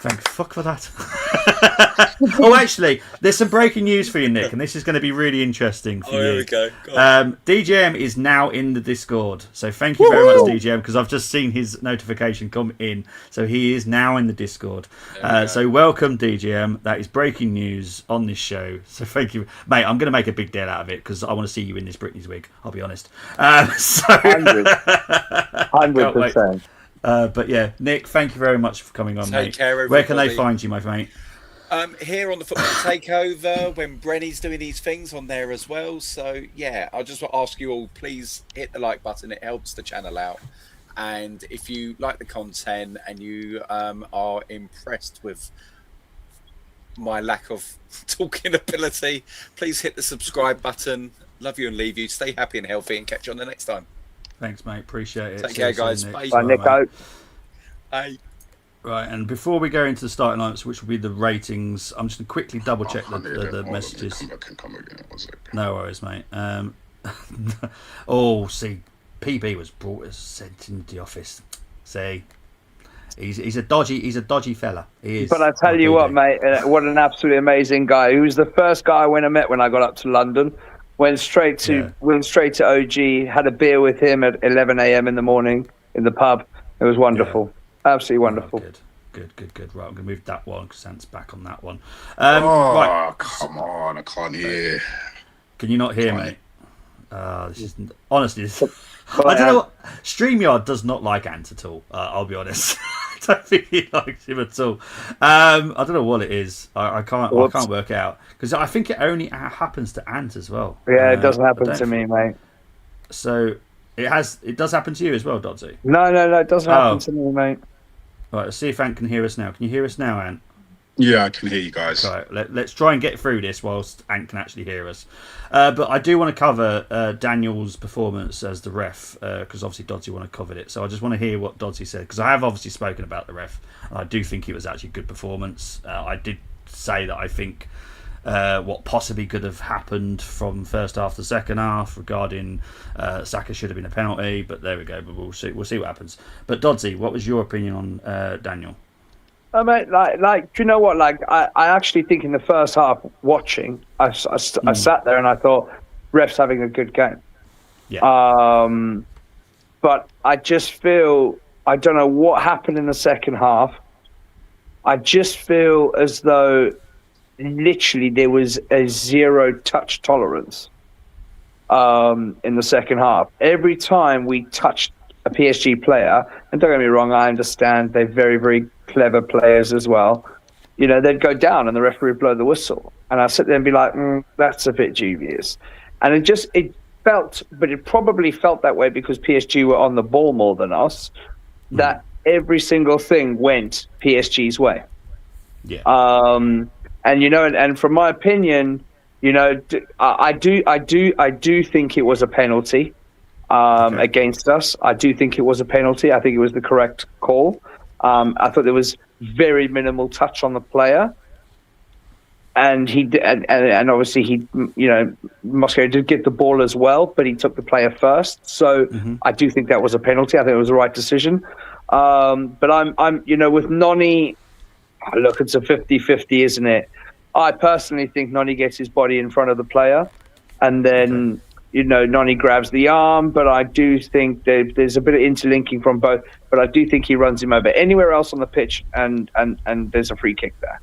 A: Thank fuck for that. Oh, actually, there's some breaking news for you, Nick, and this is going to be really interesting for you.
B: Here we go.
A: DJM is now in the Discord, so thank you very much, DJM, because I've just seen his notification come in. So he is now in the Discord. So welcome, DJM. That is breaking news on this show. So thank you, mate. I'm going to make a big deal out of it because I want to see you in this Britney's wig. I'll be honest.
G: 100%.
A: But yeah, Nick, thank you very much for coming on, mate.
B: Take care, everybody.
A: Where can they find you, my mate?
B: Here on the Football Takeover, when Brenny's doing these things on there as well. So yeah, I just want to ask you all, please hit the like button. It helps the channel out. And if you like the content and you are impressed with my lack of talking ability, please hit the subscribe button. Love you and leave you. Stay happy and healthy, and catch you on the next time.
A: Thanks, mate. Appreciate it.
B: Take care, guys.
A: Nick.
B: Bye.
G: Bye, Nico.
B: Bye.
A: Right, and before we go into the starting lineups, which will be the ratings, I'm just going to quickly double check the messages. No worries, mate. See, PB was sent into the office. See, he's a dodgy fella. He is.
G: But I tell you what, mate, what an absolutely amazing guy. He was the first guy I met when I got up to London. Went straight to OG, had a beer with him at 11 a.m. in the morning in the pub. It was wonderful. Yeah. Absolutely wonderful.
A: Good. Right, I'm going to move that one because Ant's back on that one.
E: Right. Come on, I can't hear.
A: Can you not hear, mate? This is honestly. I don't know. StreamYard does not like Ant at all. I'll be honest. don't think he likes him at all. I don't know what it is. I can't work it out because I think it only happens to Ant as well.
G: Yeah, it doesn't happen to me, mate.
A: So it does happen to you as well, Dodsy?
G: No, it doesn't happen to me, mate.
A: Right, let's see if Ant can hear us now. Can you hear us now, Ant?
E: Yeah, I can hear you guys.
A: Right, let's try and get through this whilst Ant can actually hear us. But I do want to cover Daniel's performance as the ref, because obviously Dodsy want to cover it. So I just want to hear what Dodsy said, because I have obviously spoken about the ref, and I do think it was actually a good performance. I did say that I think what possibly could have happened from first half to second half regarding Saka should have been a penalty, but there we go. But we'll see what happens. But Dodsy, what was your opinion on Daniel?
G: Mate, like, do you know what? Like, I actually think in the first half, watching, I sat there and I thought, ref's having a good game.
A: Yeah.
G: But I just feel, I don't know what happened in the second half. I just feel as though literally there was a zero touch tolerance in the second half. Every time we touched a PSG player, and don't get me wrong, I understand they're very, very clever players as well, they'd go down and the referee would blow the whistle. And I'd sit there and be like, that's a bit dubious. And it probably felt that way because PSG were on the ball more than us, that every single thing went PSG's way.
A: Yeah.
G: And from my opinion, I do think it was a penalty against us. I do think it was a penalty. I think it was the correct call. I thought there was very minimal touch on the player, and obviously Moscow did get the ball as well, but he took the player first. So I do think that was a penalty. I think it was the right decision. But I'm with Noni, look, it's a 50-50, isn't it? I personally think Noni gets his body in front of the player, and then Noni grabs the arm, but I do think there's a bit of interlinking from both. But I do think he runs him over anywhere else on the pitch, and there's a free kick there.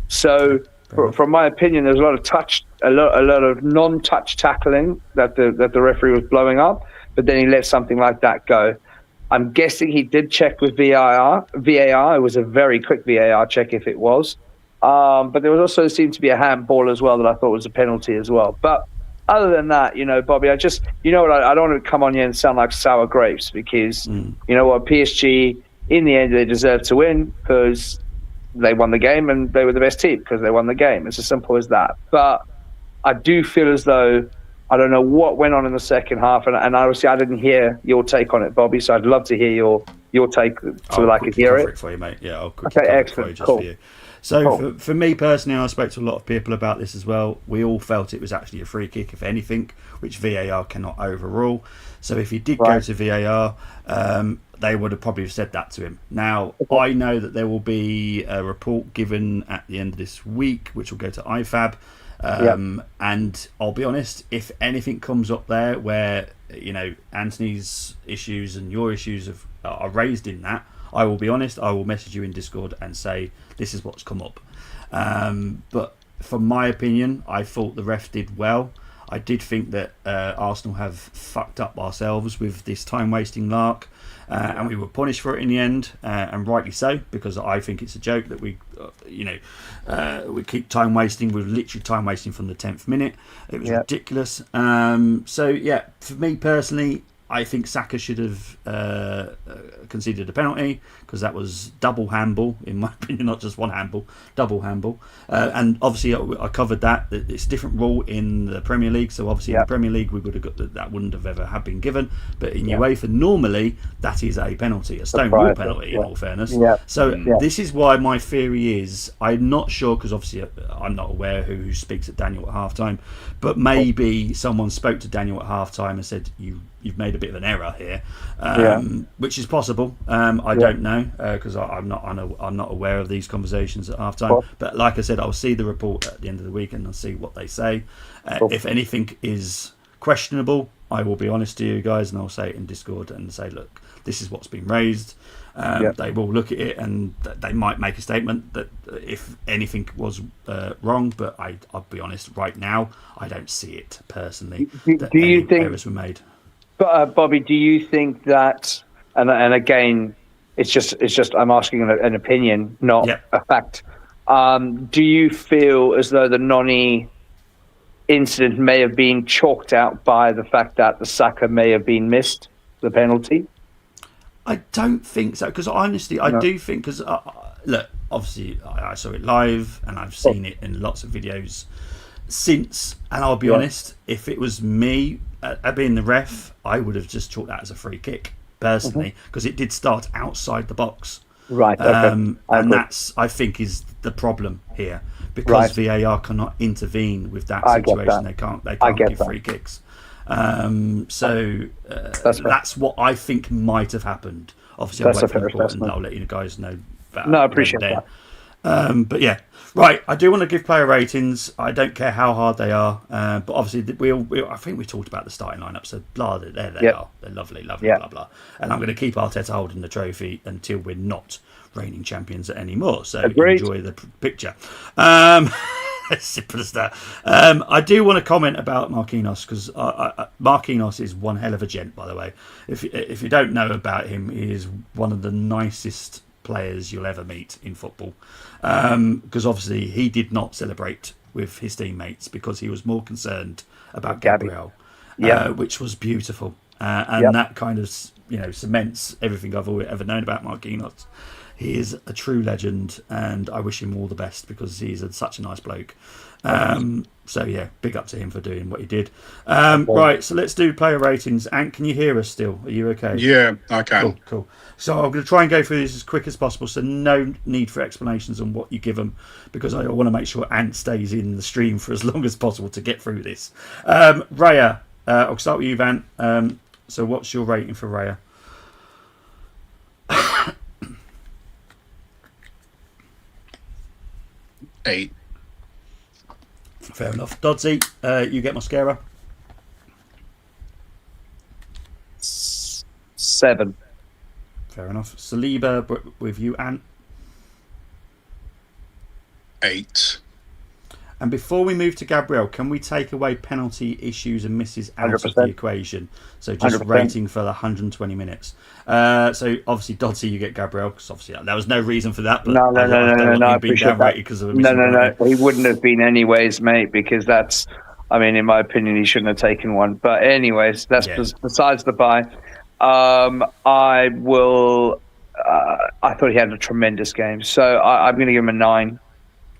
G: So, from my opinion, there's a lot of touch, a lot of non-touch tackling that the referee was blowing up, but then he let something like that go. I'm guessing he did check with VAR. It was a very quick VAR check if it was. But there was also seemed to be a handball as well that I thought was a penalty as well. But other than that, Bobby, I just, I don't want to come on here and sound like sour grapes because, PSG, in the end, they deserved to win because they won the game and they were the best team because they won the game. It's as simple as that. But I do feel as though, I don't know what went on in the second half, and obviously I didn't hear your take on it, Bobby, so I'd love to hear your take so that I could hear it.
A: For you, mate. Yeah, I'll quickly cover it for you, just for you. So for me personally, I spoke to a lot of people about this as well. We all felt it was actually a free kick, if anything, which VAR cannot overrule. So if he did go to VAR, they would have probably said that to him. Now, I know that there will be a report given at the end of this week, which will go to IFAB. And I'll be honest, if anything comes up there where, Anthony's issues and your issues are raised in that, I will be honest, I will message you in Discord and say this is what's come up. But from my opinion, I thought the ref did well. I did think that Arsenal have fucked up ourselves with this time-wasting lark, and we were punished for it in the end, and rightly so, because I think it's a joke that we keep time-wasting. We're literally time-wasting from the 10th minute. It was ridiculous. So, yeah, for me personally, I think Saka should have conceded a penalty because that was double handball, in my opinion, not just one handball, double handball. And obviously, I covered that. It's a different rule in the Premier League. So obviously, in the Premier League, we would have got that wouldn't have ever have been given. But in UEFA, normally that is a penalty, a stonewall penalty. In all fairness. So this is why my theory is I'm not sure because obviously I'm not aware who speaks at Daniel at halftime, but maybe someone spoke to Daniel at halftime and said you've made a bit of an error here, which is possible. I don't know because I'm not aware of these conversations at halftime. But like I said, I'll see the report at the end of the week and I'll see what they say. If anything is questionable, I will be honest to you guys and I'll say it in Discord and say, look, this is what's been raised. They will look at it and they might make a statement that if anything was wrong, but I'll be honest, right now I don't see it personally.
G: Do you think
A: errors were made?
G: Bobby, do you think that, and again, It's just I'm asking an opinion, not a fact. Do you feel as though the Noni incident may have been chalked out by the fact that the Saka may have been missed, the penalty?
A: I don't think so, because honestly, I do think, because look, obviously I saw it live and I've seen it in lots of videos since, and I'll be honest, if it was me being the ref, I would have just chalked that as a free kick personally, because it did start outside the box.
G: Right.
A: And that's, I think, is the problem here, because VAR cannot intervene with that situation. They can't give free kicks. So that's what I think might have happened. Obviously, I'll wait for the report and I'll let you guys know about
G: I appreciate that.
A: But yeah, right. I do want to give player ratings. I don't care how hard they are. But obviously, I think we talked about the starting lineup. So blah, there they are. They're lovely, blah blah. And I'm going to keep Arteta holding the trophy until we're not reigning champions anymore. So enjoy the picture. As simple as that. I do want to comment about Marquinhos, because Marquinhos is one hell of a gent, by the way. If you don't know about him, he is one of the nicest players you'll ever meet in football. Because obviously he did not celebrate with his teammates because he was more concerned about Gabriel, which was beautiful. And that kind of cements everything I've ever known about Marquinhos. He is a true legend, and I wish him all the best because he's such a nice bloke. So yeah, big up to him for doing what he did. Right, so let's do player ratings. Ant, can you hear us still? Are you okay?
E: Yeah, I can.
A: Cool. So I'm going to try and go through this as quick as possible, so no need for explanations on what you give them, because I want to make sure Ant stays in the stream for as long as possible to get through this. Raya, I'll start with you, Van. So what's your rating for Raya?
E: 8.
A: Fair enough. Dodsey, you get mascara.
G: 7.
A: Fair enough. Saliba with you, Ant.
E: 8.
A: And before we move to Gabriel, can we take away penalty issues and misses out
G: 100%.
A: of the equation? So just
G: 100%.
A: rating for the 120 minutes. So obviously, Dodsey, you get Gabriel, because obviously there was no reason for that. But
G: No, I
A: being
G: appreciate that.
A: because of a
G: No, he wouldn't have been anyways, mate, because that's, I mean, in my opinion, he shouldn't have taken one. But anyways, that's besides the by. I thought he had a tremendous game, so I'm going to give him a 9.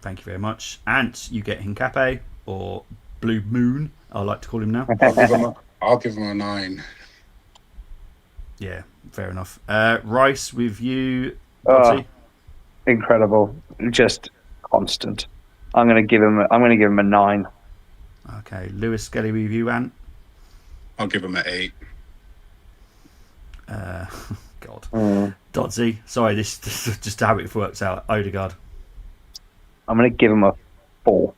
A: Thank you very much. Ant, you get Hincape, or Blue Moon, I like to call him now.
E: I'll give him a 9.
A: Yeah, fair enough. Rice with you, Dodsey.
G: Incredible, just constant. I'm going to give him a 9.
A: Okay, Lewis Skelly with you, Ant.
E: I'll give him an 8.
A: God. Dodsey, sorry, this is just how it works out. Odegaard.
G: I'm going to give him a 4.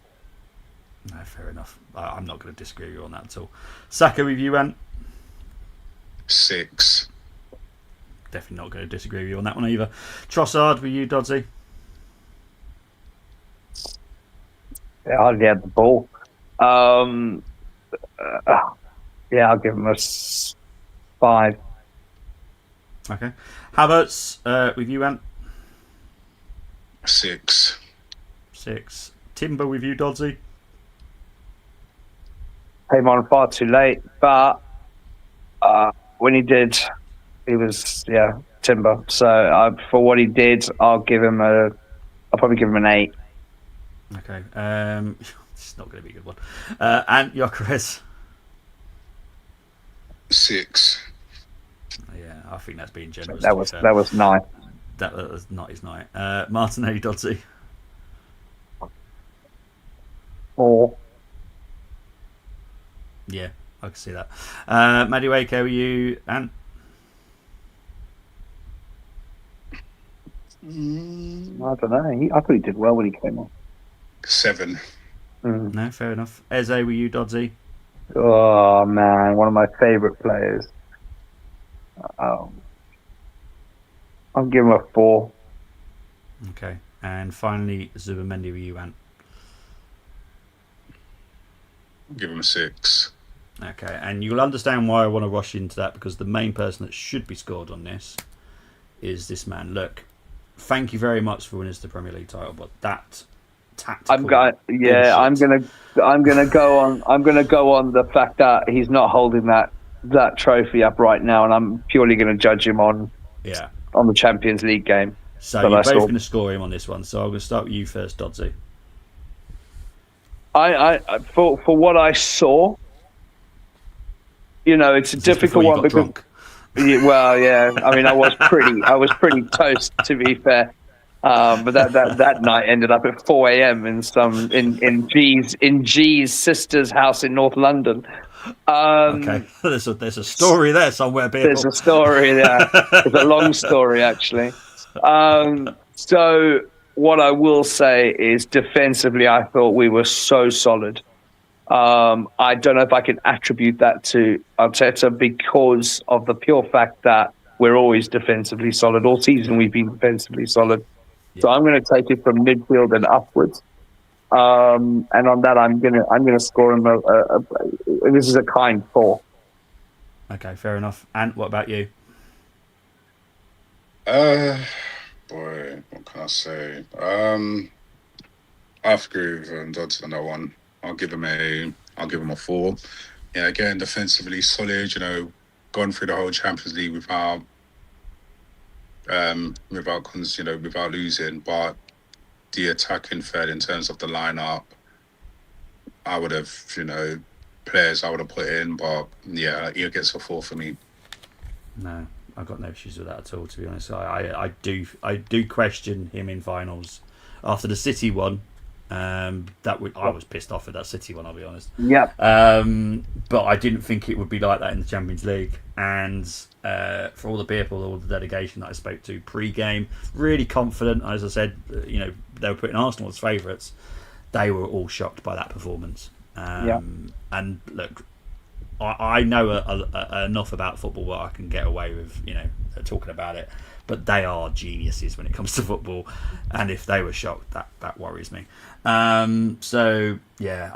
A: No, fair enough. I'm not going to disagree with you on that at all. Saka with you, Ant.
E: 6.
A: Definitely not going to disagree with you on that one either. Trossard with you, Dodsey.
G: Yeah, I hardly had the ball. Yeah, I'll give him a 5.
A: Okay. Havertz with you, Ant.
E: 6.
A: 6. Timber with you, Dodsey.
G: Came on far too late, but when he did, he was timber. So for what he did, I'll probably give him an 8.
A: Okay. It's not going to be a good one. And Gyökeres.
E: 6.
A: Yeah, I think that's being generous.
G: That was 9.
A: That was not his night. Martinelli, Dodsey.
G: 4.
A: Yeah, I can see that. Madueke, were you, Ant?
G: I don't know. I thought he did well when he came on.
E: 7.
A: No, fair enough. Eze, were you, Dodsey?
G: Oh man, one of my favourite players. I'll give him a 4.
A: Okay, and finally, Zubamendi, were you, Ant?
E: Give him a 6.
A: Okay, and you'll understand why I want to rush into that, because the main person that should be scored on this is this man. Look, thank you very much for winning us the Premier League title, but that tactical
G: I'm gonna go on the fact that he's not holding that trophy up right now, and I'm purely going to judge him on the Champions League game.
A: So you're both going to score him on this one. So I'm going to start with you first, Dodsey.
G: For what I saw, it's a difficult one because. Well, yeah. I mean, I was pretty toast, to be fair. But that night ended up at 4 a.m. in G's sister's house in North London.
A: Okay, there's a story there somewhere, people.
G: There's a story there. It's a long story, actually. So what I will say is, defensively, I thought we were so solid. I don't know if I can attribute that to Arteta because of the pure fact that we're always defensively solid. All season we've been defensively solid. So I'm going to take it from midfield and upwards. And on that, I'm gonna score him. This is a kind 4.
A: Okay, fair enough. And what about you?
E: Boy, what can I say? I have to agree with Dodds on that one. I'll give him a 4. Yeah, again, defensively solid. Gone through the whole Champions League without losing, but the attacking third in terms of the lineup, I would have, players I would have put in, but yeah, he gets a 4 for me.
A: No, I've got no issues with that at all, to be honest. I do question him in finals after the City one. I was pissed off with that City one, I'll be honest.
G: Yeah.
A: But I didn't think it would be like that in the Champions League. And for all the people, all the delegation that I spoke to pre-game, really confident. As I said, they were putting Arsenal as favourites. They were all shocked by that performance. And look, I know enough about football where I can get away with, talking about it. But they are geniuses when it comes to football, and if they were shocked, that worries me. So yeah,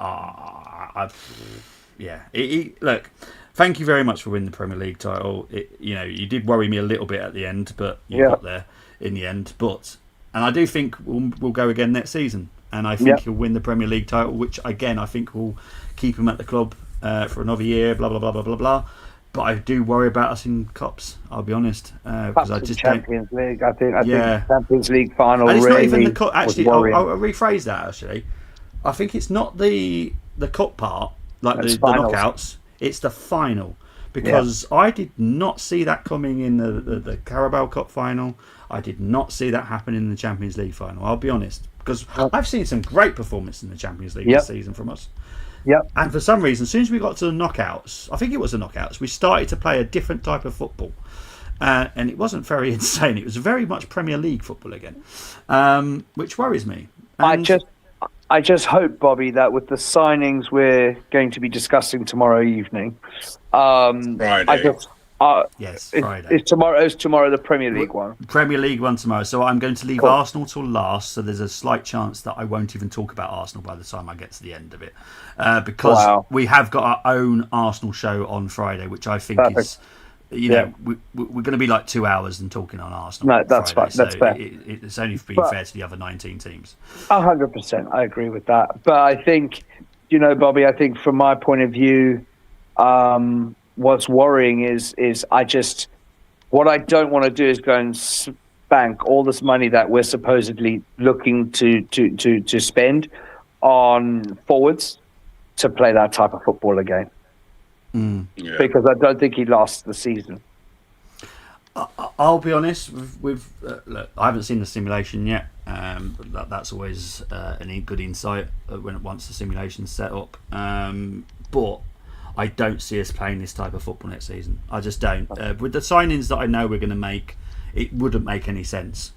A: look, thank you very much for winning the Premier League title. You did worry me a little bit at the end, but you got there in the end. And I do think we'll go again next season, and I think he'll win the Premier League title, which again I think will keep him at the club for another year. Blah blah blah blah blah blah. But I do worry about us in cups. I'll be honest, because I just
G: Champions League. I think Champions League final.
A: And it's
G: really
A: not even the cup. Actually, I'll rephrase that. Actually, I think it's not the cup part, like the knockouts. It's the final, because I did not see that coming in the Carabao Cup final. I did not see that happen in the Champions League final. I'll be honest, because I've seen some great performances in the Champions League this season from us.
G: Yep.
A: And for some reason, as soon as we got to the knockouts, I think it was the knockouts, we started to play a different type of football. And it wasn't very insane. It was very much Premier League football again, which worries me. And
G: I just hope, Bobby, that with the signings we're going to be discussing tomorrow evening,
E: Friday.
A: Yes, Friday.
G: It's tomorrow the Premier League one.
A: Premier League one tomorrow. So I'm going to leave Arsenal till last. So there's a slight chance that I won't even talk about Arsenal by the time I get to the end of it, because we have got our own Arsenal show on Friday, which I think is, we're going to be like 2 hours and talking on Arsenal.
G: No, that's fine. That's fair.
A: It's only being fair to the other 19 teams.
G: 100%, I agree with that. But I think, Bobby, I think from my point of view, what's worrying is what I don't want to do is go and spank all this money that we're supposedly looking to spend on forwards to play that type of football again. Because I don't think he lasts the season.
A: I'll be honest with look, I haven't seen the simulation yet. That's always a good insight once the simulation's set up. But I don't see us playing this type of football next season. I just don't. With the signings that I know we're going to make, it wouldn't make any sense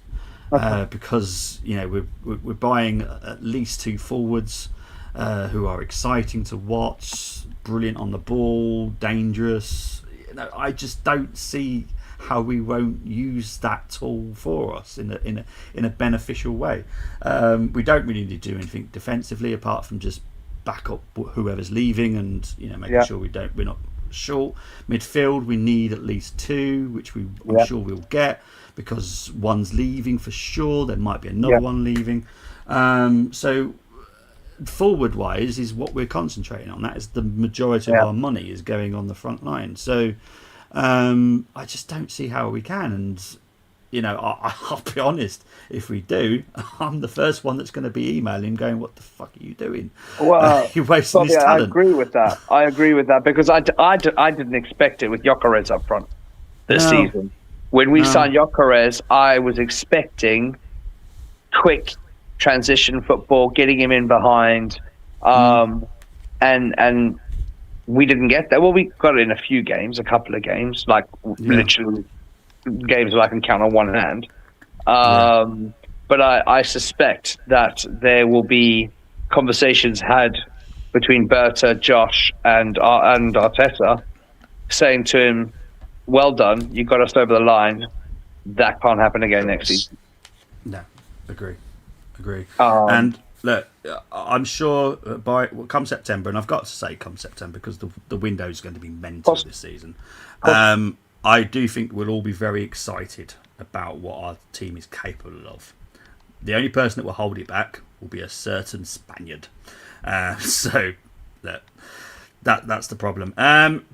A: because we're buying at least 2 forwards who are exciting to watch, brilliant on the ball, dangerous. I just don't see how we won't use that tool for us in a beneficial way. We don't really need to do anything defensively apart from just back up whoever's leaving and making sure we're not short. Midfield, we need at least 2, which I'm sure we'll get, because one's leaving for sure. There might be another one leaving. So forward wise is what we're concentrating on. That is the majority of our money is going on the front line. So I just don't see how we can. And I'll be honest, if we do, I'm the first one that's going to be emailing going, what the fuck are you doing?
G: Well,
A: you're wasting his
G: I
A: talent.
G: agree with that because I didn't expect it with Gyökeres up front this season. When we signed Gyökeres, I was expecting quick transition football, getting him in behind, and we didn't get that. Well, we got it in a couple of games, like literally games that I can count on one hand. But I suspect that there will be conversations had between Berta, Josh, and Arteta, saying to him, "Well done, you got us over the line. That can't happen again next season."
A: No, agree. And look, I'm sure come September, and I've got to say come September because the window is going to be mental this season. I do think we'll all be very excited about what our team is capable of. The only person that will hold it back will be a certain Spaniard. So that's the problem.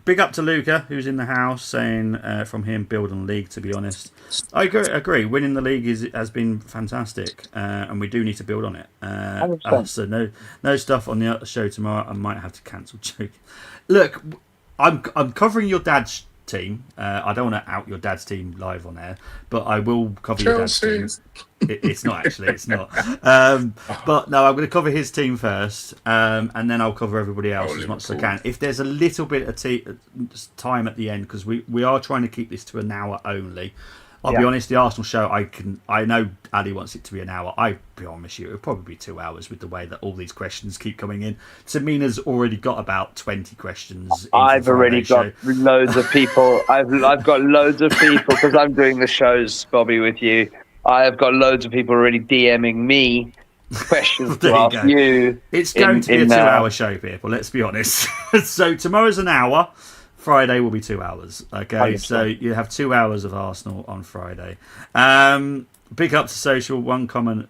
A: Big up to Luca, who's in the house, saying from him, build on league, to be honest. I agree. Winning the league has been fantastic, and we do need to build on it. So no stuff on the show tomorrow. I might have to cancel. Joking. Look, I'm covering your dad's team. I don't want to out your dad's team live on air, but I will cover your dad's team. It's not actually. It's not. But no, I'm going to cover his team first, and then I'll cover everybody else as much as I can. If there's a little bit of time at the end, because we are trying to keep this to an hour only. I'll be honest, the Arsenal show, I know Ali wants it to be an hour. I promise you, it'll probably be 2 hours with the way that all these questions keep coming in. Tamina's already got about 20 questions.
G: I've already got loads of people. I've got loads of people because I'm doing the shows, Bobby, with you. I've got loads of people already DMing me questions to ask you.
A: It's going to be a 2-hour show, people. Let's be honest. So tomorrow's an hour. Friday will be 2 hours. Okay, so you have 2 hours of Arsenal on Friday. Big up to social. One common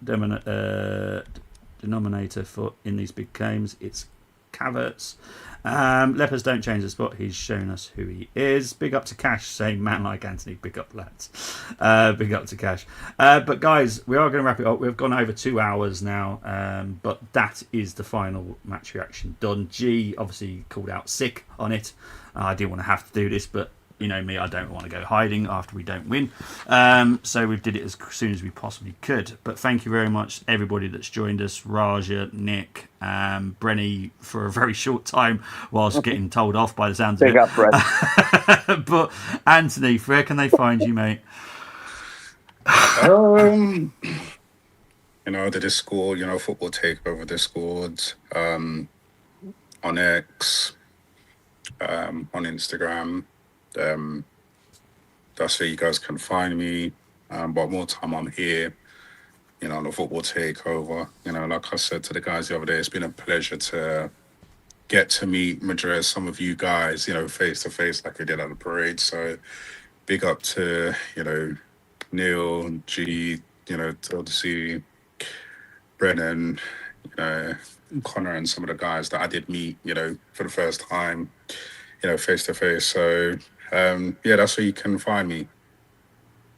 A: denominator in these big games. It's Caverts. Lepers don't change the spot. He's shown us who he is. Big up to Cash, saying man like Anthony. Big up, lads. Big up to Cash. But guys, we are going to wrap it up. We've gone over 2 hours now, but that is the final match reaction done. G obviously called out sick on it. I didn't want to have to do this, but you know me, I don't want to go hiding after we don't win. So we did it as soon as we possibly could. But thank you very much, everybody that's joined us. Raja, Nick, Brenny for a very short time whilst getting told off by the sounds of it.
G: Big up, Brenny.
A: But Anthony, where can they find you, mate?
E: The Discord, Football Takeover Discord, on X, on Instagram. That's where you guys can find me. But more time I'm here, on the Football Takeover. Like I said to the guys the other day, it's been a pleasure to get to meet Madrid, some of you guys, face to face like I did at the parade. So big up to, Neil, G, Odyssey, Brennan, Connor, and some of the guys that I did meet, for the first time, face to face. So that's where you can find me.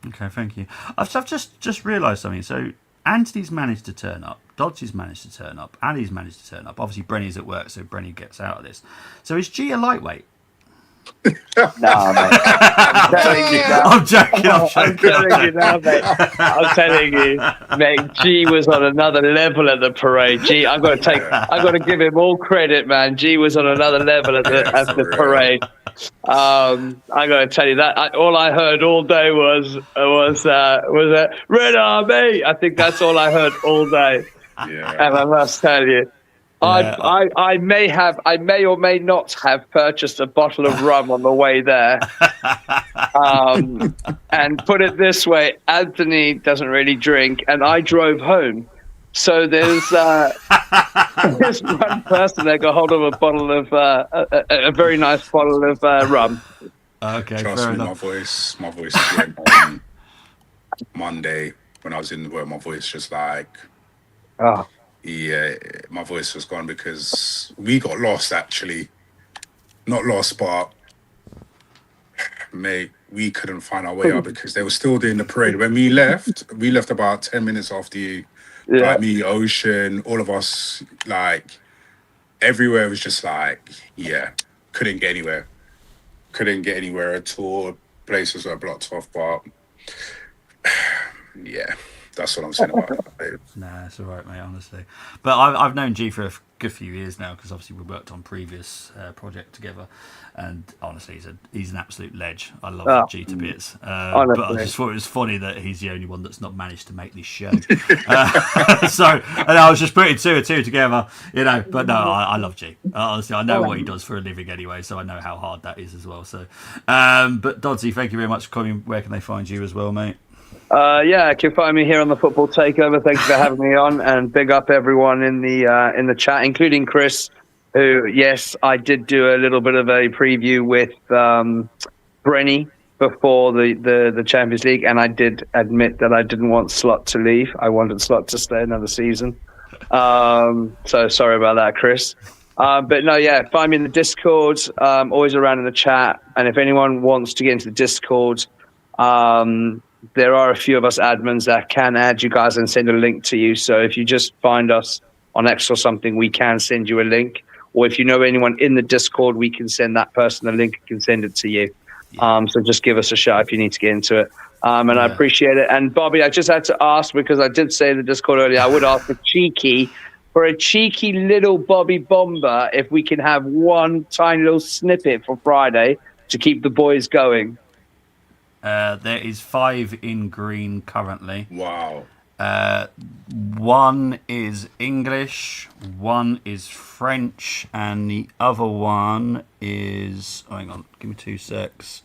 A: Okay, thank you. I've just realised something. So Anthony's managed to turn up. Dodgy's managed to turn up. Ali's managed to turn up. Obviously, Brenny's at work, so Brenny gets out of this. So is G a lightweight?
G: No, mate.
A: I'm joking.
G: I'm telling you now, mate. I'm telling you, mate. G was on another level at the parade. G, I've got to give him all credit, man. G was on another level at the parade. I got to tell you that all I heard all day was Red Army. I think that's all I heard all day.
E: Yeah.
G: And I must tell you, I may or may not have purchased a bottle of rum on the way there. And put it this way, Anthony doesn't really drink, and I drove home So there's there's one person that got hold of a bottle of a very nice bottle of rum.
A: Okay,
E: Trust
A: fair
E: me,
A: enough.
E: my voice went on Monday when I was in the work. My voice just like,
G: Oh,
E: yeah, my voice was gone because we got lost. Actually, not lost, but mate, we couldn't find our way out because they were still doing the parade. When we left about 10 minutes after you.
G: yeah.
E: Like me, Ocean, all of us, like everywhere was just like, yeah, couldn't get anywhere. Couldn't get anywhere at all. Places were blocked off, but yeah, that's what I'm saying about it.
A: Nah, it's all right, mate. Honestly, but I've known G for a good few years now because obviously we worked on previous project together, and honestly, he's an absolute ledge. I love G to bits. But I just thought it was funny that he's the only one that's not managed to make this show. So, and I was just putting two and two together, you know. But no, I love G. Honestly, I know what he does for a living anyway, so I know how hard that is as well. So, but Dodsy, thank you very much for coming. Where can they find you as well, mate?
G: Yeah, you can find me here on the Football Takeover. Thank you for having me on, and big up everyone in the chat, including Chris, who, yes, I did do a little bit of a preview with Brenny before the Champions League, and I did admit that I didn't want Slot to leave. I wanted Slot to stay another season. So sorry about that, Chris. But no, yeah, find me in the Discord. Always around in the chat, and if anyone wants to get into the Discord, there are a few of us admins that can add you guys and send a link to you. So if you just find us on X or something, we can send you a link. Or if you know anyone in the Discord, we can send that person a link and can send it to you. So just give us a shout if you need to get into it. I appreciate it. And Bobby, I just had to ask, because I did say in the Discord earlier, I would ask for a cheeky little Bobby Bomber, if we can have one tiny little snippet for Friday to keep the boys going.
A: There is 5 in green currently.
E: Wow.
A: 1 is English, 1 is French, and the other one is... Oh, hang on, give me 2 secs.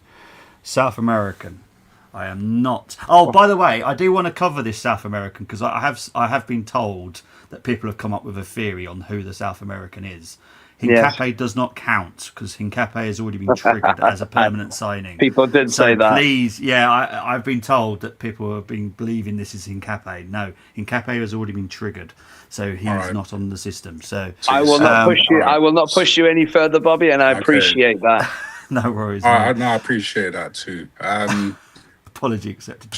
A: South American. I am not... Oh, by the way, I do want to cover this South American because I have been told that people have come up with a theory on who the South American is. Hincapié does not count because Hincapié has already been triggered as a permanent signing.
G: People did say that.
A: Please, yeah, I've been told that people have been believing this is Hincapié. No, Hincapié has already been triggered, so he's not on the system. So
G: I will not push you. I will not push you any further, Bobby, and I appreciate that.
A: No worries.
E: No, I appreciate that too.
A: Apology accepted.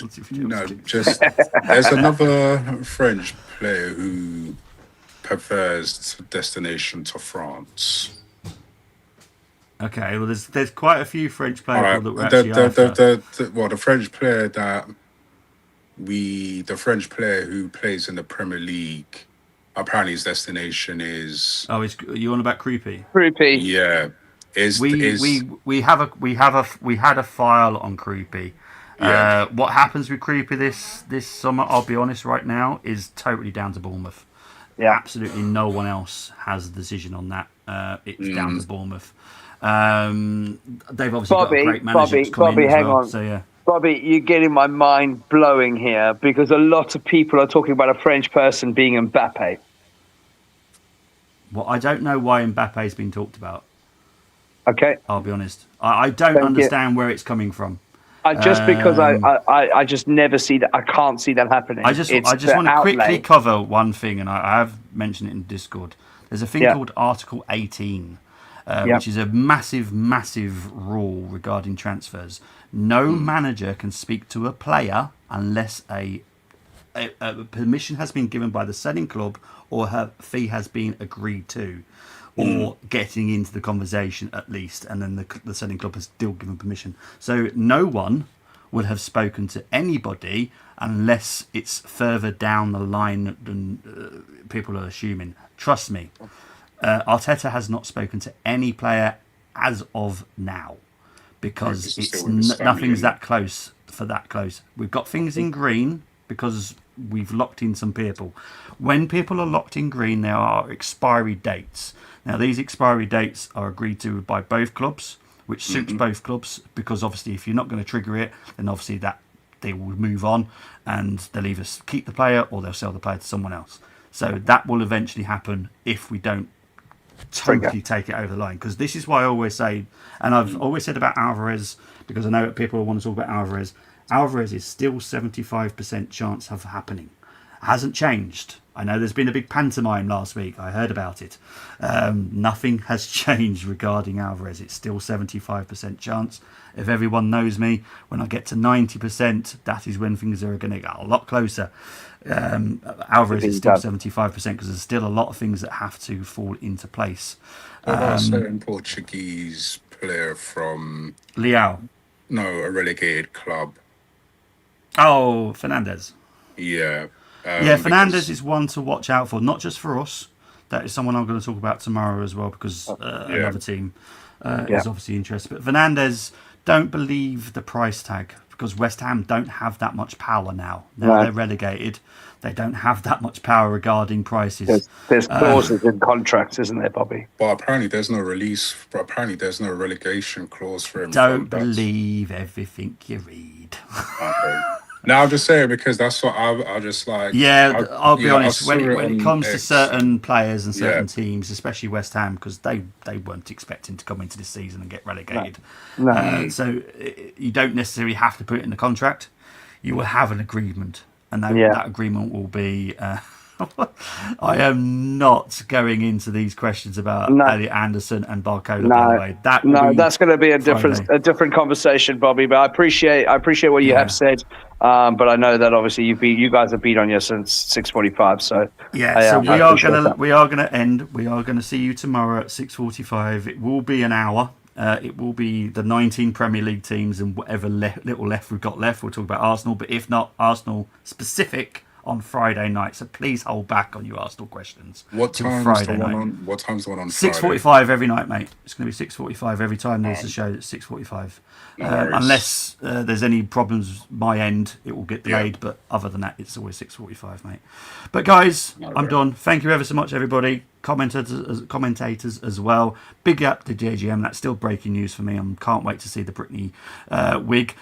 E: Just there's another French player who prefers destination to France.
A: Okay, well, there's quite a few French players that were
E: actually
A: the
E: French player the French player who plays in the Premier League, apparently his destination is.
A: Oh, you on about Creepy?
G: Creepy.
E: Yeah,
A: we had a file on Creepy.
E: Yeah.
A: What happens with Creepy this summer? I'll be honest, right now, is totally down to Bournemouth.
G: Yeah,
A: absolutely no one else has a decision on that. It's down to Bournemouth. They've obviously got a great manager to come in as well. So yeah,
G: Bobby, you're getting my mind blowing here because a lot of people are talking about a French person being Mbappe.
A: Well, I don't know why Mbappe's been talked about.
G: Okay,
A: I'll be honest. I don't understand where it's coming from.
G: Because I just never see that. I can't see that happening.
A: I just want to quickly cover one thing, and I have mentioned it in Discord. There's a thing called Article 18, which is a massive rule regarding transfers. No manager can speak to a player unless a permission has been given by the selling club or her fee has been agreed to, or getting into the conversation at least, and then the selling club has still given permission. So no one will have spoken to anybody unless it's further down the line than people are assuming. Trust me, Arteta has not spoken to any player as of now because nothing's that close for that close. We've got things in green because we've locked in some people. When people are locked in green, there are expiry dates. Now, these expiry dates are agreed to by both clubs, which suits both clubs, because obviously if you're not going to trigger it, then obviously that they will move on and they'll either keep the player or they'll sell the player to someone else. So that will eventually happen if we don't totally take it over the line. Because this is why I always say, and I've always said about Alvarez, because I know that people want to talk about Alvarez. Alvarez is still 75% chance of happening. Hasn't changed. I know there's been a big pantomime last week. I heard about it. Nothing has changed regarding Alvarez. It's still 75% chance. If everyone knows me, when I get to 90%, that is when things are going to get a lot closer. Alvarez is still 75% because there's still a lot of things that have to fall into place.
E: What about a certain Portuguese player from
A: Leao?
E: No, a relegated club.
A: Oh, Fernandez.
E: Yeah.
A: Fernandez is one to watch out for, not just for us. That is someone I'm going to talk about tomorrow as well, because another team is obviously interested. But Fernandez, don't believe the price tag, because West Ham don't have that much power now. Now they're relegated. They don't have that much power regarding prices.
G: There's clauses in contracts, isn't there, Bobby?
E: But apparently there's no release. But apparently there's no relegation clause for him.
A: Don't believe everything you read.
E: Okay. No, I'm just saying because that's what I just like.
A: Yeah, I'll be honest. When it comes to certain players and certain teams, especially West Ham, because they weren't expecting to come into this season and get relegated. No. So you don't necessarily have to put it in the contract. You will have an agreement, and that agreement will be. I am not going into these questions about Elliot Anderson and Barcola. By the way,
G: that's going to be a different conversation, Bobby. But I appreciate what you have said. But I know that obviously you guys have been on you since 6:45. So
A: we are gonna end. We are gonna see you tomorrow at 6:45. It will be an hour. It will be the 19 Premier League teams and whatever little left we've got left. We'll talk about Arsenal, but if not, Arsenal specific on Friday night. So please hold back on your Arsenal questions.
E: What time's the one on
A: 6:45 every night, mate. It's going to be 6:45 every time there's a show. It's 6:45. Unless there's any problems my end, it will get delayed. But other than that, it's always 6:45, mate. But guys, I'm done. Thank you ever so much, everybody. Commentators as well. Big up to JGM. That's still breaking news for me. I can't wait to see the Britney wig.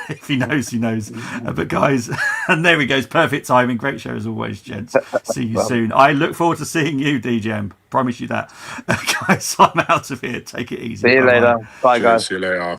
A: If he knows, he knows. But guys, and there we go. It's perfect timing. Great show as always, gents. See you soon. I look forward to seeing you, DJM. Promise you that. Guys, I'm out of here. Take it easy.
G: See you later. Bye, guys.
E: See you later.